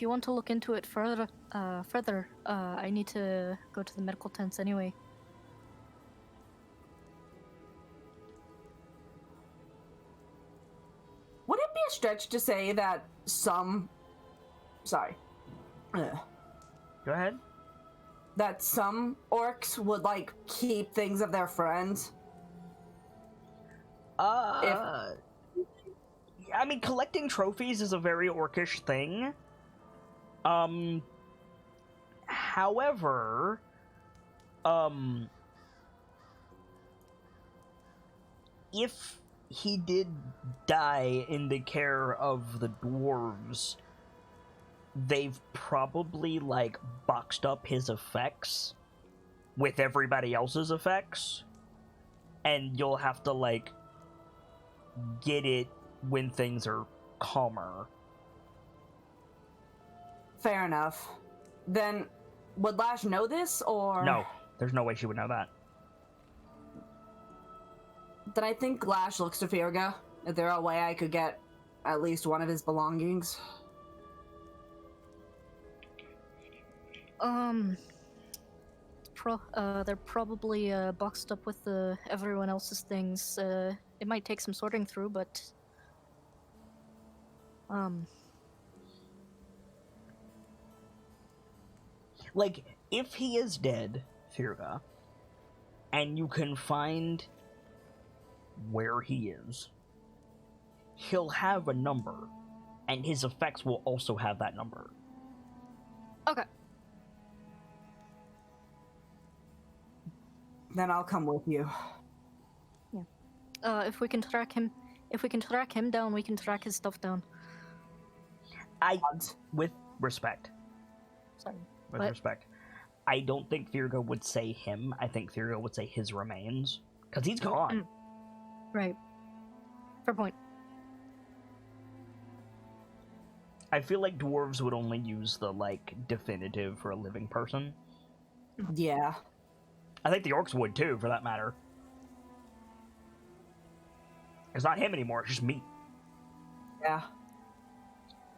want to look into it further, I need to go to the medical tents anyway. Would it be a stretch to say that some... Sorry. Go ahead. That some orcs would, like, keep things of their friends? I mean, collecting trophies is a very orcish thing. However, If he did die in the care of the dwarves, they've probably, like, boxed up his effects with everybody else's effects, and you'll have to, like, get it when things are calmer. Fair enough. Then, would Lash know this, or...? No, there's no way she would know that. Then I think Lash looks to Firga. Is there a way I could get at least one of his belongings? They're probably boxed up with everyone else's things. It might take some sorting through, but like, if he is dead, Firga, and you can find where he is, he'll have a number, and his effects will also have that number. okay. Then I'll come with you. If we can track him down, we can track his stuff down. With respect, Sorry. with What? respect, I don't think Firga would say him. I think Firga would say his remains, because he's gone. Right. Fair point. I feel like dwarves would only use the, like, definitive for a living person. Yeah. I think the orcs would too, for that matter. It's not him anymore, it's just me. Yeah.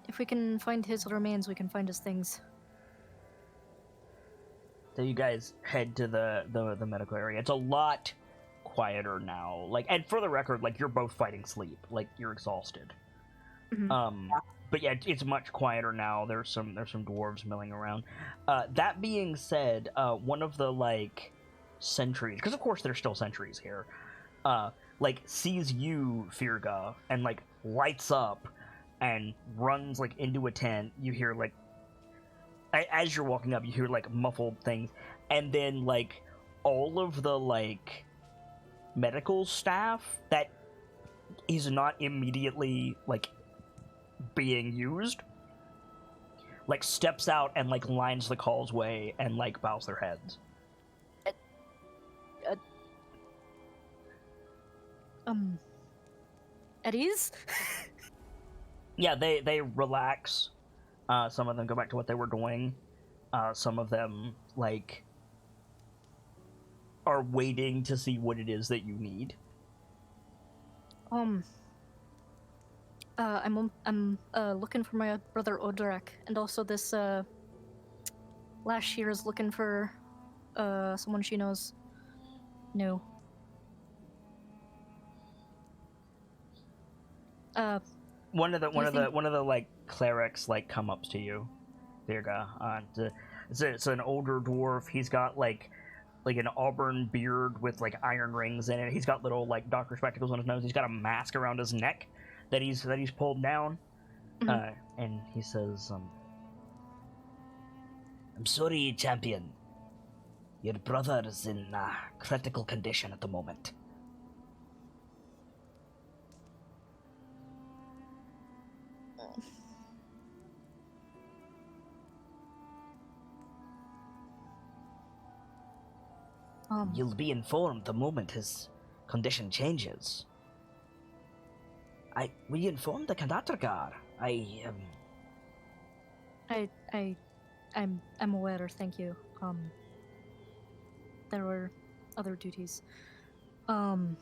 If we can find his remains, we can find his things. So you guys head to the medical area. It's a lot quieter now. Like, and for the record, like, you're both fighting sleep. Like, you're exhausted. Mhm. But yeah, it's much quieter now. There's some dwarves milling around. That being said, one of the, like, sentries, because of course there's still sentries here, like, sees you, Firga, and, like, lights up and runs, like, into a tent. You hear, like, as you're walking up, you hear, like, muffled things, and then, like, all of the, like, medical staff that is not immediately, like, being used, like, steps out and, like, lines the causeway and, like, bows their heads. At ease? Yeah, they relax. Some of them go back to what they were doing. Some of them, like, are waiting to see what it is that you need. I'm looking for my brother Odrak, and also this Lash here is looking for someone she knows. No. One of the like clerics like come up to you, Virga. It's an older dwarf. He's got like an auburn beard with like iron rings in it. He's got little like doctor spectacles on his nose. He's got a mask around his neck that he's pulled down. Mhm. And he says, "I'm sorry, champion. Your brother is in critical condition at the moment." You'll be informed the moment his condition changes. We informed the Kandatragar. I'm aware, thank you. There were other duties. Let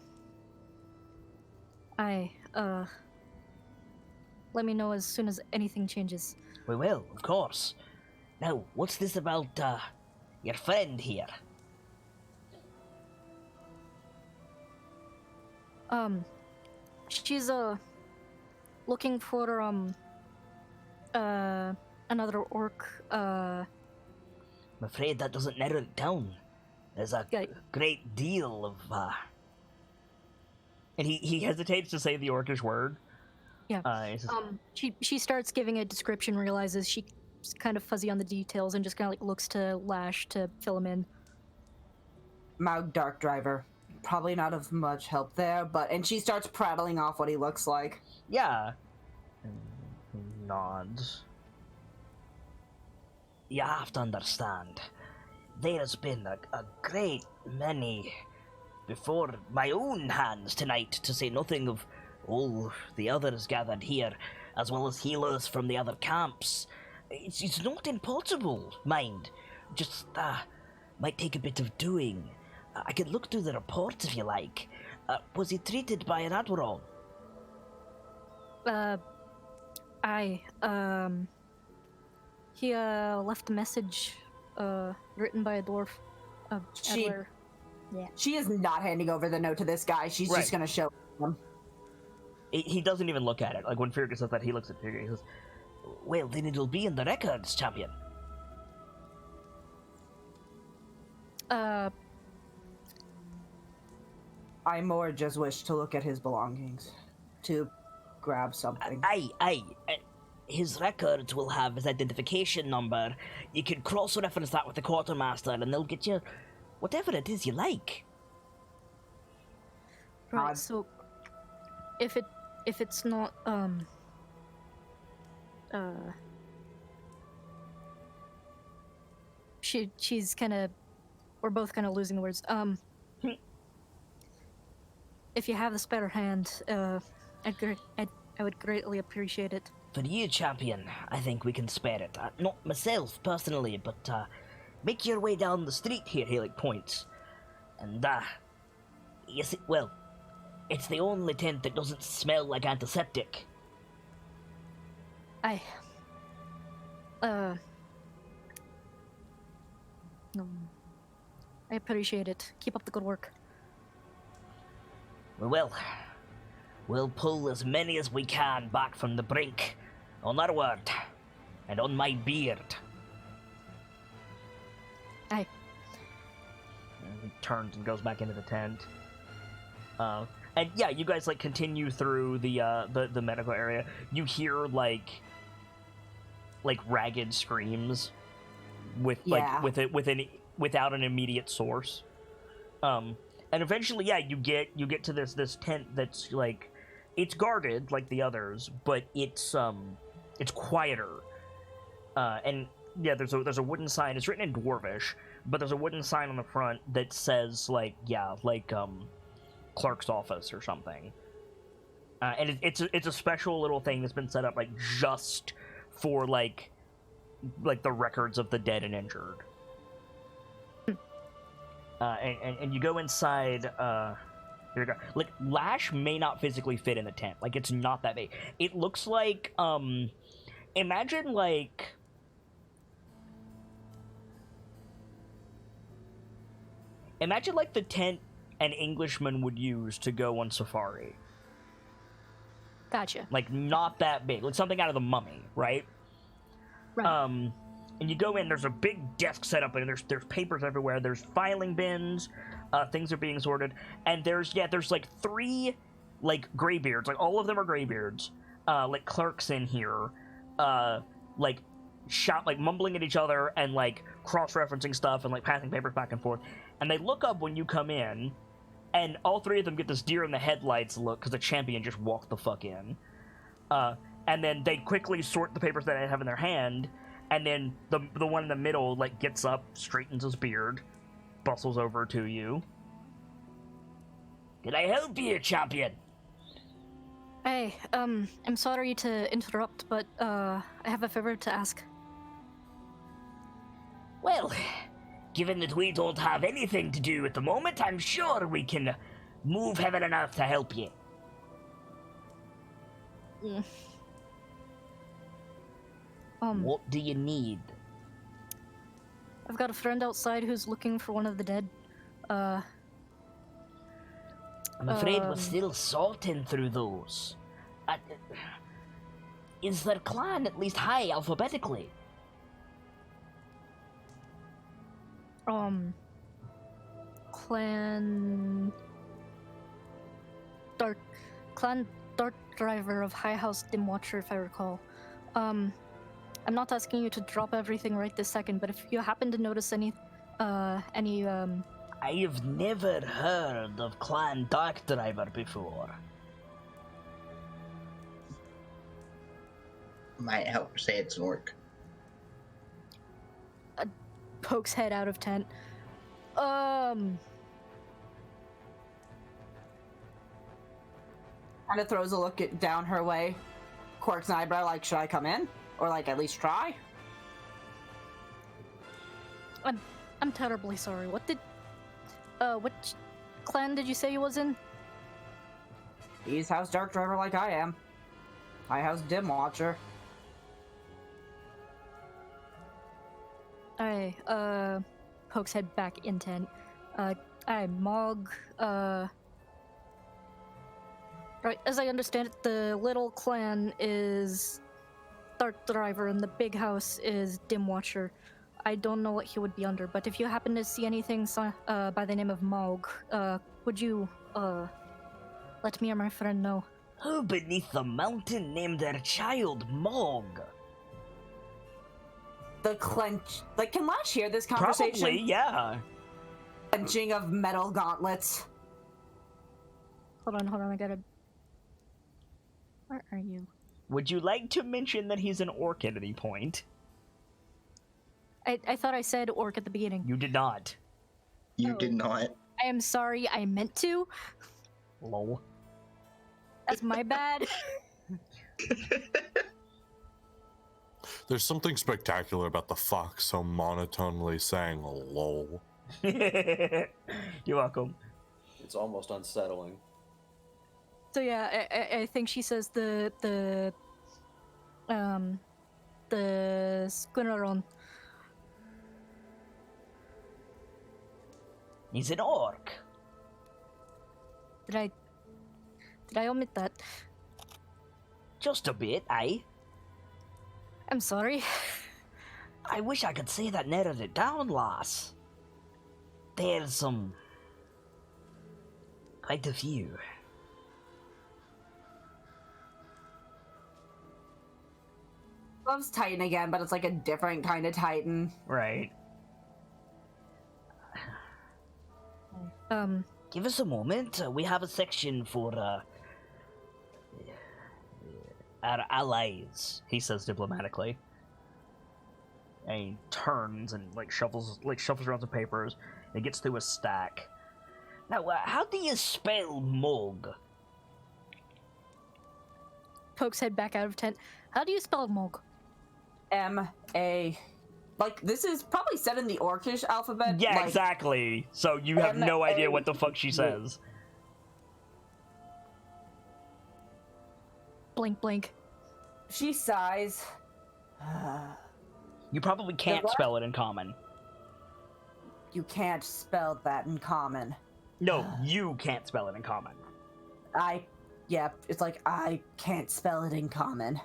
me know as soon as anything changes. We will, of course. Now, what's this about, your friend here? She's looking for another orc. I'm afraid that doesn't narrow it down. There's a Yeah. great deal of, And he hesitates to say the orcish word. Yeah. He says, She starts giving a description, realizes she's kind of fuzzy on the details, and just kind of like looks to Lash to fill him in. Maug Dark Driver. Probably not of much help there, but... And she starts prattling off what he looks like. Yeah. Nods. You have to understand, there's been a great many before my own hands tonight, to say nothing of all the others gathered here, as well as healers from the other camps. It's not impossible, mind. Just, might take a bit of doing. I could look through the reports if you like. Was he treated by an admiral? He left a message, written by a dwarf. Adler. Yeah. She is not handing over the note to this guy. She's Right. just gonna show him. He doesn't even look at it. Like, when Fergus says that, he looks at Fergus. He says, well, then it'll be in the records, champion. I more just wish to look at his belongings. To grab something. Aye. His records will have his identification number. You can cross-reference that with the quartermaster, and they'll get you whatever it is you like. Right. Odd. So, if it's not she's kind of, we're both kind of losing the words. If you have the spare hand, I would greatly appreciate it. For you, champion, I think we can spare it. Not myself, personally, but, make your way down the street here, he, like, points. And, you see, well, it's the only tent that doesn't smell like antiseptic. I appreciate it. Keep up the good work. Well, we'll pull as many as we can back from the brink. On our word. And on my beard. Aye. And he turns and goes back into the tent. And yeah, you guys like continue through the medical area. You hear like ragged screams with Yeah. without an immediate source. And eventually, yeah, you get to this tent that's like, it's guarded like the others, but it's quieter. And yeah, there's a wooden sign. It's written in Dwarvish, but there's a wooden sign on the front that says clerk's office or something. And it's a special little thing that's been set up like just for like the records of the dead and injured. And you go inside. Here we go. Like, Lash may not physically fit in the tent. Like, it's not that big. It looks like imagine like the tent an Englishman would use to go on safari. Gotcha. Like, not that big. Like something out of The Mummy, right? Right. And you go in, there's a big desk set up, and there's papers everywhere, there's filing bins, things are being sorted, and there's like 3, like, graybeards, like, all of them are graybeards, like, clerks in here, like, mumbling at each other, and, like, cross-referencing stuff, and, like, passing papers back and forth, and they look up when you come in, and all 3 of them get this deer-in-the-headlights look, because the champion just walked the fuck in, and then they quickly sort the papers that they have in their hand. And then the one in the middle, like, gets up, straightens his beard, bustles over to you. Can I help you, champion? Hey, I'm sorry to interrupt, but, I have a favor to ask. Well, given that we don't have anything to do at the moment, I'm sure we can move heaven and earth to help you. Mm. What do you need? I've got a friend outside who's looking for one of the dead. I'm afraid we're still sorting through those. Is their clan at least high alphabetically? Clan Dark Driver of High House Dim Watcher, if I recall. I'm not asking you to drop everything right this second, but if you happen to notice any I I've never heard of Clan Dark Driver before. Might help say it's an orc. Pokes head out of tent. Kind of throws a look down her way. Quirks an eyebrow, like, should I come in? Or, like, at least try? I'm terribly sorry. What clan did you say you was in? He's House Dark Driver like I am. I House Dim Watcher. Pokes head back in tent. Mog, right, as I understand it, the little clan is Dark Driver and the big house is Dim Watcher. I don't know what he would be under, but if you happen to see anything by the name of Mog, would you, let me or my friend know? Who beneath the mountain named their child Mog? The clench. Like, can Lash hear this conversation? Probably, yeah. Clenching of metal gauntlets. Hold on, I gotta... Where are you? Would you like to mention that he's an orc at any point? I thought I said orc at the beginning. You did not. You Oh. did not. I am sorry, I meant to. Lol. That's my bad. There's something spectacular about the fox so monotonely saying lol. You're welcome. It's almost unsettling. So yeah, I think she says the Squinaron. He's an orc. Did I omit that? Just a bit, eh? I'm sorry. I wish I could say that narrowed it down, lass. There's quite a few. Loves Titan again, but it's like a different kind of Titan. Right. Give us a moment. We have a section for our allies, he says diplomatically. And he turns and shuffles around some papers and gets through a stack. Now, how do you spell mug? Pokes head back out of tent. How do you spell Mog? M-A... Like, this is probably said in the Orcish alphabet. Yeah, like, exactly. So you have no idea what the fuck she says. Blink, blink. She sighs. You probably can't what? spell it in common. You can't spell that in common. No, you can't spell it in common. It's like, I can't spell it in common.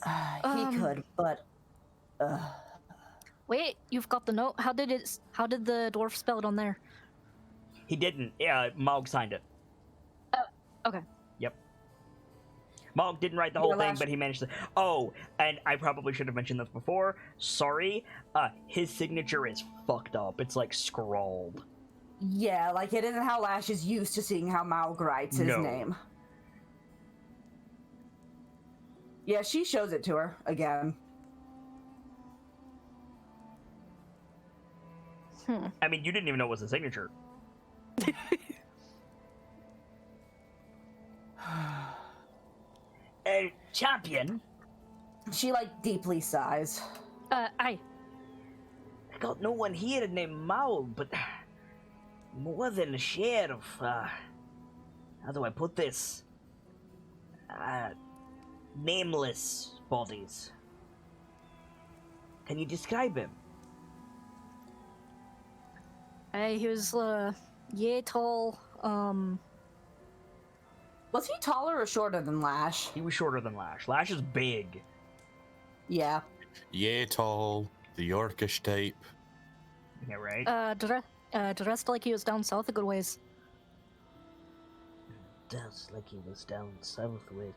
He could, but... Wait, you've got the note? How did the dwarf spell it on there? He didn't. Yeah, Mog signed it. Okay. Yep. Mog didn't write the whole thing, but he managed to... Oh, and I probably should have mentioned this before. Sorry. His signature is fucked up. It's like scrawled. Yeah, like it isn't how Lash is used to seeing how Maug writes his name. Yeah, she shows it to her again. I mean, you didn't even know it was a signature. Champion? She, like, deeply sighs. I got no one here named Maul, but more than a share of, how do I put this? Nameless bodies. Can you describe him? He was, tall, Was he taller or shorter than Lash? He was shorter than Lash. Lash is big. Yeah. Yeah, tall, the Yorkish type. Yeah, right? dressed like he was down south a good ways. Dressed like he was down south ways.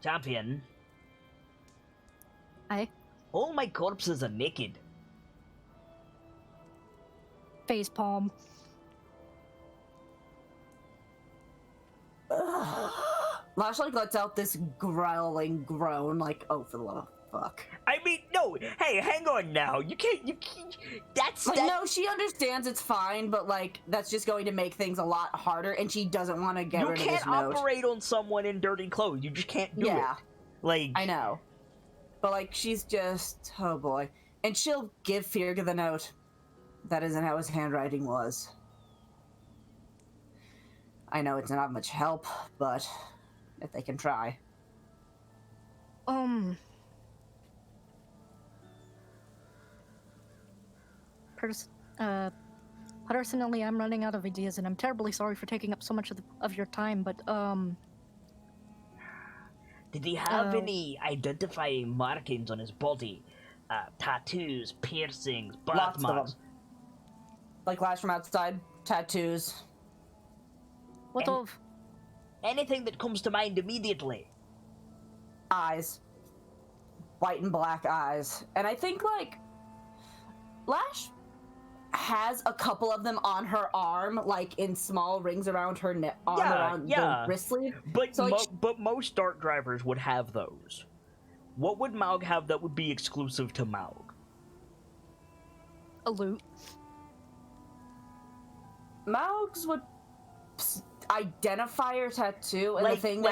Champion. Aye. All my corpses are naked. Face palm. Lash like lets out this growling groan, like, oh, for the love of fuck. I mean, no, hey, hang on now. You can't, that's, Like, no, she understands it's fine, but, like, that's just going to make things a lot harder, and she doesn't want to get rid of this note. You can't operate on someone in dirty clothes. You just can't do it. Like... I know. But, like, she's just... Oh, boy. And she'll give Firga the note. That isn't how his handwriting was. I know it's not much help, but if they can try. Personally, I'm running out of ideas, and I'm terribly sorry for taking up so much of your time, but, Did he have any identifying markings on his body? Tattoos, piercings, Lots of birthmarks? them. Like Lash from outside, tattoos. what of? Anything that comes to mind immediately. Eyes. White and black eyes. And I think, like, Lash has a couple of them on her arm, like in small rings around her arm, around the wrist sleeve. But, so, like, but most Dark Drivers would have those. What would Maug have that would be exclusive to Maug? A loot. Maug's would identifier tattoo, and Like, the thing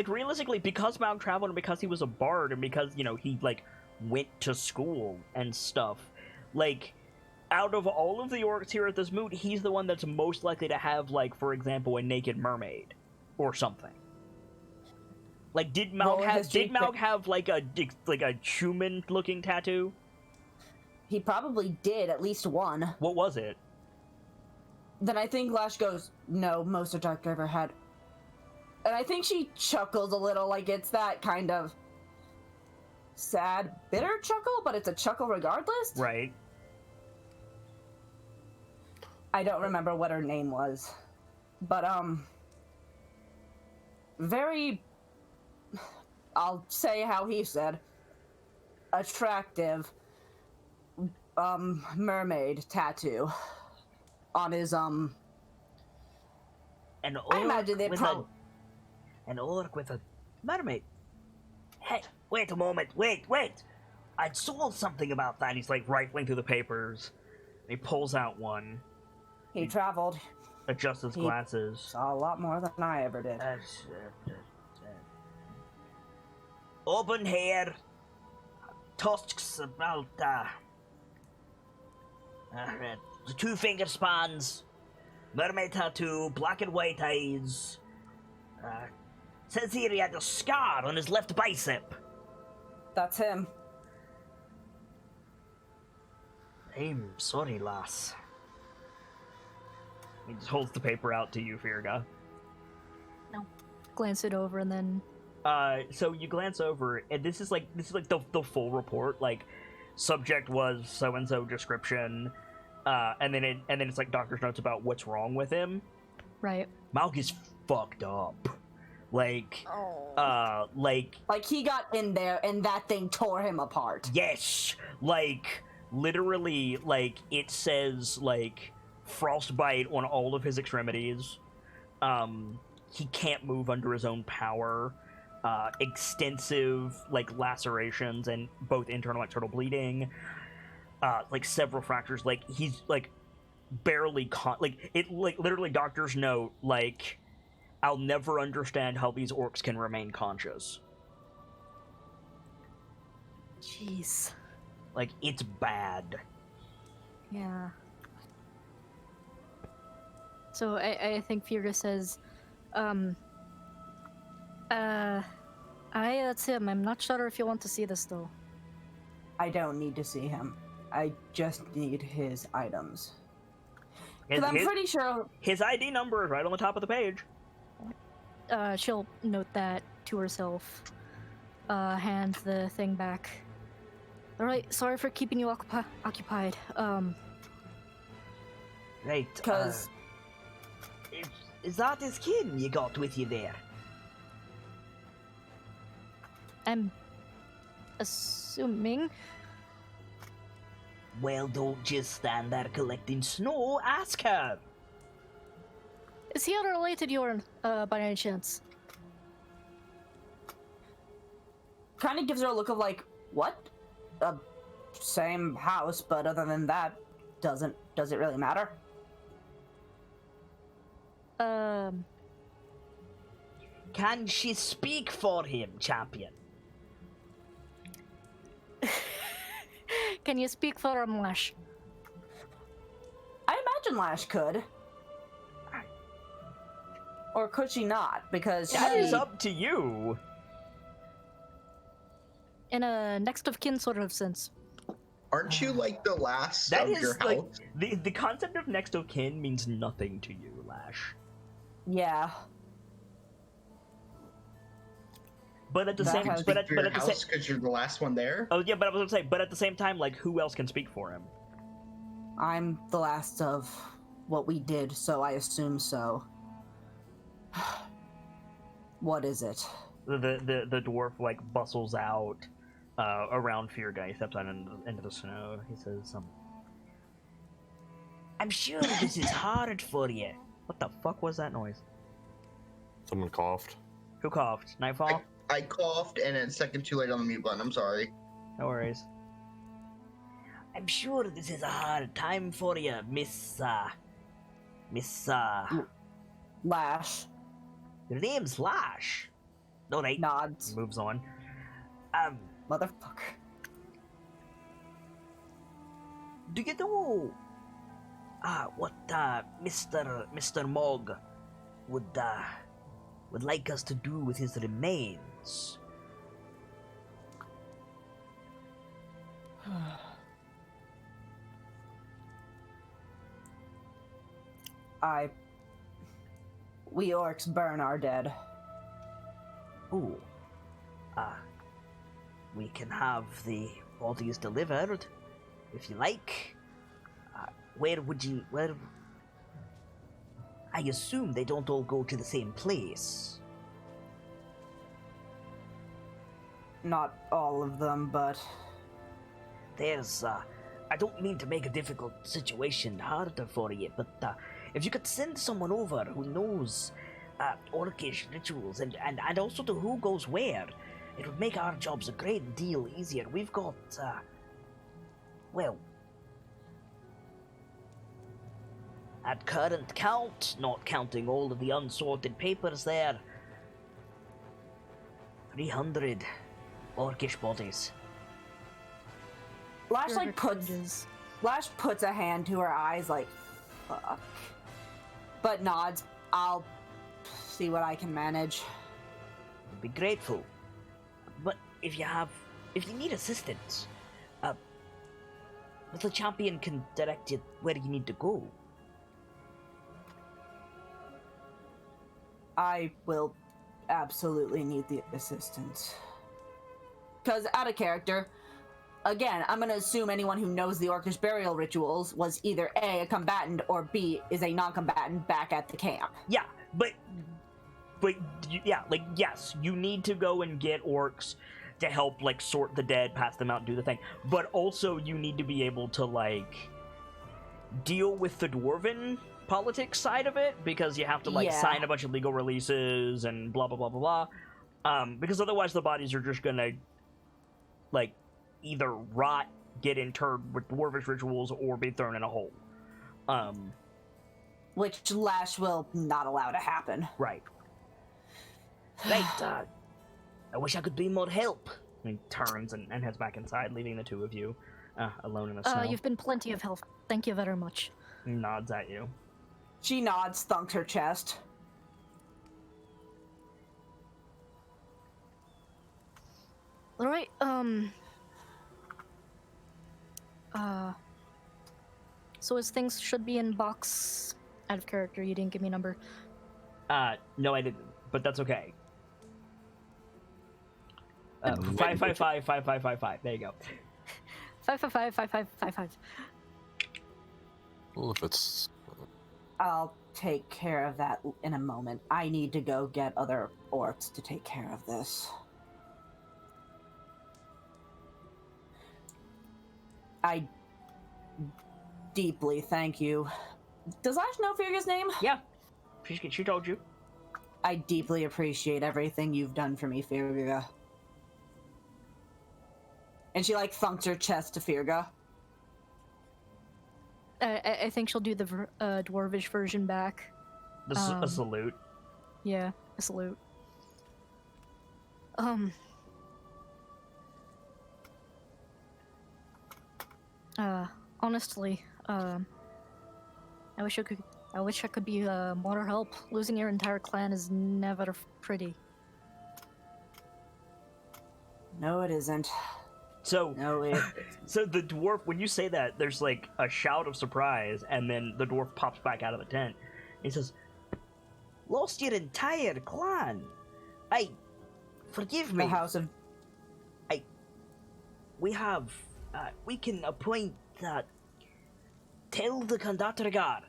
realistically, because Maug traveled and because he was a bard and because, you know, he, like, went to school and stuff, like, out of all of the orcs here at this moot, he's the one that's most likely to have, like, for example, a naked mermaid or something. Like, did Maug have like a human-looking tattoo? He probably did, at least one. What was it? Then I think Lash goes, no, most of Dark Driver had. And I think she chuckles a little, like it's that kind of sad, bitter chuckle, but it's a chuckle regardless. Right. I don't remember what her name was. But, very, I'll say how he said, attractive, mermaid tattoo on his, An orc I imagine they probably... An orc with a mermaid. Hey, wait a moment, wait! I saw something about that. He's, like, rifling through the papers. And he pulls out one. He traveled. Adjusts his glasses. Saw a lot more than I ever did. Open hair. Tusks about, two finger spans. Mermaid tattoo. Black and white eyes. Says here he had a scar on his left bicep. That's him. I'm sorry, lass. He just holds the paper out to you, Firga. No. Glance it over and then... So you glance over, and this is like the full report. Like, subject was so-and-so description, and then it's like doctor's notes about what's wrong with him. Right. Maug is fucked up. Like, like he got in there and that thing tore him apart. Yes! Like, literally, like, it says, like, frostbite on all of his extremities. He can't move under his own power. Extensive, like, lacerations and both internal and external bleeding. Like, several fractures. Like, he's, like, barely literally doctor's note, like, I'll never understand how these orcs can remain conscious. Jeez. Like, it's bad. Yeah. So I think Firga says, that's him. I'm not sure if you want to see this, though. I don't need to see him. I just need his items. Because I'm pretty sure... His ID number is right on the top of the page. She'll note that to herself. Hand the thing back. Alright, sorry for keeping you occupied. Right, because... is that his kin you got with you there? assuming. Well, don't just stand there collecting snow. Ask her. Is he unrelated to Yorn, by any chance? Kind of gives her a look of like, what? Same house, but other than that, does it really matter? Can she speak for him, champion? Can you speak for him, Lash? I imagine Lash could. Or could she not? Because That she... is up to you. In a next of kin sort of sense. Aren't you like the last That of is your like house? the concept of next of kin means nothing to you, Lash. Yeah. But at the That same, has- but at, For but your at the house same, because you're the last one there? oh yeah, but I was gonna say, but at the same time, like, who else can speak for him? I'm the last of what we did, so I assume so. What is it? The dwarf like bustles out around Fearguy. He steps out into the snow. He says, "I'm sure this is hard for you." What the fuck was that noise? Someone coughed. Who coughed? Nightfall? I coughed and then second too late on the mute button. I'm sorry. No worries. I'm sure this is a hard time for you, Miss. Lash Your name's Lash. No, they nods. moves on. Motherfucker. Do you know what Mr. Mogg would like us to do with his remains? We orcs burn our dead. Ooh. We can have the bodies delivered, if you like. Where? I assume they don't all go to the same place. Not all of them, but There's, I don't mean to make a difficult situation harder for you, but if you could send someone over who knows orcish rituals and also to who goes where, it would make our jobs a great deal easier. We've got, well, at current count, not counting all of the unsorted papers there, 300 orcish bodies. Lash Sugar like puts cringes. Lash puts a hand to her eyes like fuck. But nods. I'll see what I can manage. I'd be grateful. But if you need assistance, the champion can direct you where you need to go. I will absolutely need the assistance. Because out of character, again, I'm going to assume anyone who knows the orcish burial rituals was either A, a combatant, or B, is a non-combatant back at the camp. Yeah, but yeah, like, yes, you need to go and get orcs to help, like, sort the dead, pass them out, do the thing. But also, you need to be able to, like, deal with the dwarven politics side of it, because you have to, like, Yeah. sign a bunch of legal releases and blah, blah, blah, blah, blah. Because otherwise the bodies are just gonna, like, either rot, get interred with dwarvish rituals, or be thrown in a hole. Which Lash will not allow to happen. Right. Right, I wish I could be more help. And he turns and heads back inside, leaving the two of you alone in the snow. You've been plenty of help. Thank you very much. Nods at you. She nods, thunks her chest. Alright, so his things should be in box. Out of character, you didn't give me a number. No, I didn't, but that's okay. 555. There you go. 555. Well, if it's I'll take care of that in a moment. I need to go get other orcs to take care of this. I deeply thank you. Does Ash know Fierga's name? Yeah, she told you. I deeply appreciate everything you've done for me, Firga. And she, like, thumps her chest to Firga. I think she'll do the dwarvish version back. A salute. Yeah, a salute. Honestly, I wish I could be more help. Losing your entire clan is never pretty. No, it isn't. So, No, it so the dwarf, when you say that, there's like a shout of surprise, and then the dwarf pops back out of the tent. He says, "Lost your entire clan? Forgive me. the House of... We can appoint tell the Conductorgar,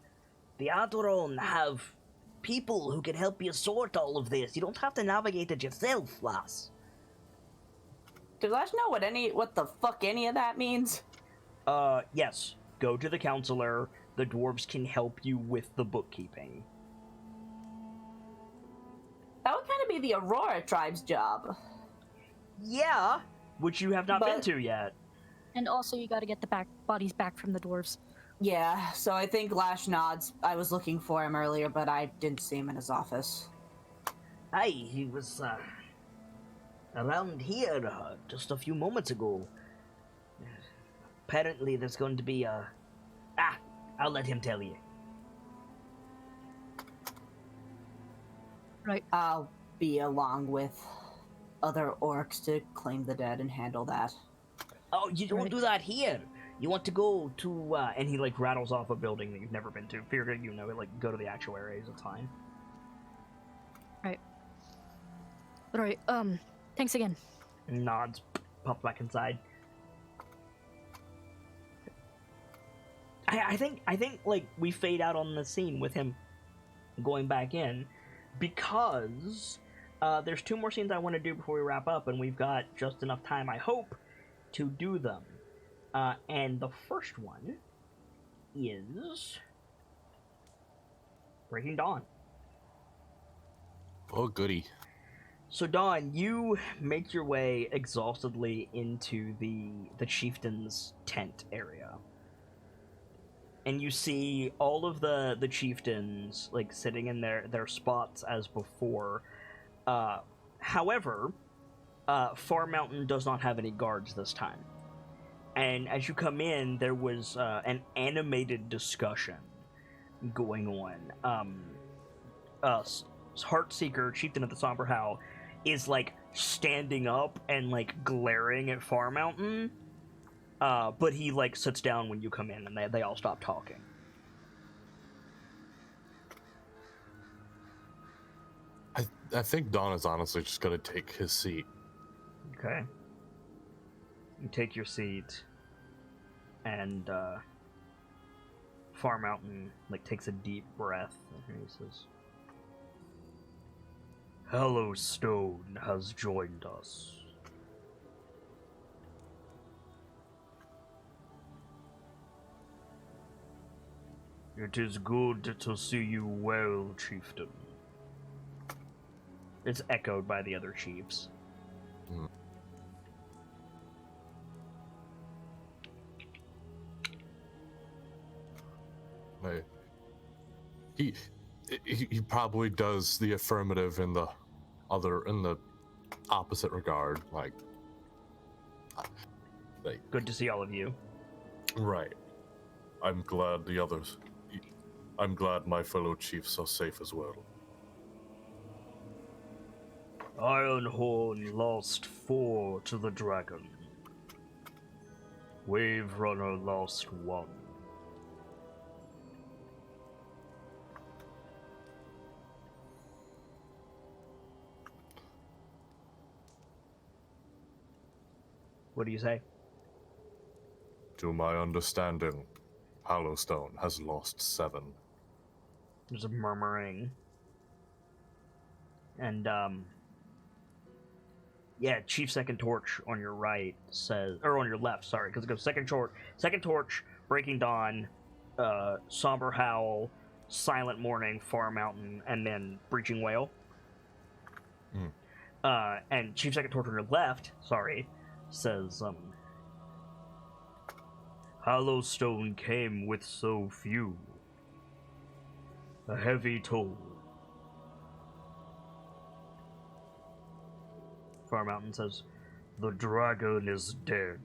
the Adoron have people who can help you sort all of this. You don't have to navigate it yourself, lass." Does Ash know what the fuck any of that means? Yes. Go to the counselor. The dwarves can help you with the bookkeeping. That would kind of be the Aurora tribe's job. Yeah, which you have not been to yet. And also, you got to get the bodies back from the dwarves. Yeah, so I think Lash nods. I was looking for him earlier, but I didn't see him in his office. Hey, he was, around here just a few moments ago. Apparently there's going to be I'll let him tell you. Right. I'll be along with other orcs to claim the dead and handle that. Oh, you don't do that here. You want to go to, and he, like, rattles off a building that you've never been to. Figure you know it, like, go to the actuaries, it's fine. Right, thanks again. Nods, pops back inside. I think, like, we fade out on the scene with him going back in, because, there's 2 more scenes I want to do before we wrap up, and we've got just enough time, I hope, to do them. And the first one is Breaking Dawn. Oh, goody. So, Dawn, you make your way exhaustedly into the chieftain's tent area. And you see all of the chieftains, like, sitting in their spots as before. However, Far Mountain does not have any guards this time. And as you come in, there was an animated discussion going on. Heartseeker, chieftain of the Somber Howl, is, like, standing up and, like, glaring at Far Mountain. But he, like, sits down when you come in, and they all stop talking. I think Don is honestly just gonna take his seat. Okay. You take your seat, and Far Mountain, like, takes a deep breath, and he says, "Hallowstone has joined us. It is good to see you well, chieftain." It's echoed by the other chiefs. He probably does the affirmative in the opposite regard, like Good to see all of you. right. I'm glad my fellow chiefs are safe as well. Ironhorn lost 4 to the dragon. Wave Runner lost 1. What do you say? To my understanding, Hallowstone has lost 7. There's a murmuring. And, Yeah, Chief Second Torch on your right says, or on your left, sorry, because it goes Second Torch, Breaking Dawn, Somber Howl, Silent Morning, Far Mountain, and then Breaching Whale. And Chief Second Torch on your left, sorry, says, Hollowstone came with so few. A heavy toll. Far Mountain says, the dragon is dead.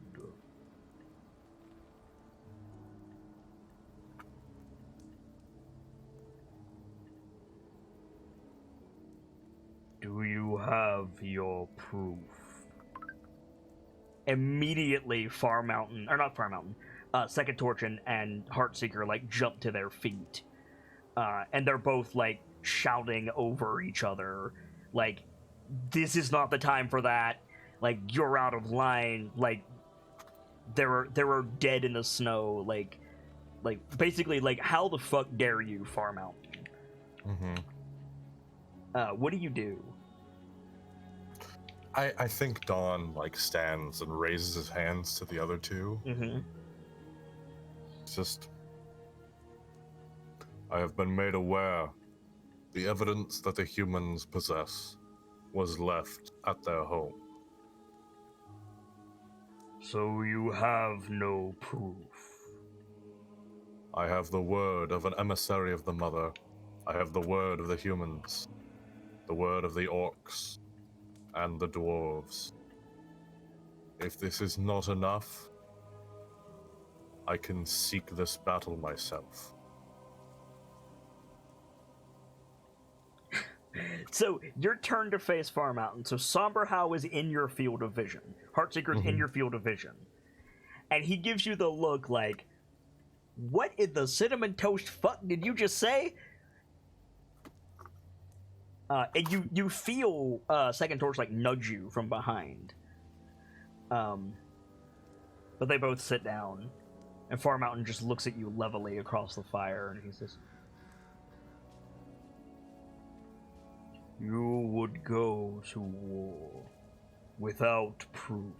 Do you have your proof? Immediately, Second Torch and Heartseeker, like, jump to their feet. And they're both, like, shouting over each other, like, this is not the time for that. Like, you're out of line. Like, they were dead in the snow. Like, basically, like, how the fuck dare you, Far Mountain? What do you do? I think Dawn, like, stands and raises his hands to the other two. It's just... I have been made aware the evidence that the humans possess was left at their home. So you have no proof? I have the word of an emissary of the Mother. I have the word of the humans, the word of the orcs, and the dwarves. If this is not enough, I can seek this battle myself. So, your turn to face Far Mountain. So, Somber Howl is in your field of vision. Heartseeker's in your field of vision. And he gives you the look like, what in the cinnamon toast fuck did you just say? And you feel Second Torch, like, nudge you from behind. But they both sit down. And Far Mountain just looks at you levelly across the fire, and he says, you would go to war without proof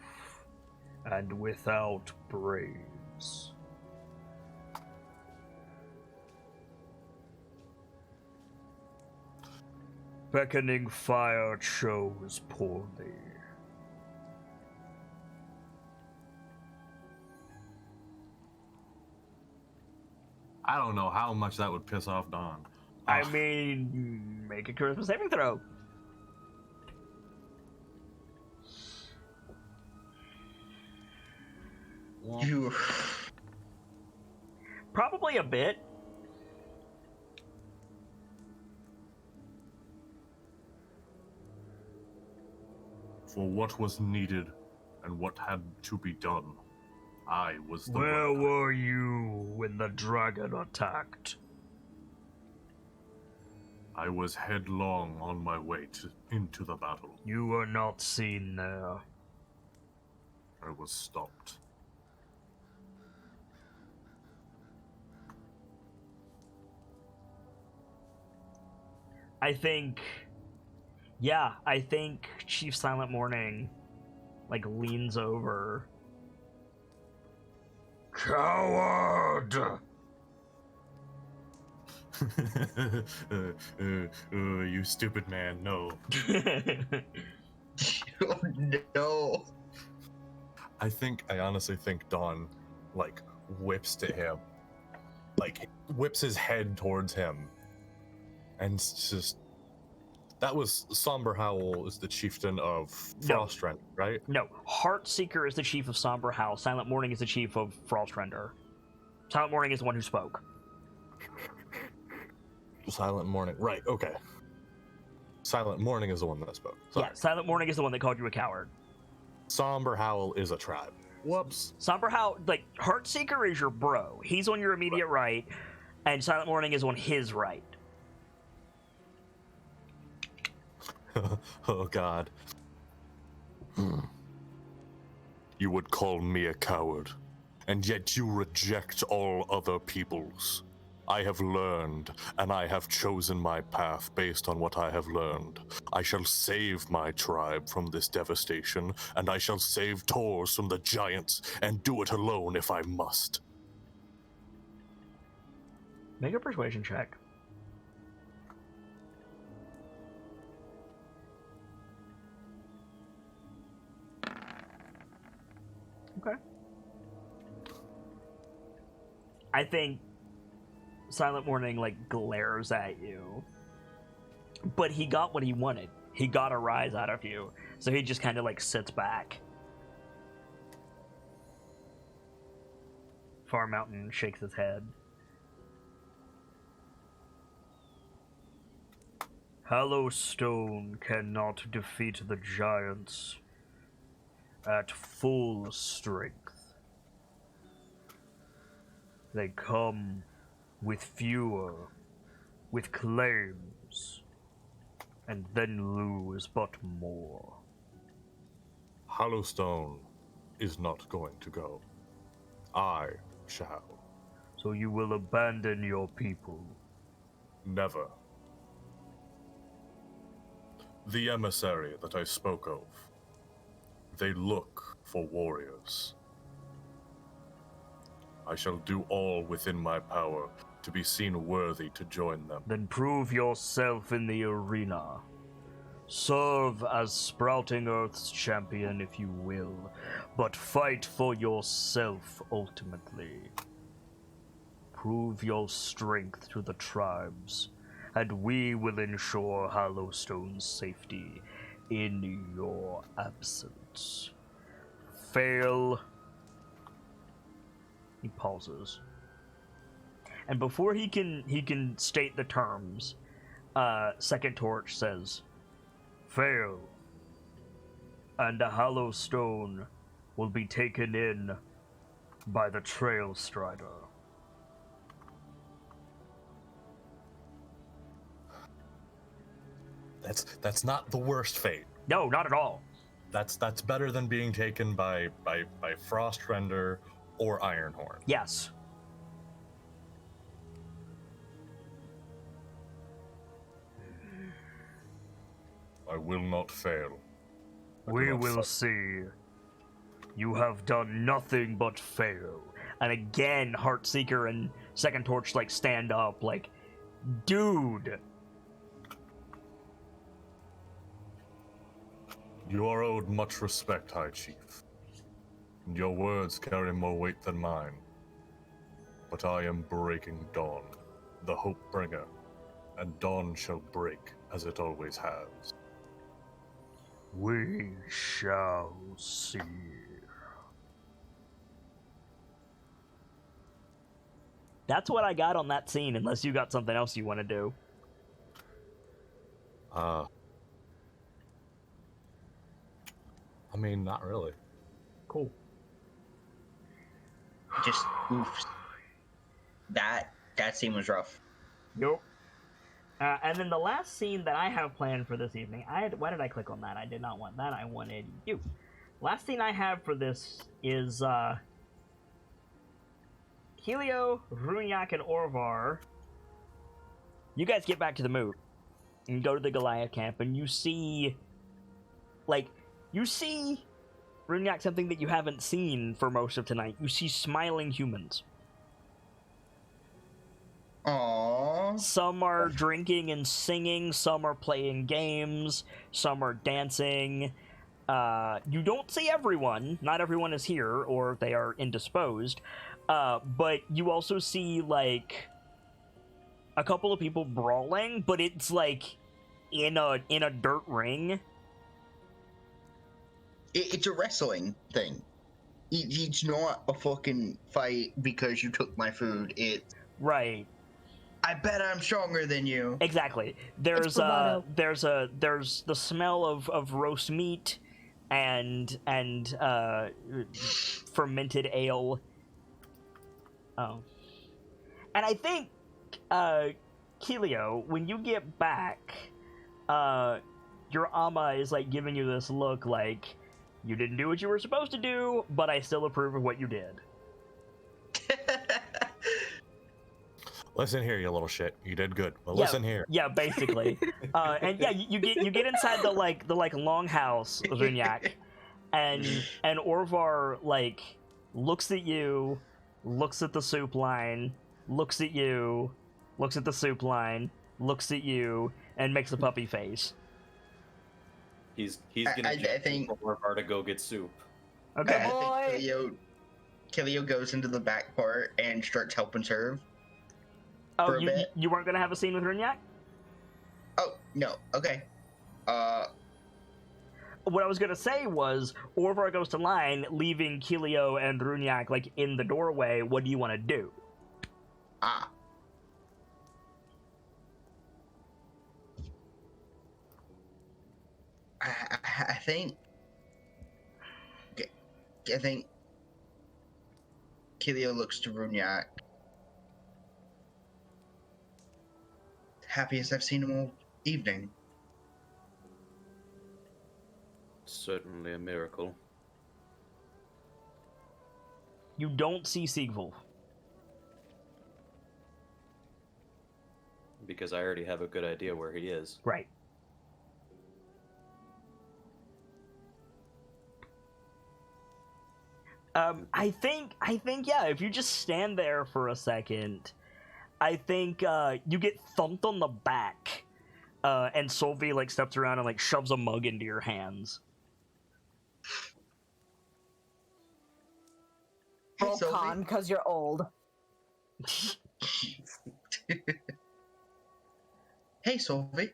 and without braves. Beckoning fire chose poorly. I don't know how much that would piss off Dawn. I mean, make a charisma saving throw. You. Probably a bit. For what was needed and what had to be done, I was the Where one. were you when the dragon attacked? I was headlong on my way into the battle. You were not seen there. I was stopped. I think Chief Silent Morning, like, leans over. Coward! You stupid man, no. No. I honestly think Dawn, like, whips to him. Like, whips his head towards him. And it's just... That was Somber Howl is the chieftain of Frostrend, right? No, Heartseeker is the chief of Somber Howl. Silent Morning is the chief of Frostrender. Silent Morning is the one who spoke. Silent Morning, right, okay. Silent Morning is the one that spoke. Sorry. Yeah, Silent Morning is the one that called you a coward. Somber Howl is a tribe. Whoops. Somber Howl, like, Heartseeker is your bro. He's on your immediate right, and Silent Morning is on his right. Oh, God. You would call me a coward, and yet you reject all other peoples. I have learned, and I have chosen my path based on what I have learned. I shall save my tribe from this devastation, and I shall save Tors from the giants, and do it alone if I must. Make a persuasion check. Okay. I think Silent Morning, like, glares at you. But he got what he wanted. He got a rise out of you. So he just kind of, like, sits back. Far Mountain shakes his head. Hallowstone cannot defeat the giants at full strength. They come with fewer, with claims, and then lose but more. Hallowstone is not going to go. I shall. So you will abandon your people. Never. The emissary that I spoke of, they look for warriors. I shall do all within my power to be seen worthy to join them. Then prove yourself in the arena. Serve as Sprouting Earth's champion if you will, but fight for yourself ultimately. Prove your strength to the tribes, and we will ensure Hallowstone's safety in your absence. Fail. He pauses. And before he can state the terms, Second Torch says, fail, and the Hallowstone will be taken in by the Trail Strider. That's not the worst fate. No, not at all. That's better than being taken by Frostrender or Ironhorn. Yes. I will not fail. We will see. You have done nothing but fail. And again, Heartseeker and Second Torch, like, stand up, like, dude. You are owed much respect, High Chief. And your words carry more weight than mine. But I am breaking Dawn, the Hope-bringer, and Dawn shall break as it always has. We shall see. That's what I got on that scene, unless you got something else you want to do. I mean, not really. Cool. Just oof. That scene was rough. Yup. And then the last scene that I have planned for this evening, why did I click on that? I did not want that. I wanted you. Last scene I have for this is Helio, Runyak, and Orvar. You guys get back to the moot and go to the Goliath camp, and you see, Runyak, something that you haven't seen for most of tonight. You see smiling humans. Aww. Some are drinking and singing, some are playing games, some are dancing. You don't see everyone. Not everyone is here, or they are indisposed. But you also see, like, a couple of people brawling, but it's, like, in a dirt ring. It's a wrestling thing. It's not a fucking fight because you took my food. Right. I bet I'm stronger than you. Exactly. There's the smell of roast meat and fermented ale. Oh. And I think Kelio, when you get back, your Ama is like giving you this look like, you didn't do what you were supposed to do, but I still approve of what you did. Listen here, you little shit. You did good. But Yeah, listen here. Yeah, basically. And yeah, you get inside the long house, Zunyak, and Orvar like looks at you, looks at the soup line, looks at you, looks at the soup line, looks at you, and makes a puppy face. He's gonna I think Orvar to go get soup. Okay. I think Kilio goes into the back part and starts helping serve. Oh, for a bit. you weren't gonna have a scene with Runyak? Oh no. Okay. What I was gonna say was Orvar goes to line, leaving Kilio and Runyak like in the doorway. What do you want to do? I think Kilio looks to Runyak. Happiest I've seen him all evening. Certainly a miracle. You don't see Siegwolf. Because I already have a good idea where he is. Right. I think, yeah, if you just stand there for a second, I think, you get thumped on the back, and Solvi, like, steps around and, like, shoves a mug into your hands. Roll Sylvie. con, because you're old. Hey, Solvi.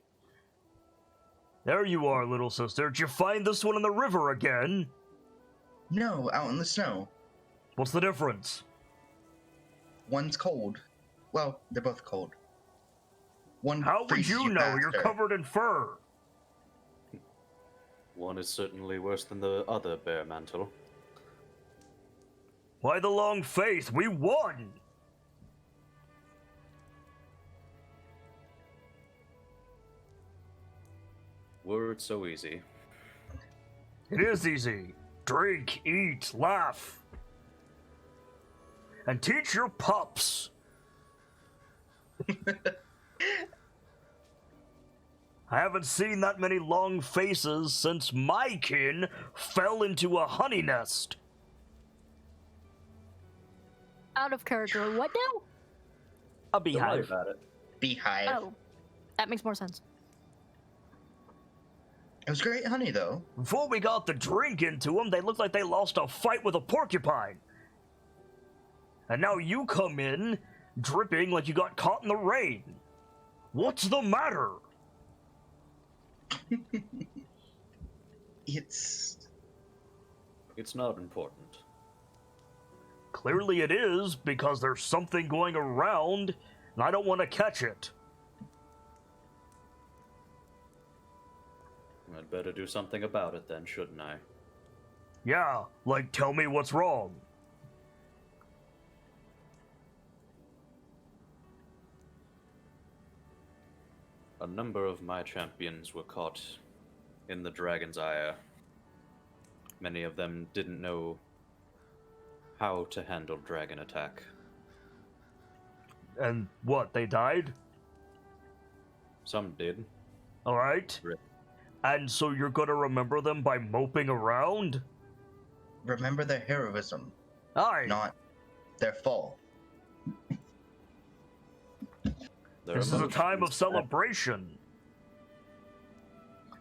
There you are, little sister. Did you find this one in the river again? No, out in the snow. What's the difference? One's cold. Well, they're both cold. One How would freezes you know? You're faster. covered in fur. One is certainly worse than the other, Bear Mantle. Why the long face? We won! Were it so easy. It is easy. Drink, eat, laugh. And teach your pups. I haven't seen that many long faces since my kin fell into a honey nest. Out of character. What now? A Don't worry beehive. about it. Beehive. Oh, that makes more sense. It was great honey, though. Before we got the drink into them, they looked like they lost a fight with a porcupine. And now you come in, dripping like you got caught in the rain. What's the matter? It's not important. Clearly it is, because there's something going around, and I don't want to catch it. I'd better do something about it then, shouldn't I? Yeah, like tell me what's wrong. A number of my champions were caught in the Dragon's Ire. Many of them didn't know how to handle dragon attack. And what, they died? Some did. Alright. Rip. And so you're gonna remember them by moping around? remember their heroism, Aye. not their fall. Their This is a time of emotions- celebration.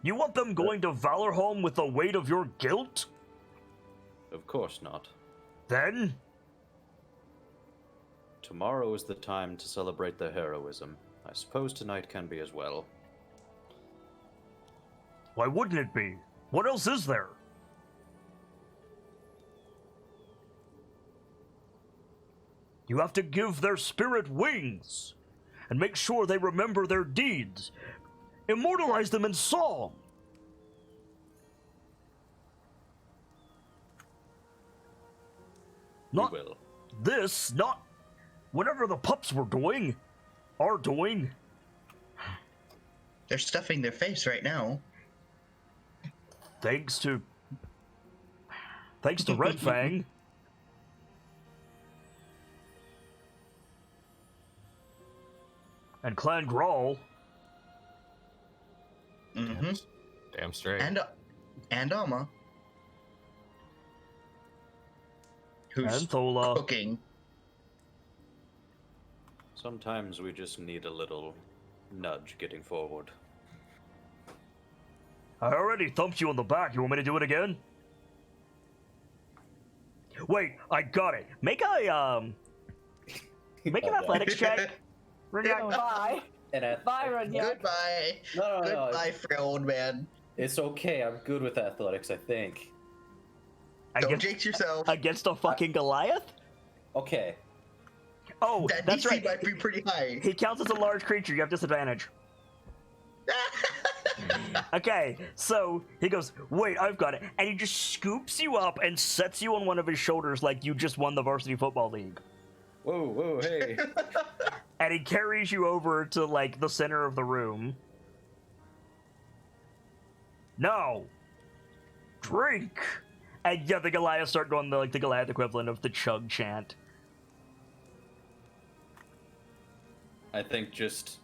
You want them going to Valorholm with the weight of your guilt? Of course not. Then? Tomorrow is the time to celebrate their heroism. I suppose tonight can be as well. Why wouldn't it be? What else is there? You have to give their spirit wings, and make sure they remember their deeds. Immortalize them in song. Not We will. this, not whatever the pups were doing, are doing. They're stuffing their face right now. Thanks to Red Fang. And Clan Grawl. Mm-hmm. Damn straight. And Alma. Who's And Thola. cooking. Sometimes we just need a little nudge getting forward. I already thumped you on the back. You want me to do it again? Wait, I got it. Make an athletics check. Runyak. Bye. Bye, Runyak. Goodbye. No. Goodbye, frail old man. It's okay. I'm good with athletics, I think. Don't jinx yourself. Against a fucking Goliath? Okay. Oh, That that's DC right. might be pretty high. He counts as a large creature. You have disadvantage. Okay, so he goes, wait, I've got it. And he just scoops you up and sets you on one of his shoulders like you just won the varsity football league. Whoa, hey. And he carries you over to, like, the center of the room. Now, drink! And yeah, the Goliath start going the Goliath equivalent of the chug chant. I think just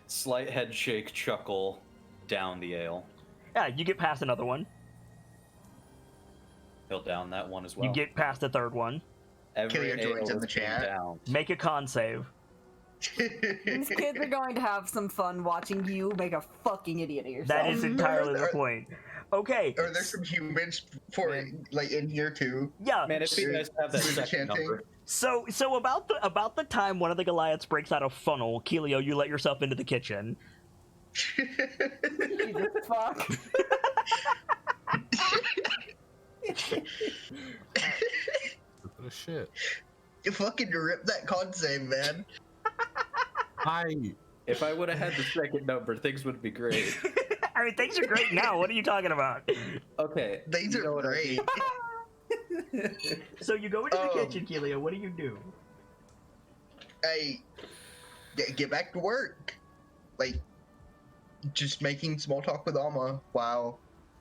slight head shake, chuckle, down the ale. Yeah, you get past another one. He'll down that one as well. You get past the third one. Every Killian joins ale in the is being chat. down. Make a con save. These kids are going to have some fun watching you make a fucking idiot of yourself. That is entirely the point. Okay. Or there's some humans in here too. Yeah. Man, it'd be nice to have that Through the second chanting. number. So about the time one of the Goliaths breaks out a funnel, Keelio, you let yourself into the kitchen. Jesus fuck. Oh, shit. You fucking rip that con save, man. If I would have had the second number, things would be great. I mean, things are great now. What are you talking about? Okay. These you know are what I great. mean. So you go into the kitchen, Keelio. What do you do? I get back to work. Like, just making small talk with Alma while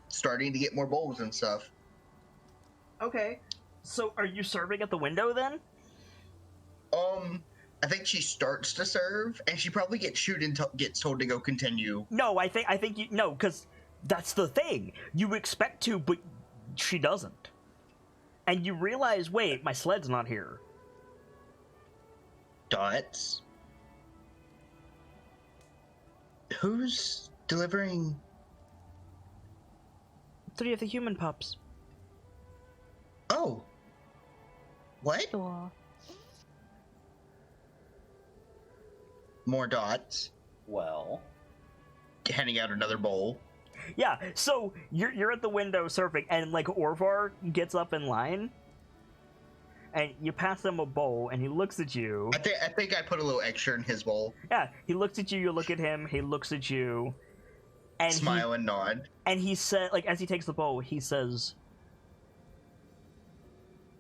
starting to get more bowls and stuff. Okay. So are you serving at the window then? I think she starts to serve, and she probably gets gets told to go continue. No, I think you no, because that's the thing. You expect to, but she doesn't. And you realize, wait, my sled's not here. Dots. Who's delivering? 3 of the human pups. Oh. What? Sure. More dots. Well, Handing out another bowl. Yeah, so you're at the window surfing, and like Orvar gets up in line, and you pass him a bowl, and he looks at you. I think I put a little extra in his bowl. Yeah, he looks at you. You look at him. He looks at you, and Smile and nod. And he said, like, as he takes the bowl, he says,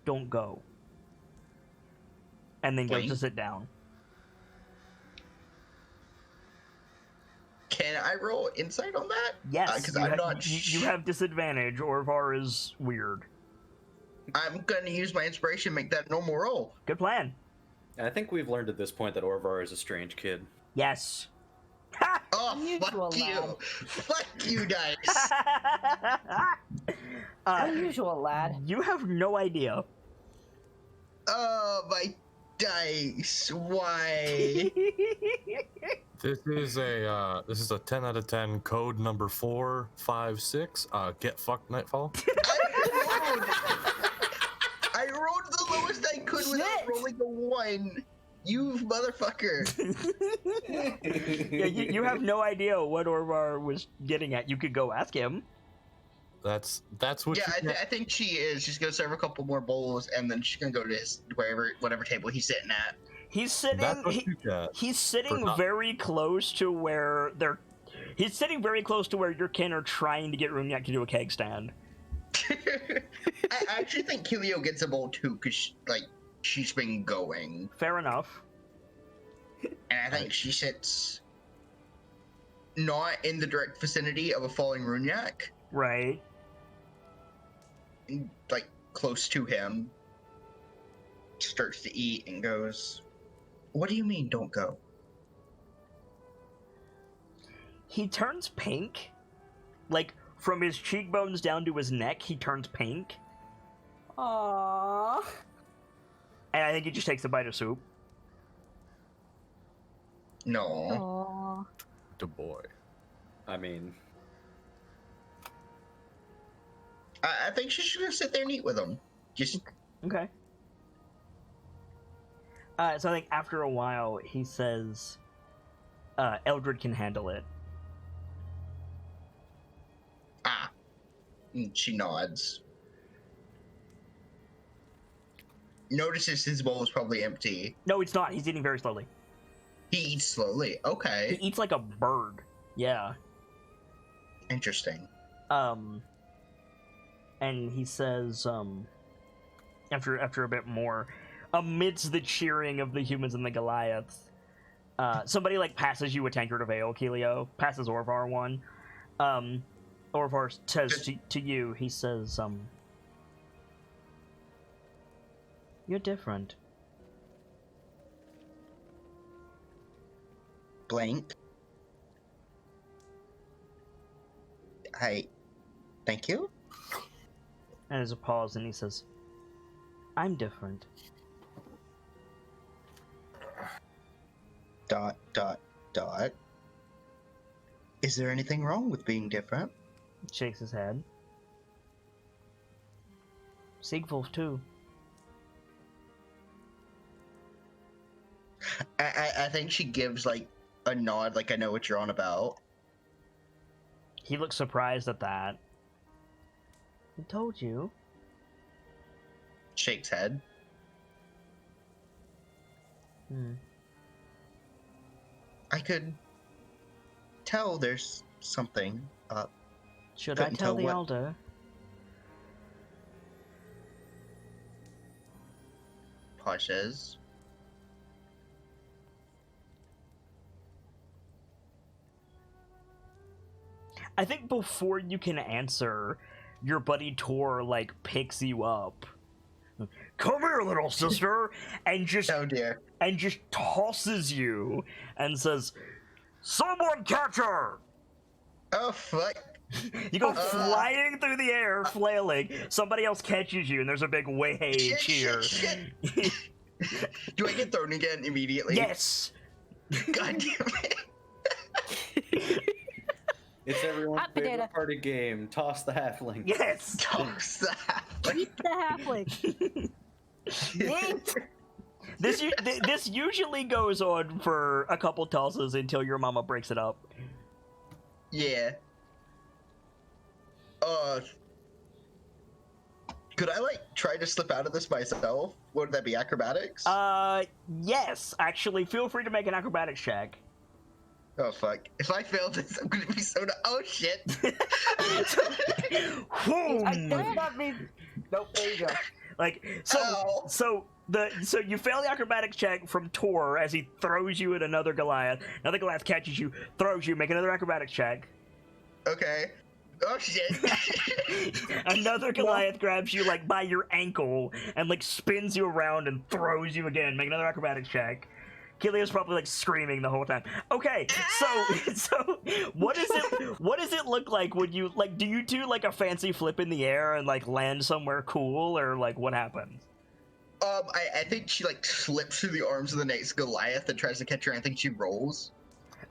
"Don't go," and then goes Wait. to sit down. Can I roll insight on that? Yes, Because you, I'm ha- not. you have disadvantage. Orvar is weird. I'm gonna use my inspiration, make that a normal roll. Good plan. I think we've learned at this point that Orvar is a strange kid. Yes. Ha! Oh, Unusual, fuck you! lad. Fuck you, dice. Unusual, lad. You have no idea. Oh, my dice. Why? This is a 10 out of 10 code number 456. Get fucked Nightfall. I rolled the lowest I could without Shit. rolling a 1. You motherfucker. Yeah, you have no idea what Orvar was getting at. You could go ask him. That's what. Yeah, you I think she is. She's gonna serve a couple more bowls, and then she's gonna go to his whatever table he's sitting at. He's sitting. That's what you get. He's sitting For not- very close to where they're. He's sitting very close to where your kin are trying to get Runyak to do a keg stand. I actually think Kilio gets a bowl too, because she's been going, Fair enough. and I think she sits not in the direct vicinity of a falling Runyak, Right. like close to him. Starts to eat and goes, "What do you mean, don't go?" he turns pink. Like, from his cheekbones down to his neck, he turns pink. Aww. And I think he just takes a bite of soup. No. Aww. The boy. I mean, I think she should just sit there and eat with him. Just Okay. So I think after a while, he says, Eldred can handle it. she nods. Notices his bowl is probably empty. No, it's not. He's eating very slowly. He eats slowly. Okay. He eats like a bird. Yeah. Interesting. And he says, after a bit more, amidst the cheering of the humans and the Goliaths, somebody like passes you a tankard of ale, Kelio. Passes Orvar one. Orvar says to you, he says, you're different. Blank. Thank you. And there's a pause, and he says, I'm different. ... Is there anything wrong with being different? Shakes his head. Siegwolf, too. I think she gives, like, a nod, like, I know what you're on about. He looks surprised at that. I told you. Shakes head. I could tell there's something up. Should I Couldn't tell tell the what- elder? Pauses. I think before you can answer, your buddy Tor, like, picks you up. Come here, little sister! and just Oh dear. tosses you and says, someone catch her! Oh fuck. You go flying through the air, flailing. Somebody else catches you, and there's a big way cheer. Shit. Do I get thrown again immediately? Yes! God damn it. it's everyone's Happy favorite data. party game. Toss the halfling. Yes! Toss that. Keep the halfling. This usually goes on for a couple tosses until your mama breaks it up. Yeah. Could I, like, try to slip out of this myself? Would that be acrobatics? Yes. Actually, feel free to make an acrobatics check. Oh, fuck. If I fail this, I'm gonna be so... Oh, shit! That means... Nope, there you go. Like, Ow. so you fail the acrobatics check from Tor as he throws you at another Goliath. Another Goliath catches you, throws you, make another acrobatics check. Okay. Oh, shit! Another Goliath grabs you, like, by your ankle and, like, spins you around and throws you again. Make another acrobatics check. Kilia's probably, like, screaming the whole time. Okay, so what does it look like when you, like, do you do, like, a fancy flip in the air and, like, land somewhere cool, or, like, what happens? I think she, like, slips through the arms of the next Goliath and tries to catch her, and I think she rolls.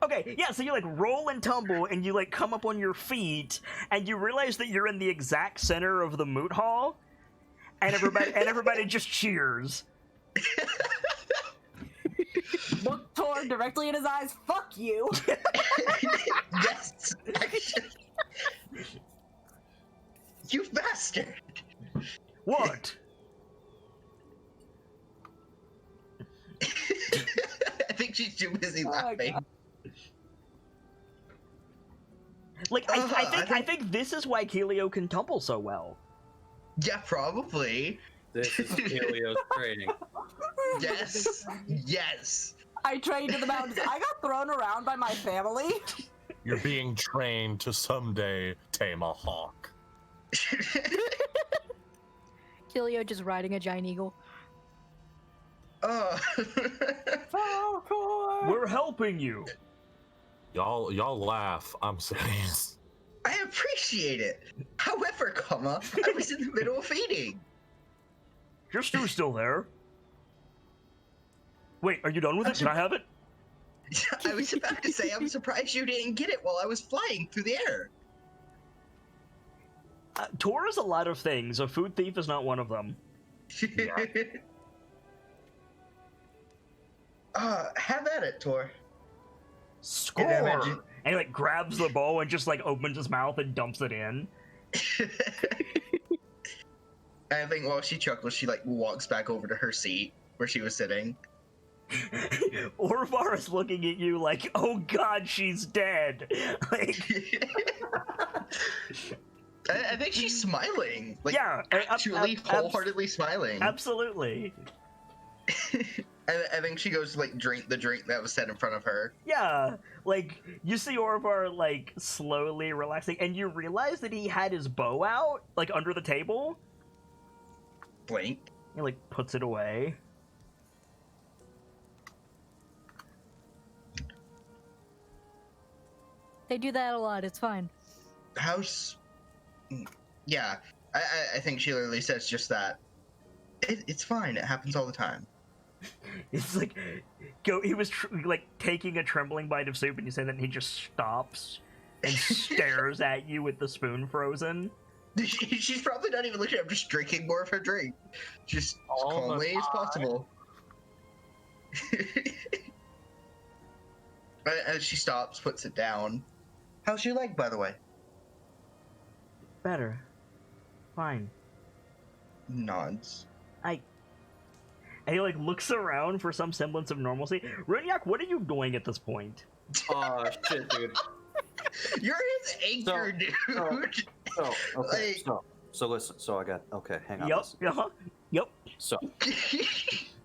Okay, yeah, so you, like, roll and tumble, and you, like, come up on your feet, and you realize that you're in the exact center of the moot hall, and everybody just cheers. Look Tor directly in his eyes. Fuck you. Yes! Actually. You bastard! What? I think she's too busy laughing. God. Like, I think this is why Kelio can tumble so well. Yeah, probably. This is Helio's training. Yes. Yes. I trained in the mountains. I got thrown around by my family. You're being trained to someday tame a hawk. Kilio just riding a giant eagle. Oh. Falcor. We're helping you. Y'all laugh. I'm serious. I appreciate it. However, comma, I was in the middle of eating. Your stew's still there. Wait, are you done with it? Can I have it? I was about to say, I'm surprised you didn't get it while I was flying through the air. Tor is a lot of things. A food thief is not one of them. Have at it, Tor. Score! And I imagine- And he like grabs the bowl and just like opens his mouth and dumps it in. I think while she chuckles, she like walks back over to her seat where she was sitting. Orvar is looking at you like, oh god, she's dead. Like, I think she's smiling. Like, yeah, actually wholeheartedly smiling. Absolutely. I think she goes to like drink the drink that was set in front of her. Yeah, like you see Orvar like slowly relaxing, and you realize that he had his bow out, like under the table. Blink. He like puts it away. They do that a lot. It's fine. How's... Yeah, I think she literally says just that. It's fine. It happens all the time. It's like, he was like taking a trembling bite of soup, and you say that, and he just stops and stares at you with the spoon frozen. She's probably not even looking. I'm just drinking more of her drink, just as calmly as possible. As she stops, puts it down. How's your leg, by the way? Better. Fine. Nods. And he like looks around for some semblance of normalcy. Runyak, what are you doing at this point? Oh shit, dude. You're his anchor, dude. Okay, so listen. So I got hang on. Yep. Yep. So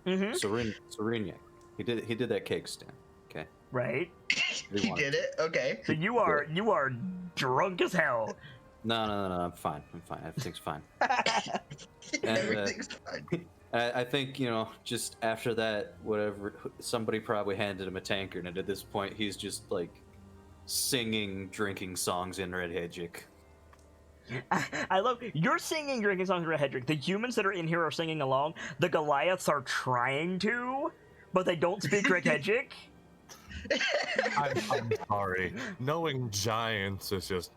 Serenia, he did that cake stand. Okay. Right. He did it. Okay. So you are drunk as hell. No, I'm fine. Everything's fine. Everything's fine. I think, just after that, whatever, somebody probably handed him a tankard, and at this point, he's just, like, singing, drinking songs in Red Hedgic. I love, you're singing, drinking songs in Red Hedgic. The humans that are in here are singing along. The Goliaths are trying to, but they don't speak Red Hedgic. I'm sorry. Knowing giants is just...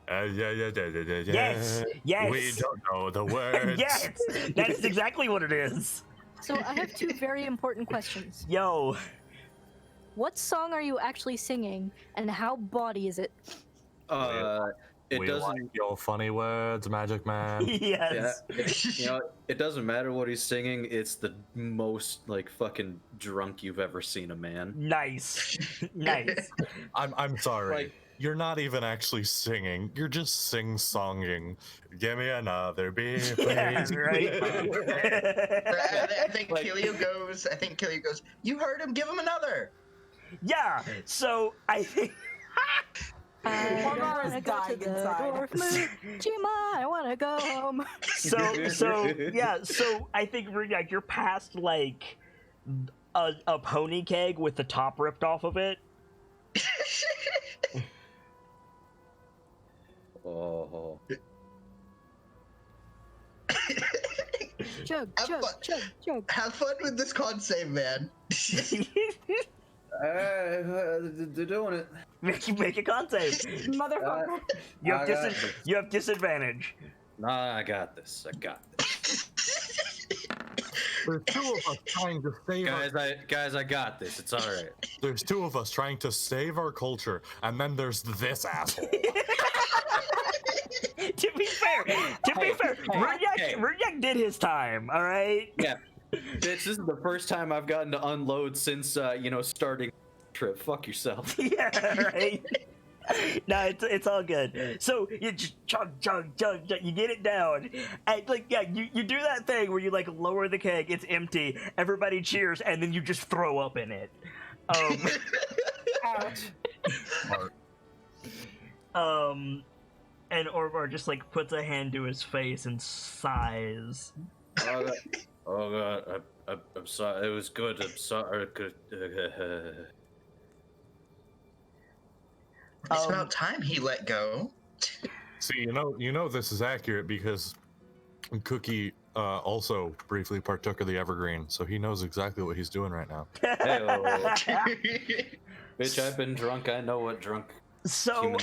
Yes. We don't know the words. Yes, that is exactly what it is. So I have two very important questions. Yo. What song are you actually singing, and how bawdy is it? It we doesn't. like your funny words, Magic Man. Yes. Yeah, it doesn't matter what he's singing. It's the most like fucking drunk you've ever seen a man. Nice. Nice. I'm sorry. Like, you're not even actually singing. You're just sing-songing. Give me another beer, please. Yeah, right. I think Kilio goes. You heard him. Give him another. Yeah. So I think. Orvar is dying inside. Chima, I want to go home. So I think Runyak, you're past like a pony keg with the top ripped off of it. Oh. Chug. Have fun with this con save, man. They're doing it. Make a con save. Motherfucker. You have disadvantage. Nah, I got this. There's two of us trying to save Guys, I got this. It's all right. There's two of us trying to save our culture, and then there's this asshole. To be fair, Runyak did his time. All right. Yeah, bitch. This is the first time I've gotten to unload since starting trip. Fuck yourself. Yeah. Right. No, it's all good. So you just chug, you get it down, and you do that thing where you like lower the keg, it's empty, everybody cheers, and then you just throw up in it. Ouch. And Orvar just like puts a hand to his face and sighs. Oh god, I'm sorry. It was good. I'm sorry. Good. It's about time he let go. See, you know this is accurate because Cookie also briefly partook of the evergreen, so he knows exactly what he's doing right now. Bitch, I've been drunk. I know what drunk. So,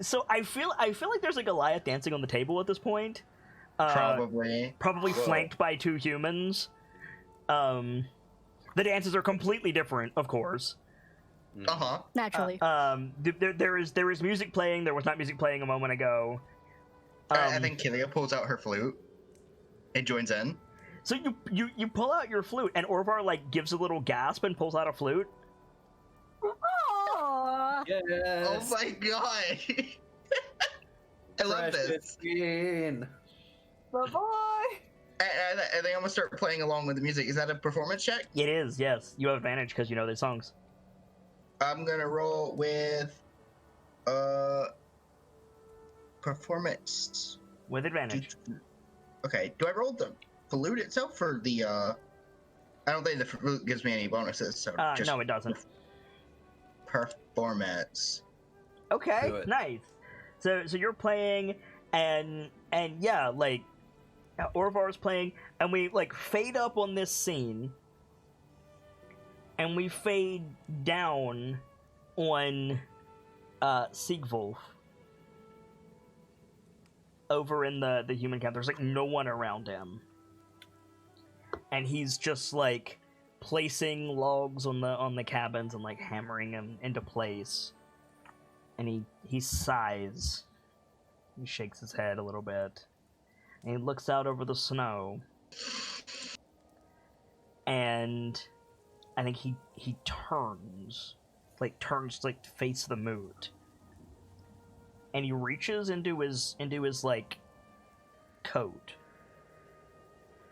so I feel like there's a Goliath dancing on the table at this point. Probably Whoa. Flanked by 2 humans. The dances are completely different, of course. Naturally. There is music playing. There was not music playing a moment ago. I think Kilia pulls out her flute and joins in. So you pull out your flute, and Orvar like gives a little gasp and pulls out a flute. Aww. Yes. Oh my god! I love this. Bye-bye. And they almost start playing along with the music. Is that a performance check? It is, yes. You have advantage because you know the songs. I'm gonna roll with performance. With advantage. Okay, do I roll the flute itself or the I don't think the flute gives me any bonuses, so just no, it doesn't. Performance. Okay, nice. So you're playing, and yeah, like Orvar's playing, and we like fade up on this scene, and we fade down on Siegwolf over in the human camp. There's like no one around him, and he's just like placing logs on the cabins and like hammering them into place. And he sighs. He shakes his head a little bit. And he looks out over the snow. And I think he turns to face the moot. And he reaches into his like coat.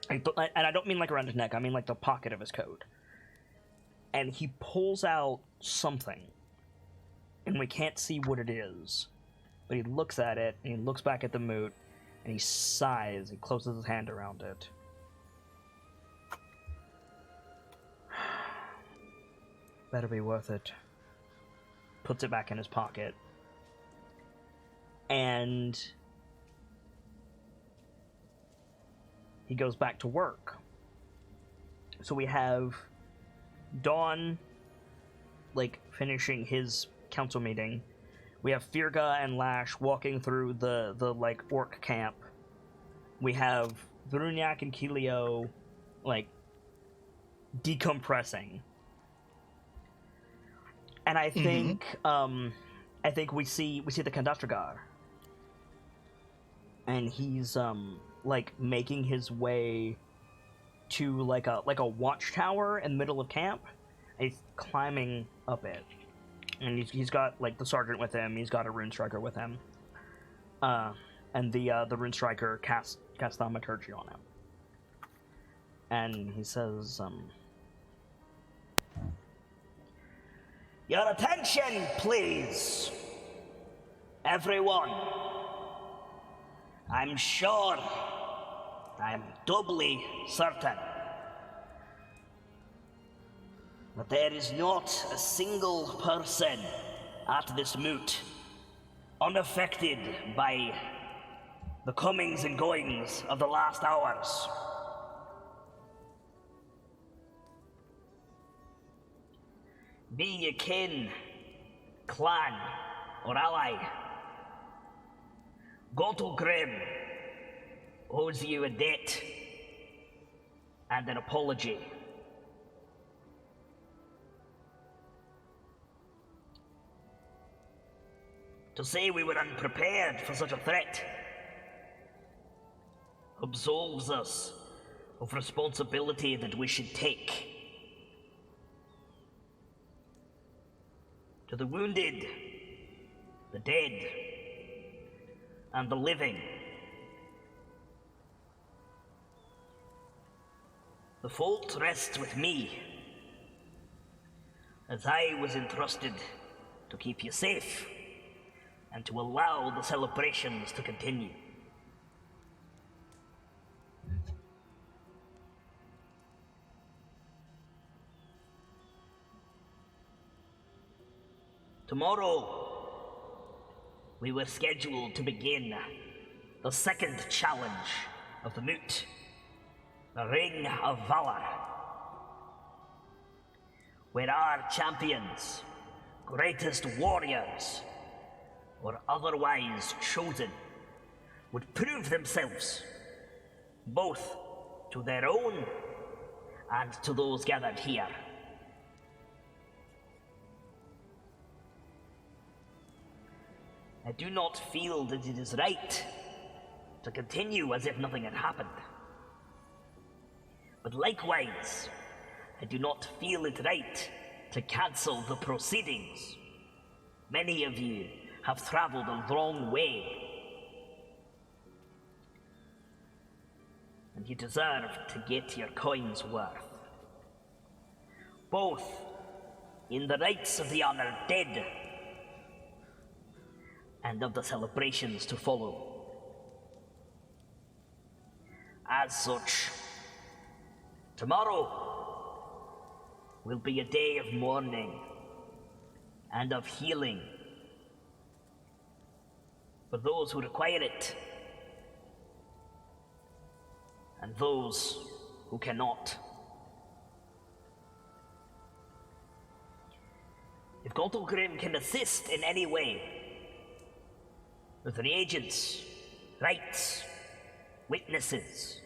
And I don't mean like around his neck, I mean like the pocket of his coat. And he pulls out something. And we can't see what it is. But he looks at it, and he looks back at the moot, and he sighs and closes his hand around it. Better be worth it. Puts it back in his pocket. And he goes back to work. So we have Dawn, like, finishing his council meeting. We have Firga and Lash walking through the like, orc camp. We have Vrunyak and Kilio, like, decompressing. And I think, we see the Conductor, and he's like making his way to like a watchtower in the middle of camp. And he's climbing up it, and he's got like the sergeant with him. He's got a rune striker with him, and the rune striker casts thaumaturgy on him, and he says, "Your attention, please, everyone. I'm sure, I'm doubly certain, that there is not a single person at this moot unaffected by the comings and goings of the last hours. Be ye kin, clan, or ally, Gottelgrim owes you a debt and an apology. To say we were unprepared for such a threat absolves us of responsibility that we should take. To the wounded, the dead, and the living, the fault rests with me, as I was entrusted to keep you safe and to allow the celebrations to continue. Tomorrow, we were scheduled to begin the second challenge of the moot, the Ring of Valor, where our champions, greatest warriors, or otherwise chosen, would prove themselves both to their own and to those gathered here. I do not feel that it is right to continue as if nothing had happened. But likewise, I do not feel it right to cancel the proceedings. Many of you have traveled a long way, and you deserve to get your coin's worth. Both in the rights of the honored dead and of the celebrations to follow. As such, tomorrow will be a day of mourning and of healing for those who require it, and those who cannot. If Goldgrim can assist in any way, with reagents, rites, witnesses,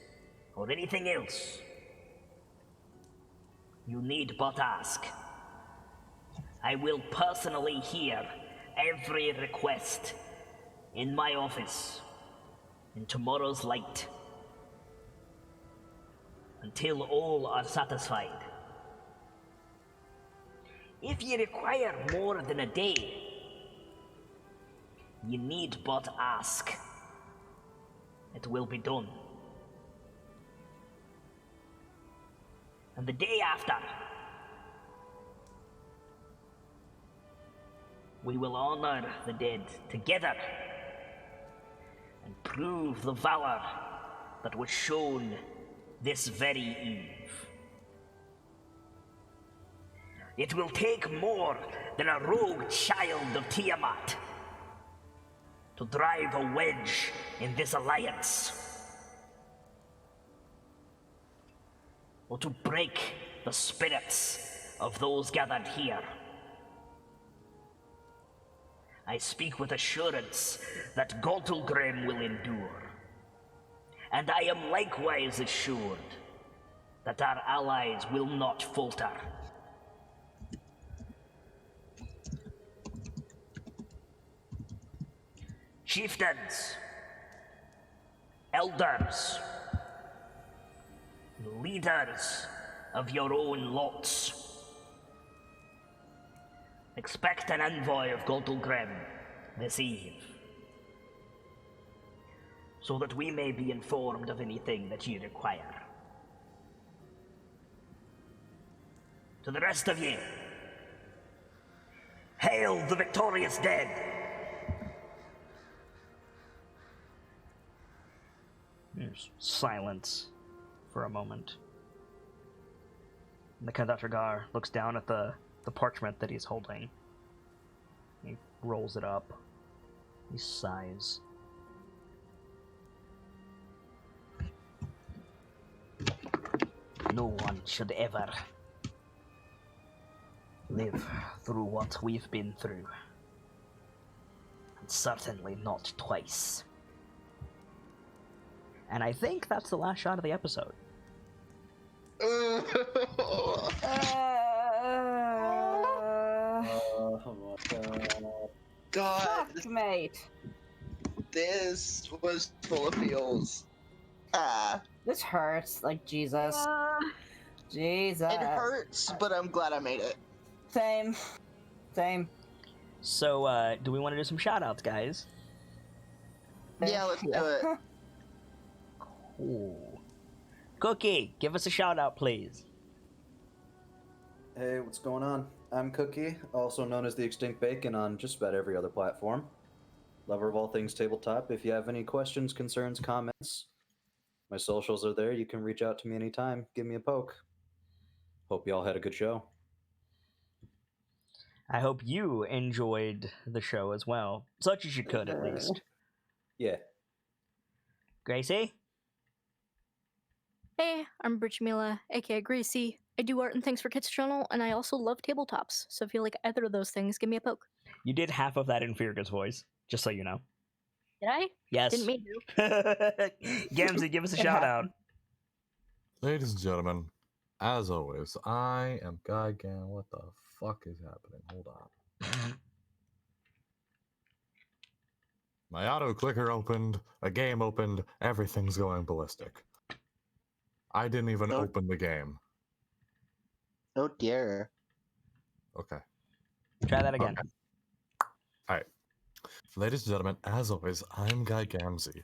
or anything else, you need but ask. I will personally hear every request in my office in tomorrow's light, until all are satisfied. If you require more than a day, you need but ask. It will be done. And the day after, we will honor the dead together and prove the valor that was shown this very eve. It will take more than a rogue child of Tiamat to drive a wedge in this alliance, or to break the spirits of those gathered here. I speak with assurance that Gauntlgrim will endure, and I am likewise assured that our allies will not falter. Chieftains, elders, leaders of your own lots, expect an envoy of Gauntlgrim this eve, so that we may be informed of anything that you require. To the rest of you, hail the victorious dead! There's silence for a moment. And the Conductor Gar looks down at the parchment that he's holding. He rolls it up. He sighs. No one should ever live through what we've been through. And certainly not twice. And I think that's the last shot of the episode. Oh my god. God, Fuck, mate. this was full of feels. This hurts, like Jesus. Jesus. It hurts, but I'm glad I made it. Same. So, do we want to do some shout-outs, guys? Yeah, let's do it. Cool. Cookie, give us a shout-out, please. Hey, what's going on? I'm Cookie, also known as the Extinct Bacon on just about every other platform. Lover of all things tabletop. If you have any questions, concerns, comments, my socials are there. You can reach out to me anytime. Give me a poke. Hope you all had a good show. I hope you enjoyed the show as well, such as you could at least. Yeah. Gracie? Hey, I'm Bridgemila, aka Gracie. I do art and things for Kids Channel, and I also love tabletops, so if you like either of those things, give me a poke. You did half of that in Firga's voice, just so you know. Did I? Yes. Didn't mean to. Gamzee, give us a shout out. Ladies and gentlemen, as always, I am Guy Gan. What the fuck is happening? Hold on. My auto clicker opened, a game opened, everything's going ballistic. I didn't even Oh. open the game. Oh dear. Okay. Try that again. Okay. Alright. Ladies and gentlemen, as always, I'm Guy Gamzee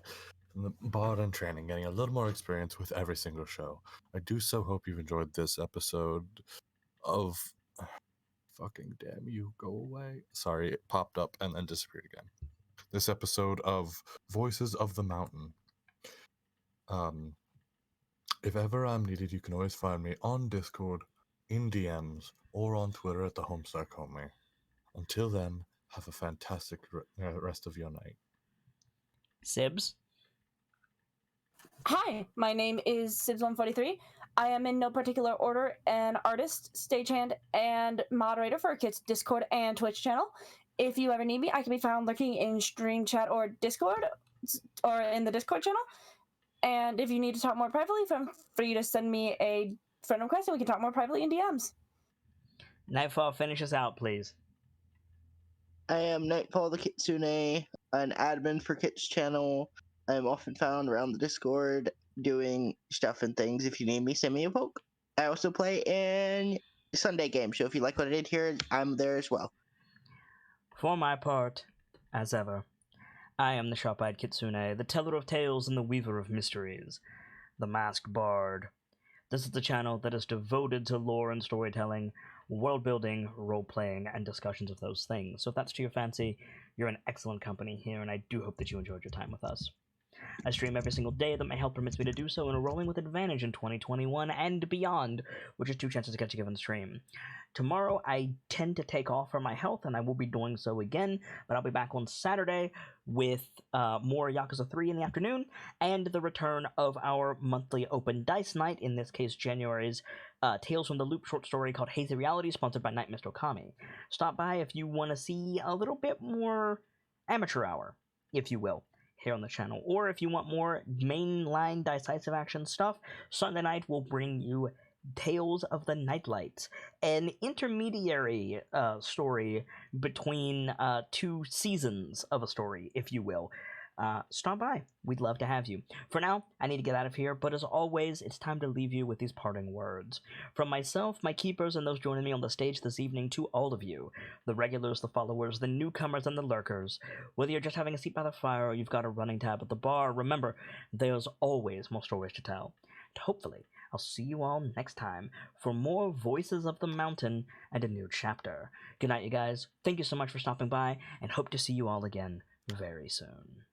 from the Bard and Training, getting a little more experience with every single show. I do so hope you've enjoyed this episode of... Fucking damn you, go away. Sorry, it popped up and then disappeared again. This episode of Voices of the Mountain. If ever I'm needed, you can always find me on Discord, in DMs, or on Twitter at the Homestuck Homie. Until then, have a fantastic rest of your night. Sibs? Hi, my name is Sibs143. I am in no particular order an artist, stagehand, and moderator for Kids Discord and Twitch channel. If you ever need me, I can be found lurking in stream chat or Discord, or in the Discord channel. And if you need to talk more privately, feel free to send me a friend request and we can talk more privately in DMs. Nightfall, finish us out, please. I am Nightfall the Kitsune, an admin for Kit's channel. I'm often found around the Discord doing stuff and things. If you need me, send me a poke. I also play in Sunday game, so if you like what I did here, I'm there as well. For my part, as ever, I am the Sharp-Eyed Kitsune, the teller of tales and the weaver of mysteries, the masked bard. This is the channel that is devoted to lore and storytelling, world-building, role-playing, and discussions of those things. So if that's to your fancy, you're in excellent company here, and I do hope that you enjoyed your time with us. I stream every single day that my health permits me to do so, and rolling with advantage in 2021 and beyond, which is 2 chances to catch a given stream. Tomorrow, I tend to take off for my health, and I will be doing so again, but I'll be back on Saturday with more Yakuza 3 in the afternoon, and the return of our monthly open dice night, in this case January's Tales from the Loop short story called Hazy Reality, sponsored by Night Mist Okami. Stop by if you want to see a little bit more amateur hour, if you will, here on the channel, or if you want more mainline Dice-Icive action stuff, Sunday night will bring you Tales of the Nightlights, an intermediary story between 2 seasons of a story, if you will. Stop by. We'd love to have you. For now, I need to get out of here, but as always, it's time to leave you with these parting words. From myself, my keepers, and those joining me on the stage this evening, to all of you, the regulars, the followers, the newcomers, and the lurkers, whether you're just having a seat by the fire or you've got a running tab at the bar, remember, there's always more stories to tell. And hopefully, I'll see you all next time for more Voices of the Mountain and a new chapter. Good night, you guys. Thank you so much for stopping by, and hope to see you all again very soon.